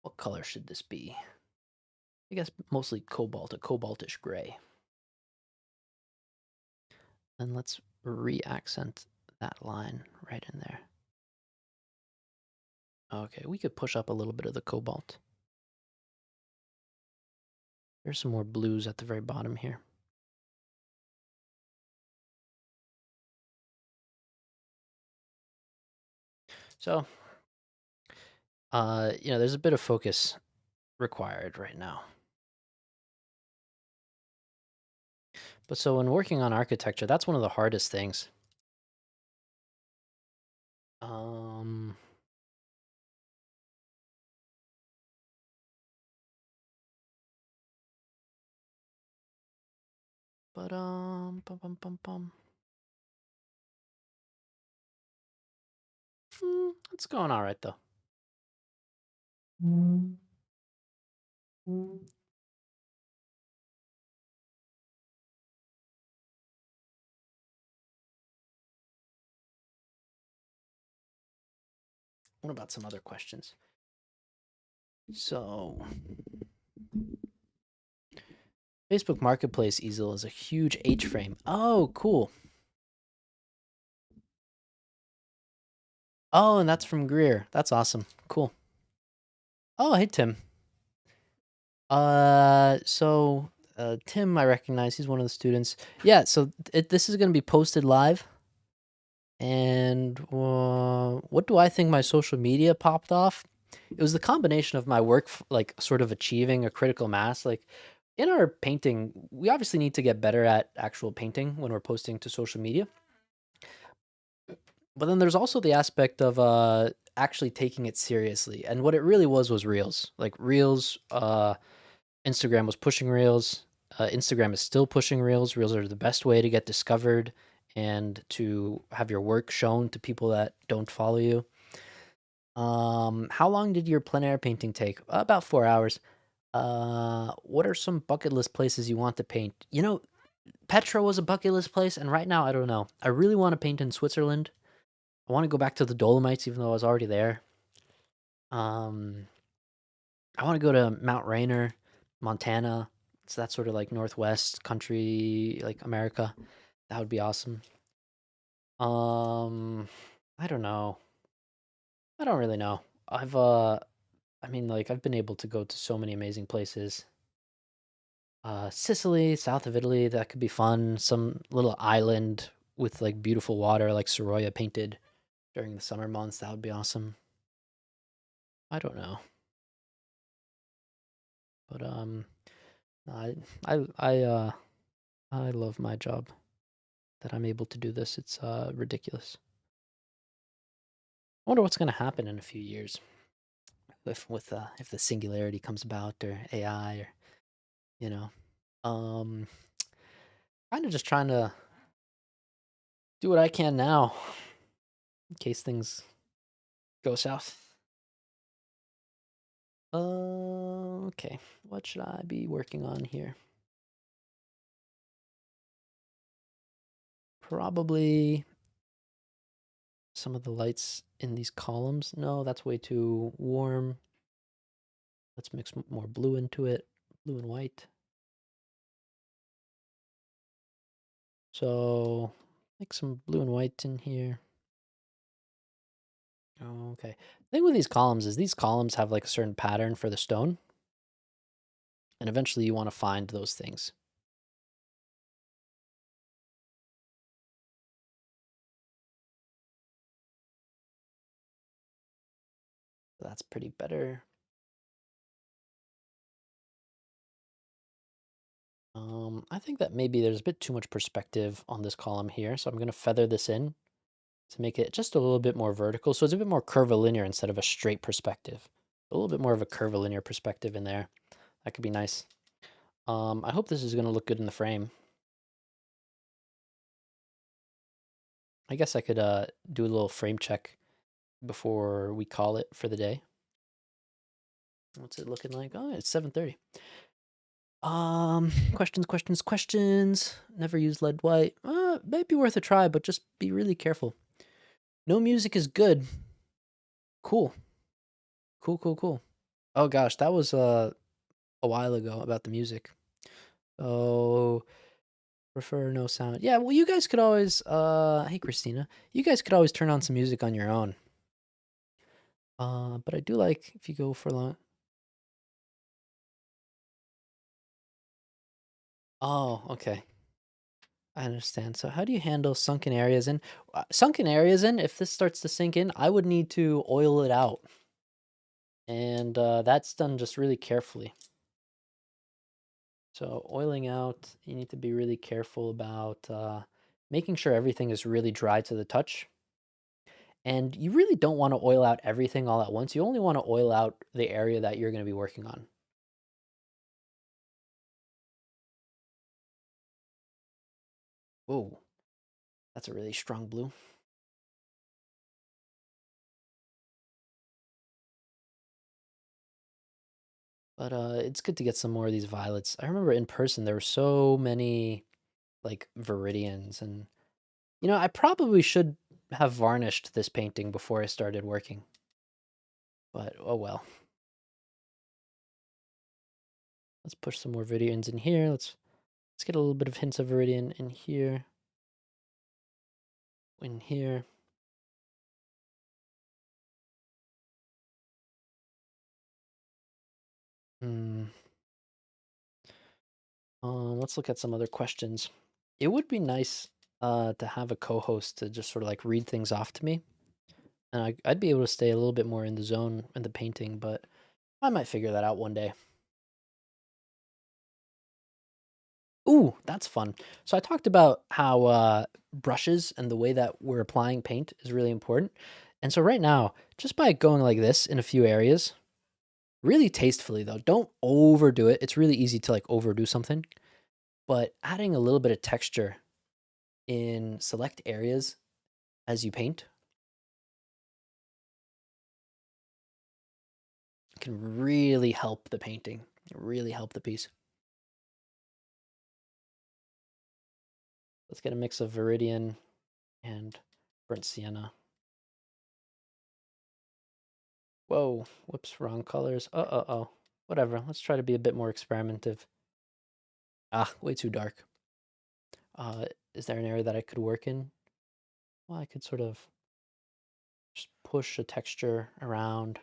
what color should this be? I guess mostly cobalt, a cobaltish gray. Then let's re-accent that line right in there. Okay, we could push up a little bit of the cobalt. There's some more blues at the very bottom here. So, there's a bit of focus required right now. But so when working on architecture, that's one of the hardest things. Um, but bum bum bum bum. It's going all right though. What about some other questions? So, Facebook Marketplace easel is a huge H frame. Oh, cool. Oh, and that's from Greer. That's awesome. Cool. Oh, hey Tim. So Tim, I recognize he's one of the students. Yeah, so this is gonna be posted live, and what do I think my social media popped off? It was the combination of my work, like sort of achieving a critical mass. Like in our painting, we obviously need to get better at actual painting when we're posting to social media. But then there's also the aspect of actually taking it seriously. And what it really was Reels. Like Reels, Instagram was pushing Reels. Instagram is still pushing Reels. Reels are the best way to get discovered and to have your work shown to people that don't follow you. How long did your plein air painting take? About 4 hours. What are some bucket list places you want to paint? You know, Petra was a bucket list place, and right now I don't know. I really want to paint in Switzerland. I want to go back to the Dolomites, even though I was already there. Um, I want to go to Mount Rainier, Montana. So that's sort of like Northwest country, like America. That would be awesome. Um, I don't know. I don't really know. I mean, like I've been able to go to so many amazing places. Sicily, south of Italy, that could be fun. Some little island with like beautiful water, like Sorolla painted during the summer months. That would be awesome. I don't know, but I I I love my job that I'm able to do this. It's ridiculous. I wonder what's going to happen in a few years if the singularity comes about or AI or you know. Um Kind of just trying to do what I can now in case things go south. Okay. What should I be working on here? Probably some of the lights in these columns. No, that's way too warm. Let's mix more blue into it. Blue and white. So, like some blue and white in here. Oh, okay. The thing with these columns is these columns have like a certain pattern for the stone, and eventually you want to find those things. So that's pretty better. I think that maybe there's a bit too much perspective on this column here, so I'm going to feather this in to make it just a little bit more vertical. So it's a bit more curvilinear instead of a straight perspective. A little bit more of a curvilinear perspective in there. That could be nice. I hope this is going to look good in the frame. I guess I could do a little frame check before we call it for the day. What's it looking like? Oh, it's 7:30. Questions. Never use lead white. Might be worth a try, but just be really careful. No music is good. Cool. Cool. Oh gosh, that was a while ago about the music. Oh, prefer no sound. Yeah, well you guys could always hey Christina, you guys could always turn on some music on your own. But I do like if you go for long. Oh, okay. I understand. So how do you handle sunken areas? And sunken areas in, if this starts to sink in, I would need to oil it out. And that's done just really carefully. So oiling out, you need to be really careful about making sure everything is really dry to the touch. And you really don't want to oil out everything all at once. You only want to oil out the area that you're going to be working on. Whoa, that's a really strong blue. But it's good to get some more of these violets. I remember in person there were so many like viridians, and I probably should have varnished this painting before I started working. but oh well. Let's push some more viridians in here. Let's get a little bit of hints of viridian in here. In here. Hmm. Let's look at some other questions. It would be nice to have a co-host to just sort of like read things off to me, and I'd be able to stay a little bit more in the zone in the painting, but I might figure that out one day. Ooh, that's fun. So I talked about how brushes and the way that we're applying paint is really important. And so right now, just by going like this in a few areas, really tastefully though, don't overdo it. It's really easy to like overdo something, but adding a little bit of texture in select areas as you paint can really help the painting, really help the piece. Let's get a mix of Viridian and burnt sienna. Whoa, whoops, wrong colors. Oh. Whatever, let's try to be a bit more experimentative. Ah, way too dark. Is there an area that I could work in? Well, I could sort of just push a texture around.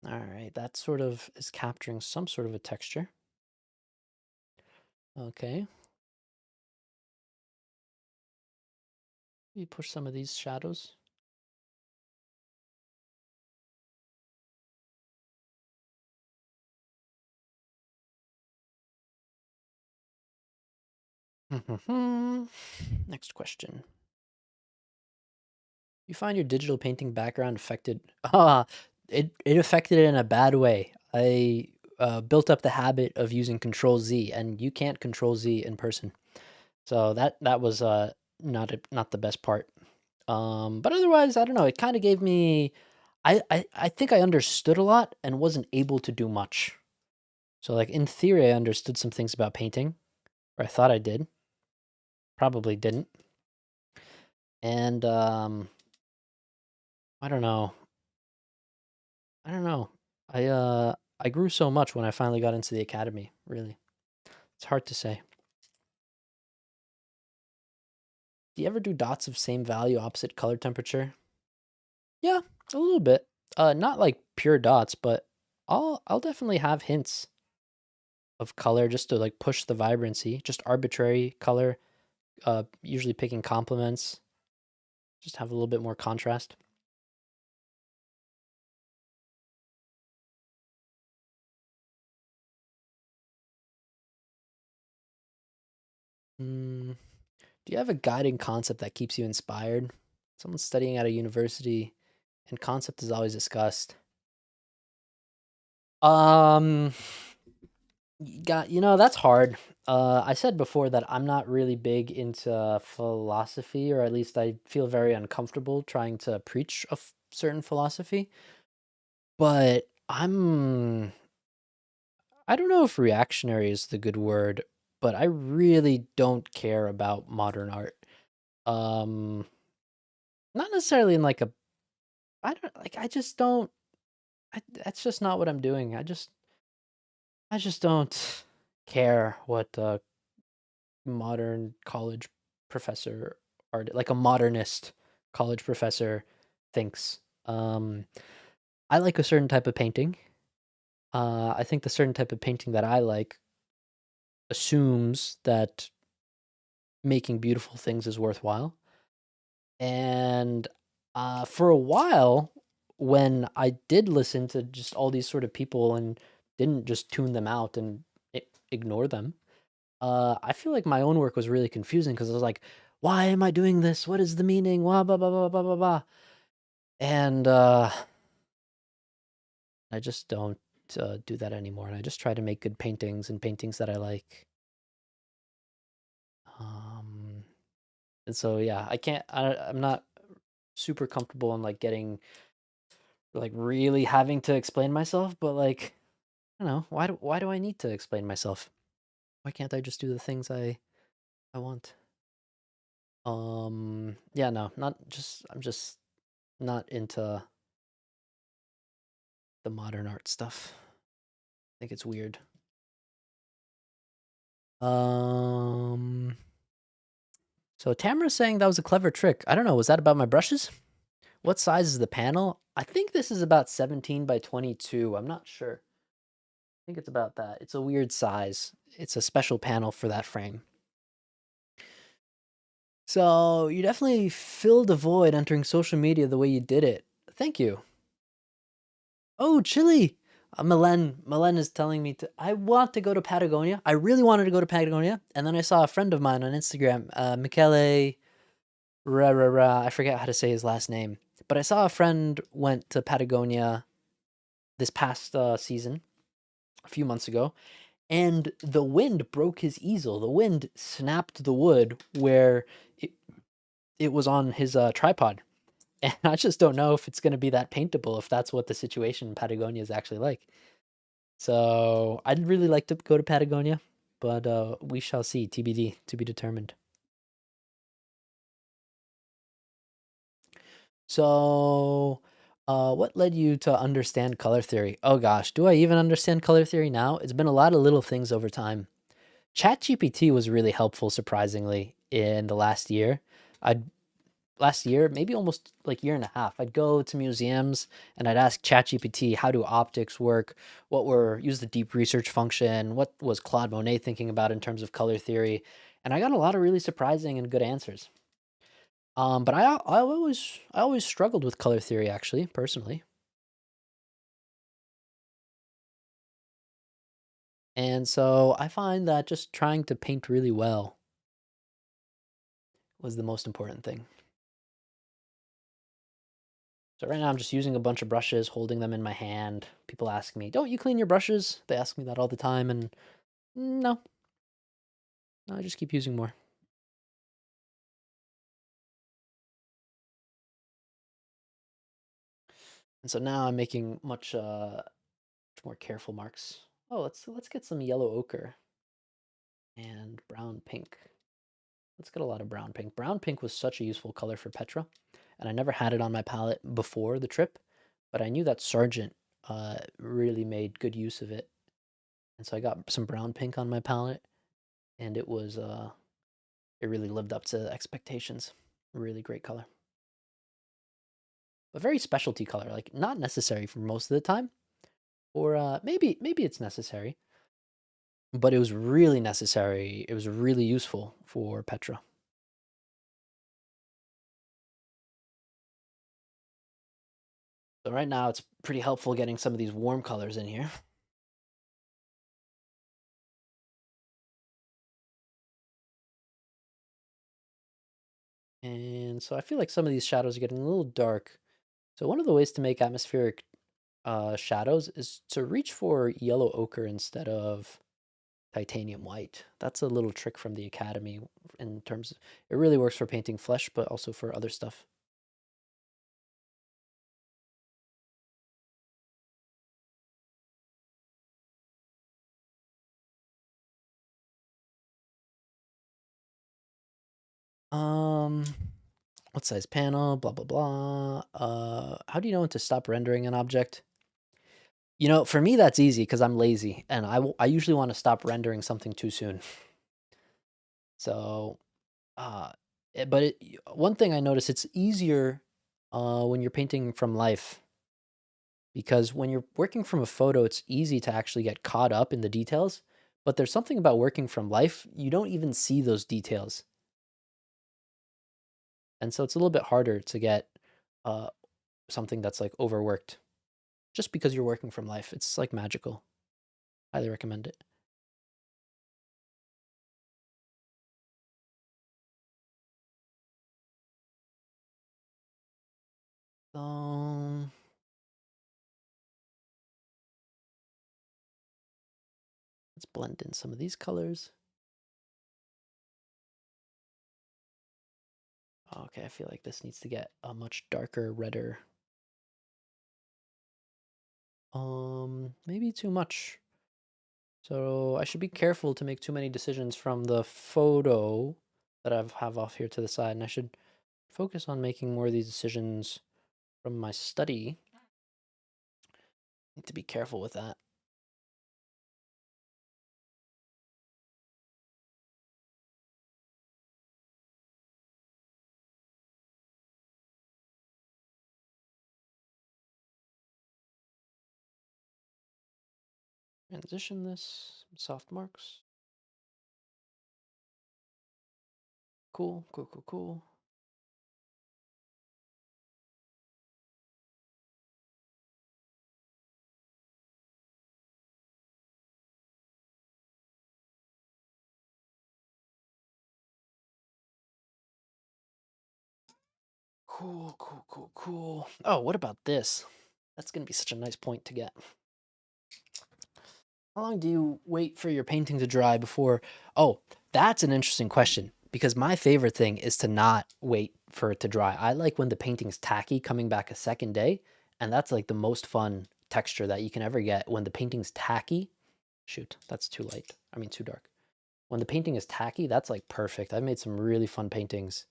All right, that sort of is capturing some sort of a texture. Okay. Maybe push some of these shadows. Next question. You find your digital painting background affected? Ah, it affected it in a bad way. I built up the habit of using Control Z, and you can't Control Z in person. So that was not the best part. But otherwise, I don't know. It kind of gave me. I think I understood a lot and wasn't able to do much. So like in theory, I understood some things about painting, or I thought I did. Probably didn't. And I don't know. I don't know. I grew so much when I finally got into the academy, really. It's hard to say. Do you ever do dots of same value, opposite color temperature? Yeah, a little bit. Not like pure dots, but I'll definitely have hints of color just to like push the vibrancy, just arbitrary color, usually picking complements, just have a little bit more contrast. Mm, do you have a guiding concept that keeps you inspired? Someone's studying at a university and concept is always discussed. Um, that's hard. I said before that I'm not really big into philosophy, or at least I feel very uncomfortable trying to preach a certain philosophy. But I don't know if reactionary is the good word, but I really don't care about modern art. Um, Not necessarily in like a, I don't like, I just don't, that's just not what I'm doing. I just don't care what modern college professor art like a modernist college professor thinks. I like a certain type of painting. I think the certain type of painting that I like assumes that making beautiful things is worthwhile. And for a while, when I did listen to just all these sort of people and didn't just tune them out and ignore them, I feel like my own work was really confusing because I was like, why am I doing this? What is the meaning? Blah, blah, blah, blah, blah, blah, blah. And I just don't do that anymore. And I just try to make good paintings and paintings that I like. Um, and so, yeah, I'm not super comfortable in like getting, like really having to explain myself, but like, I don't know, why do I need to explain myself? Why can't I just do the things I want? Yeah, no, not just, I'm just Not into the modern art stuff. I think it's weird. Um, so Tamara's saying that was a clever trick. I don't know. Was that about my brushes? What size is the panel? I think this is about 17 by 22. I'm not sure. I think it's about that. It's a weird size. It's a special panel for that frame. So you definitely filled a void entering social media the way you did it. Thank you. Oh, Chile. Milen is telling me to. I want to go to Patagonia. I really wanted to go to Patagonia, and then I saw a friend of mine on Instagram, Michele. I forget how to say his last name, but I saw a friend went to Patagonia this past season, a few months ago, and the wind broke his easel. The wind snapped the wood where it, it was on his tripod. And I just don't know if it's going to be that paintable, if that's what the situation in Patagonia is actually like. So I'd really like to go to Patagonia, but we shall see. TBD, to be determined. So, what led you to understand color theory? Oh gosh, do I even understand color theory now? It's been a lot of little things over time. ChatGPT was really helpful, surprisingly, in the last year. I last year, maybe almost like year and a half, I'd go to museums and I'd ask ChatGPT, how do optics work? Use the deep research function? What was Claude Monet thinking about in terms of color theory? And I got a lot of really surprising and good answers. But I always struggled with color theory actually, personally. And so I find that just trying to paint really well was the most important thing. So right now I'm just using a bunch of brushes, holding them in my hand. People ask me, "Don't you clean your brushes?" They ask me that all the time, and no, no, I just keep using more. And so now I'm making much more careful marks. Oh, let's get some yellow ochre and brown pink. Let's get a lot of brown pink. Brown pink was such a useful color for Petra, and I never had it on my palette before the trip, but I knew that Sargent really made good use of it, and so I got some brown pink on my palette, and it really lived up to expectations. Really great color. A very specialty color, like not necessary for most of the time, or maybe it's necessary, but it was really necessary. It was really useful for Petra. So right now it's pretty helpful getting some of these warm colors in here. And so I feel like some of these shadows are getting a little dark. So one of the ways to make atmospheric shadows is to reach for yellow ochre instead of titanium white. That's a little trick from the academy in terms of, it really works for painting flesh, but also for other stuff. Um, what size panel? Blah blah blah. How do you know when to stop rendering an object? You know, for me that's easy because I'm lazy, and I usually want to stop rendering something too soon. So, uh, but one thing I notice, it's easier when you're painting from life, because when you're working from a photo, it's easy to actually get caught up in the details. But there's something about working from life, you don't even see those details. And so it's a little bit harder to get uh, something that's like overworked just because you're working from life. It's like magical. Highly recommend it. So let's blend in some of these colors. Okay, I feel like this needs to get a much darker, redder. Maybe too much. So I should be careful to make too many decisions from the photo that have off here to the side, and I should focus on making more of these decisions from my study. Need to be careful with that. Transition this, soft marks. Cool, cool, cool, cool. Cool, cool, cool, cool. Oh, what about this? That's gonna be such a nice point to get. How long do you wait for your painting to dry before? Oh, that's an interesting question because my favorite thing is to not wait for it to dry. I like when the painting's tacky coming back a second day, and that's like the most fun texture that you can ever get when the painting's tacky. Shoot, that's too light. I mean, too dark. When the painting is tacky, that's like perfect. I've made some really fun paintings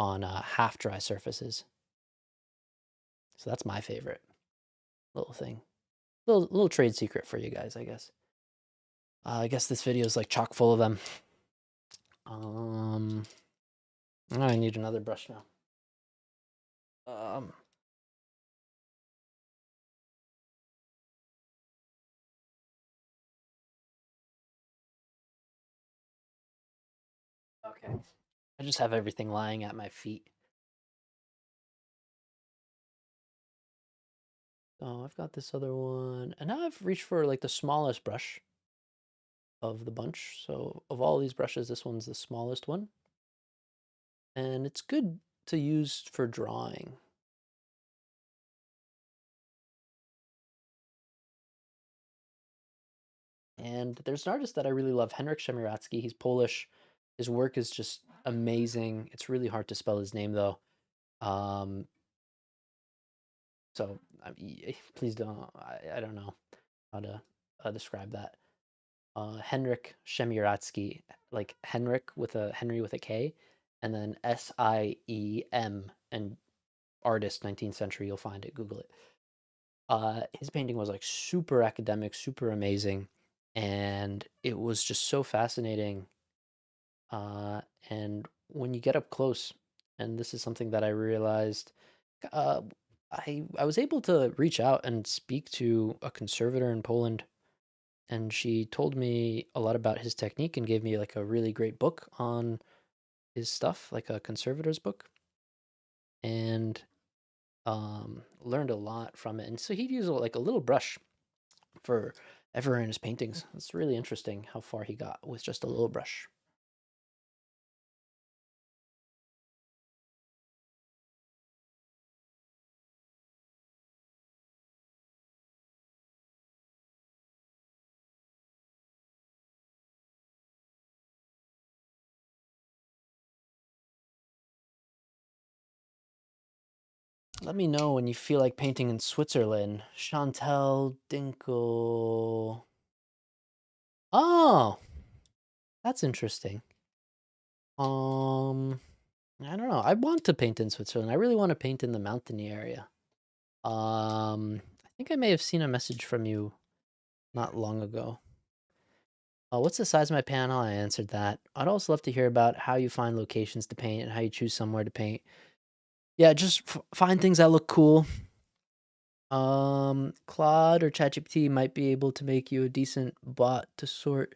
on half dry surfaces. So that's my favorite little thing. Little trade secret for you guys, I guess. I guess this video is like chock full of them. Um, I need another brush now. Um, okay. I just have everything lying at my feet. Oh, I've got this other one, and now I've reached for like the smallest brush of the bunch. So of all these brushes, this one's the smallest one, and it's good to use for drawing. And there's an artist that I really love, Henryk Szemiratsky. He's Polish. His work is just amazing. It's really hard to spell his name though. Um, so please don't. I don't know how to describe that. Henryk Szemiratsky, like Henrik with a Henry with a K, and then Siem and artist 19th century. You'll find it. Google it. His painting was like super academic, super amazing, and it was just so fascinating. Uh, and when you get up close, and this is something that I realized, uh, I was able to reach out and speak to a conservator in Poland, and she told me a lot about his technique and gave me like a really great book on his stuff, like a conservator's book, and learned a lot from it. And so he'd use like a little brush for ever in his paintings. It's really interesting how far he got with just a little brush. Let me know when you feel like painting in Switzerland. Chantel Dinkel. Oh, that's interesting. Um, I don't know. I want to paint in Switzerland. I really want to paint in the mountainy area. I think I may have seen a message from you not long ago. What's the size of my panel? I answered that. I'd also love to hear about how you find locations to paint and how you choose somewhere to paint. Yeah, just find things that look cool. Claude or ChatGPT might be able to make you a decent bot to sort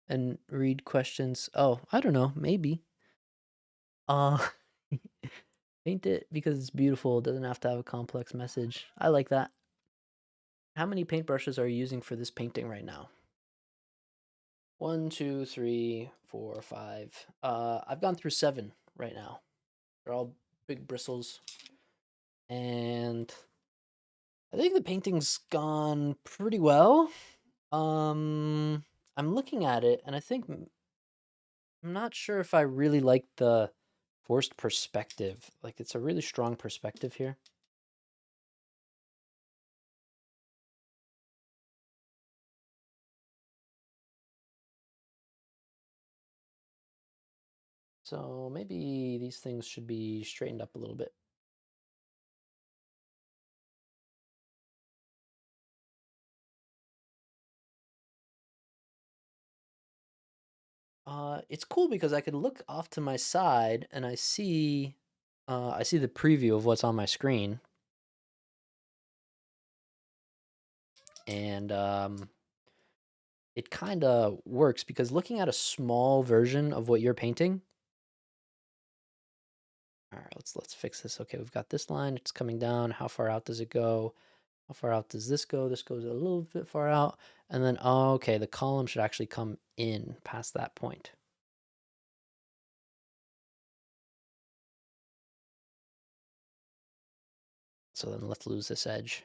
and read questions. Oh, I don't know, maybe. Uh, paint it because it's beautiful. It doesn't have to have a complex message. I like that. How many paintbrushes are you using for this painting right now? One, two, three, four, five. I've gone through seven right now. They're all big bristles. And I think the painting's gone pretty well. Um, I'm looking at it and I think I'm not sure if I really like the forced perspective. Like it's a really strong perspective here. So maybe these things should be straightened up a little bit. It's cool because I could look off to my side and I see the preview of what's on my screen, and it kind of works because looking at a small version of what you're painting. All right, let's fix this. Okay, we've got this line. It's coming down. How far out does it go? How far out does this go? This goes a little bit far out, and then oh, okay, the column should actually come in past that point. So then let's lose this edge.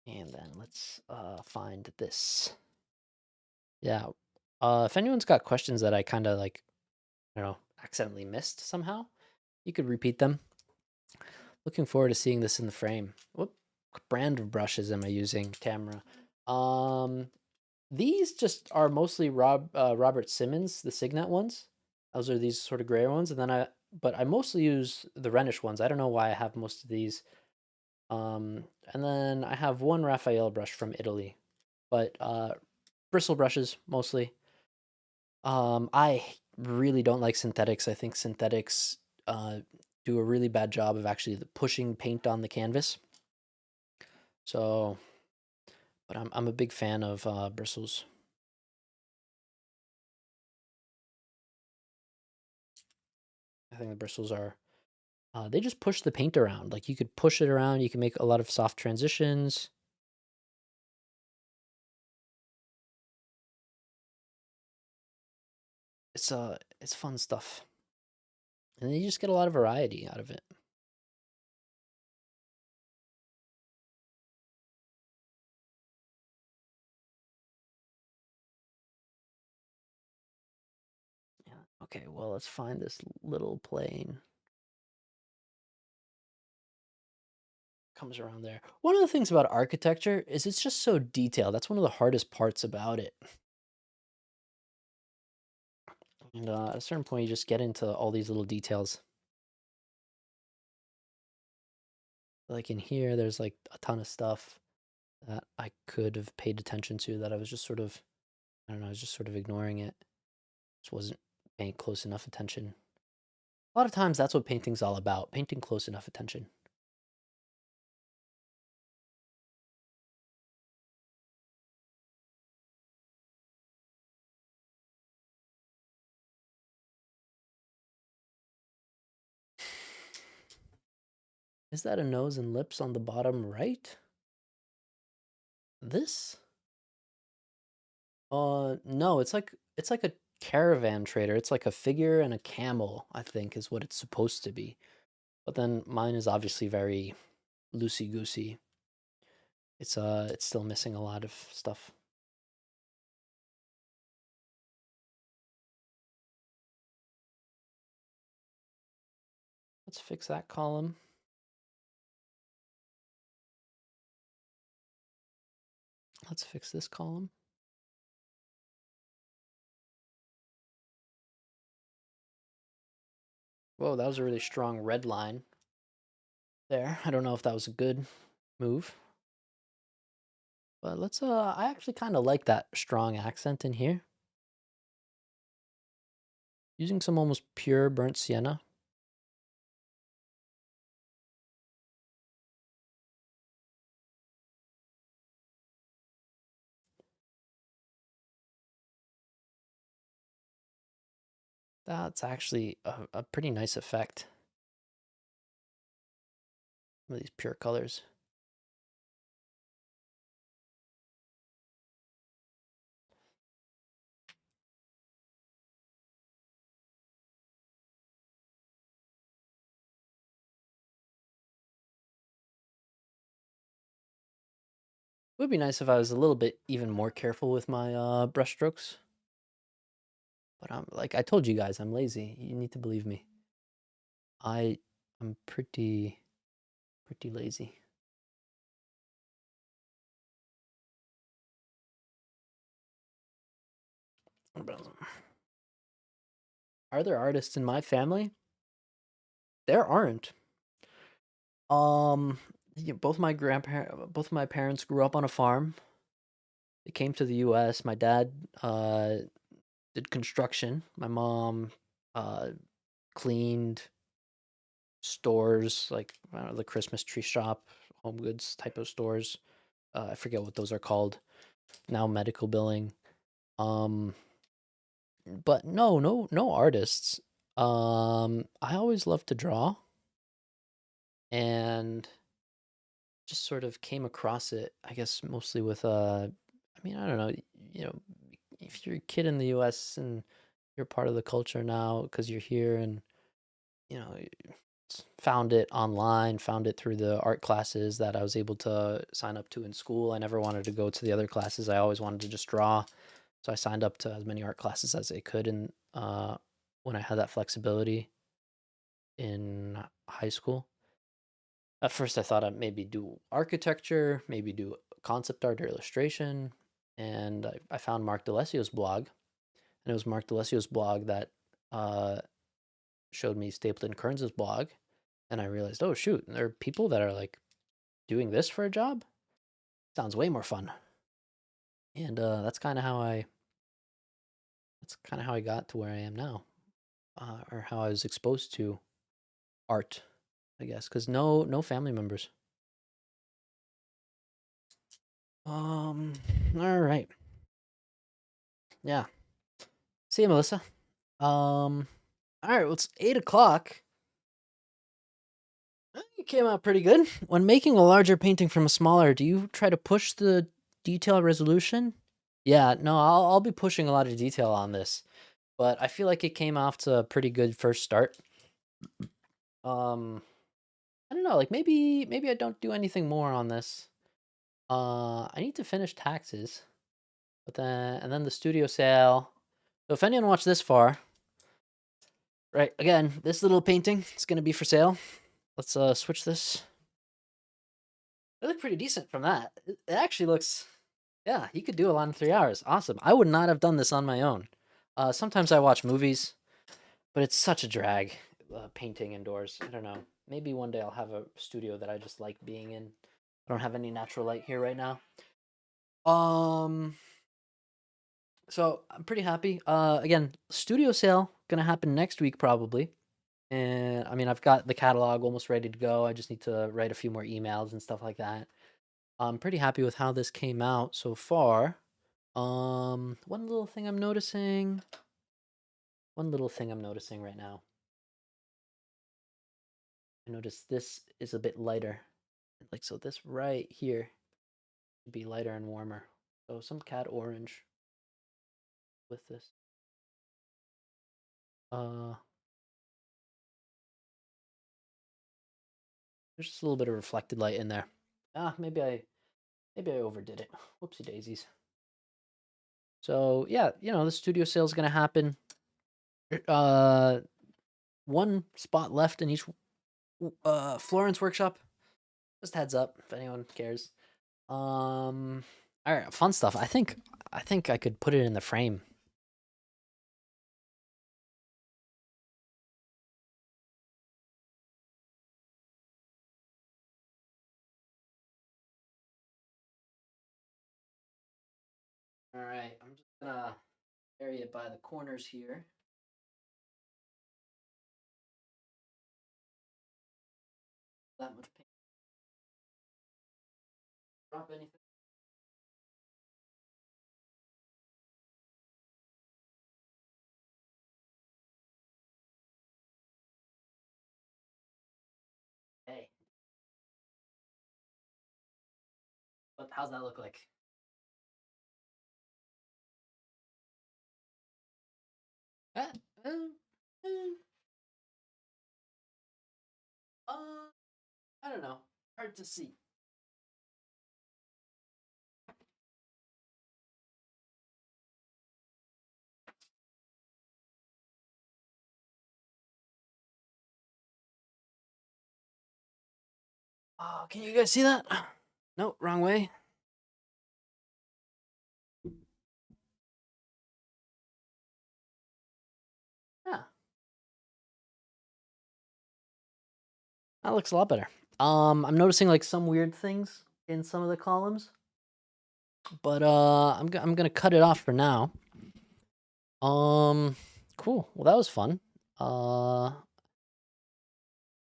And then let's find this. Yeah. If anyone's got questions that I kind of like, I don't know, accidentally missed somehow, you could repeat them. Looking forward to seeing this in the frame. What brand of brushes am I using? Camera. Um, these just are mostly Robert Simmons, the Signet ones. Those are these sort of gray ones, and then but I mostly use the Renish ones. I don't know why I have most of these. And then I have one Raphael brush from Italy, but bristle brushes mostly. I really don't like synthetics. I think synthetics do a really bad job of actually pushing paint on the canvas. So, but I'm a big fan of bristles. I think the bristles are they just push the paint around. Like you could push it around. You can make a lot of soft transitions. It's fun stuff, and then you just get a lot of variety out of it. Yeah. Okay. Well, let's find this little plane. Comes around there. One of the things about architecture is it's just so detailed. That's one of the hardest parts about it. And at a certain point, you just get into all these little details. Like in here, there's like a ton of stuff that I could have paid attention to that I was just sort of, I don't know, I was just sort of ignoring it. Just wasn't paying close enough attention. A lot of times that's what painting's all about, painting close enough attention. Is that a nose and lips on the bottom right? This? No, it's like a caravan trader. It's like a figure and a camel, I think, is what it's supposed to be. But then mine is obviously very loosey goosey. It's still missing a lot of stuff. Let's fix that column. Let's fix this column. Whoa, that was a really strong red line there. I don't know if that was a good move. But let's I actually kind of like that strong accent in here. Using some almost pure burnt sienna. That's actually a pretty nice effect. Some of these pure colors. It would be nice if I was a little bit even more careful with my brush strokes. But I'm like I told you guys, I'm lazy. You need to believe me. I'm pretty lazy. Are there artists in my family? There aren't. Um, Yeah, both of my parents grew up on a farm. They came to the U.S. My dad did construction. My mom uh, cleaned stores like I don't know, the Christmas tree shop, home goods type of stores. I forget what those are called now. Medical billing. Um, but no artists. I always loved to draw and just sort of came across it. I guess mostly with I mean I don't know. You know, if you're a kid in the U.S. and you're part of the culture now because you're here and you know found it online, found it through the art classes that I was able to sign up to in school. I never wanted to go to the other classes. I always wanted to just draw. So I signed up to as many art classes as I could and when I had that flexibility in high school. At first I thought I'd maybe do architecture, maybe do concept art or illustration. And I found Mark D'Alessio's blog. And it was Mark D'Alessio's blog that uh, showed me Stapleton Kearns's blog. And I realized, oh shoot, there are people that are like doing this for a job. Sounds way more fun. And that's kind of how I got to where I am now, or how I was exposed to art, I guess, because no family members. Um, all right, yeah. See you, Melissa. All right. Well, it's 8 o'clock. You came out pretty good. When making a larger painting from a smaller, do you try to push the detail resolution? Yeah, no, I'll be pushing a lot of detail on this, but I feel like it came off to a pretty good first start. Um, I don't know, like maybe I don't do anything more on this. I need to finish taxes, but then the studio sale. So if anyone watched this far, right, again, this little painting is gonna be for sale. Let's switch this. It looked pretty decent from that. It actually looks, yeah, you could do a lot in 3 hours. Awesome. I would not have done this on my own. Sometimes I watch movies, but it's such a drag painting indoors. I don't know. Maybe one day I'll have a studio that I just like being in. I don't have any natural light here right now. Um, so I'm pretty happy. Again, studio sale gonna happen next week probably. And I mean, I've got the catalog almost ready to go. I just need to write a few more emails and stuff like that. I'm pretty happy with how this came out so far. One little thing I'm noticing. One little thing I'm noticing right now. I noticed this is a bit lighter. Like so this right here would be lighter and warmer. So some cat orange with this. Uh there's just a little bit of reflected light in there. Maybe I overdid it. Whoopsie daisies. So yeah, the studio sale is gonna happen. Uh one spot left in each Florence workshop. Just heads up if anyone cares. All right, fun stuff. I think I could put it in the frame. All right, I'm just gonna bury it by the corners here. That much paint. Drop anything? Hey, how's that look like? Uh, uh, uh, uh, I don't know. Hard to see. Oh, can you guys see that? No, wrong way. Yeah, that looks a lot better. I'm noticing like some weird things in some of the columns, but I'm gonna cut it off for now. Um, cool. Well, that was fun. Uh,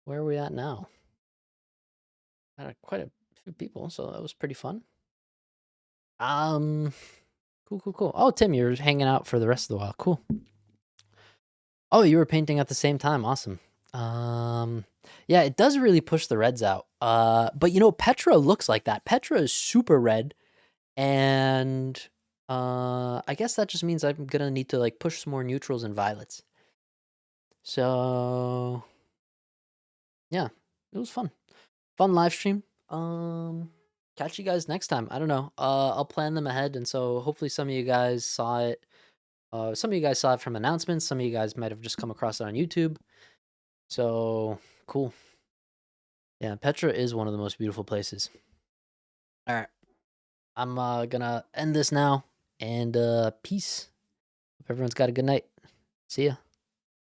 where are we at now? Had quite a few people, so that was pretty fun. Um, cool. Oh, Tim, you're hanging out for the rest of the while. Cool. Oh, you were painting at the same time. Awesome. Yeah, it does really push the reds out. But you know, Petra looks like that. Petra is super red, and I guess that just means I'm gonna need to like push some more neutrals and violets. So yeah, it was fun. Fun live stream. Catch you guys next time. I don't know. I'll plan them ahead, and so hopefully some of you guys saw it. Some of you guys saw it from announcements. Some of you guys might have just come across it on YouTube. So cool. Yeah, Petra is one of the most beautiful places. All right, I'm gonna end this now, and peace. Hope everyone's got a good night. See ya.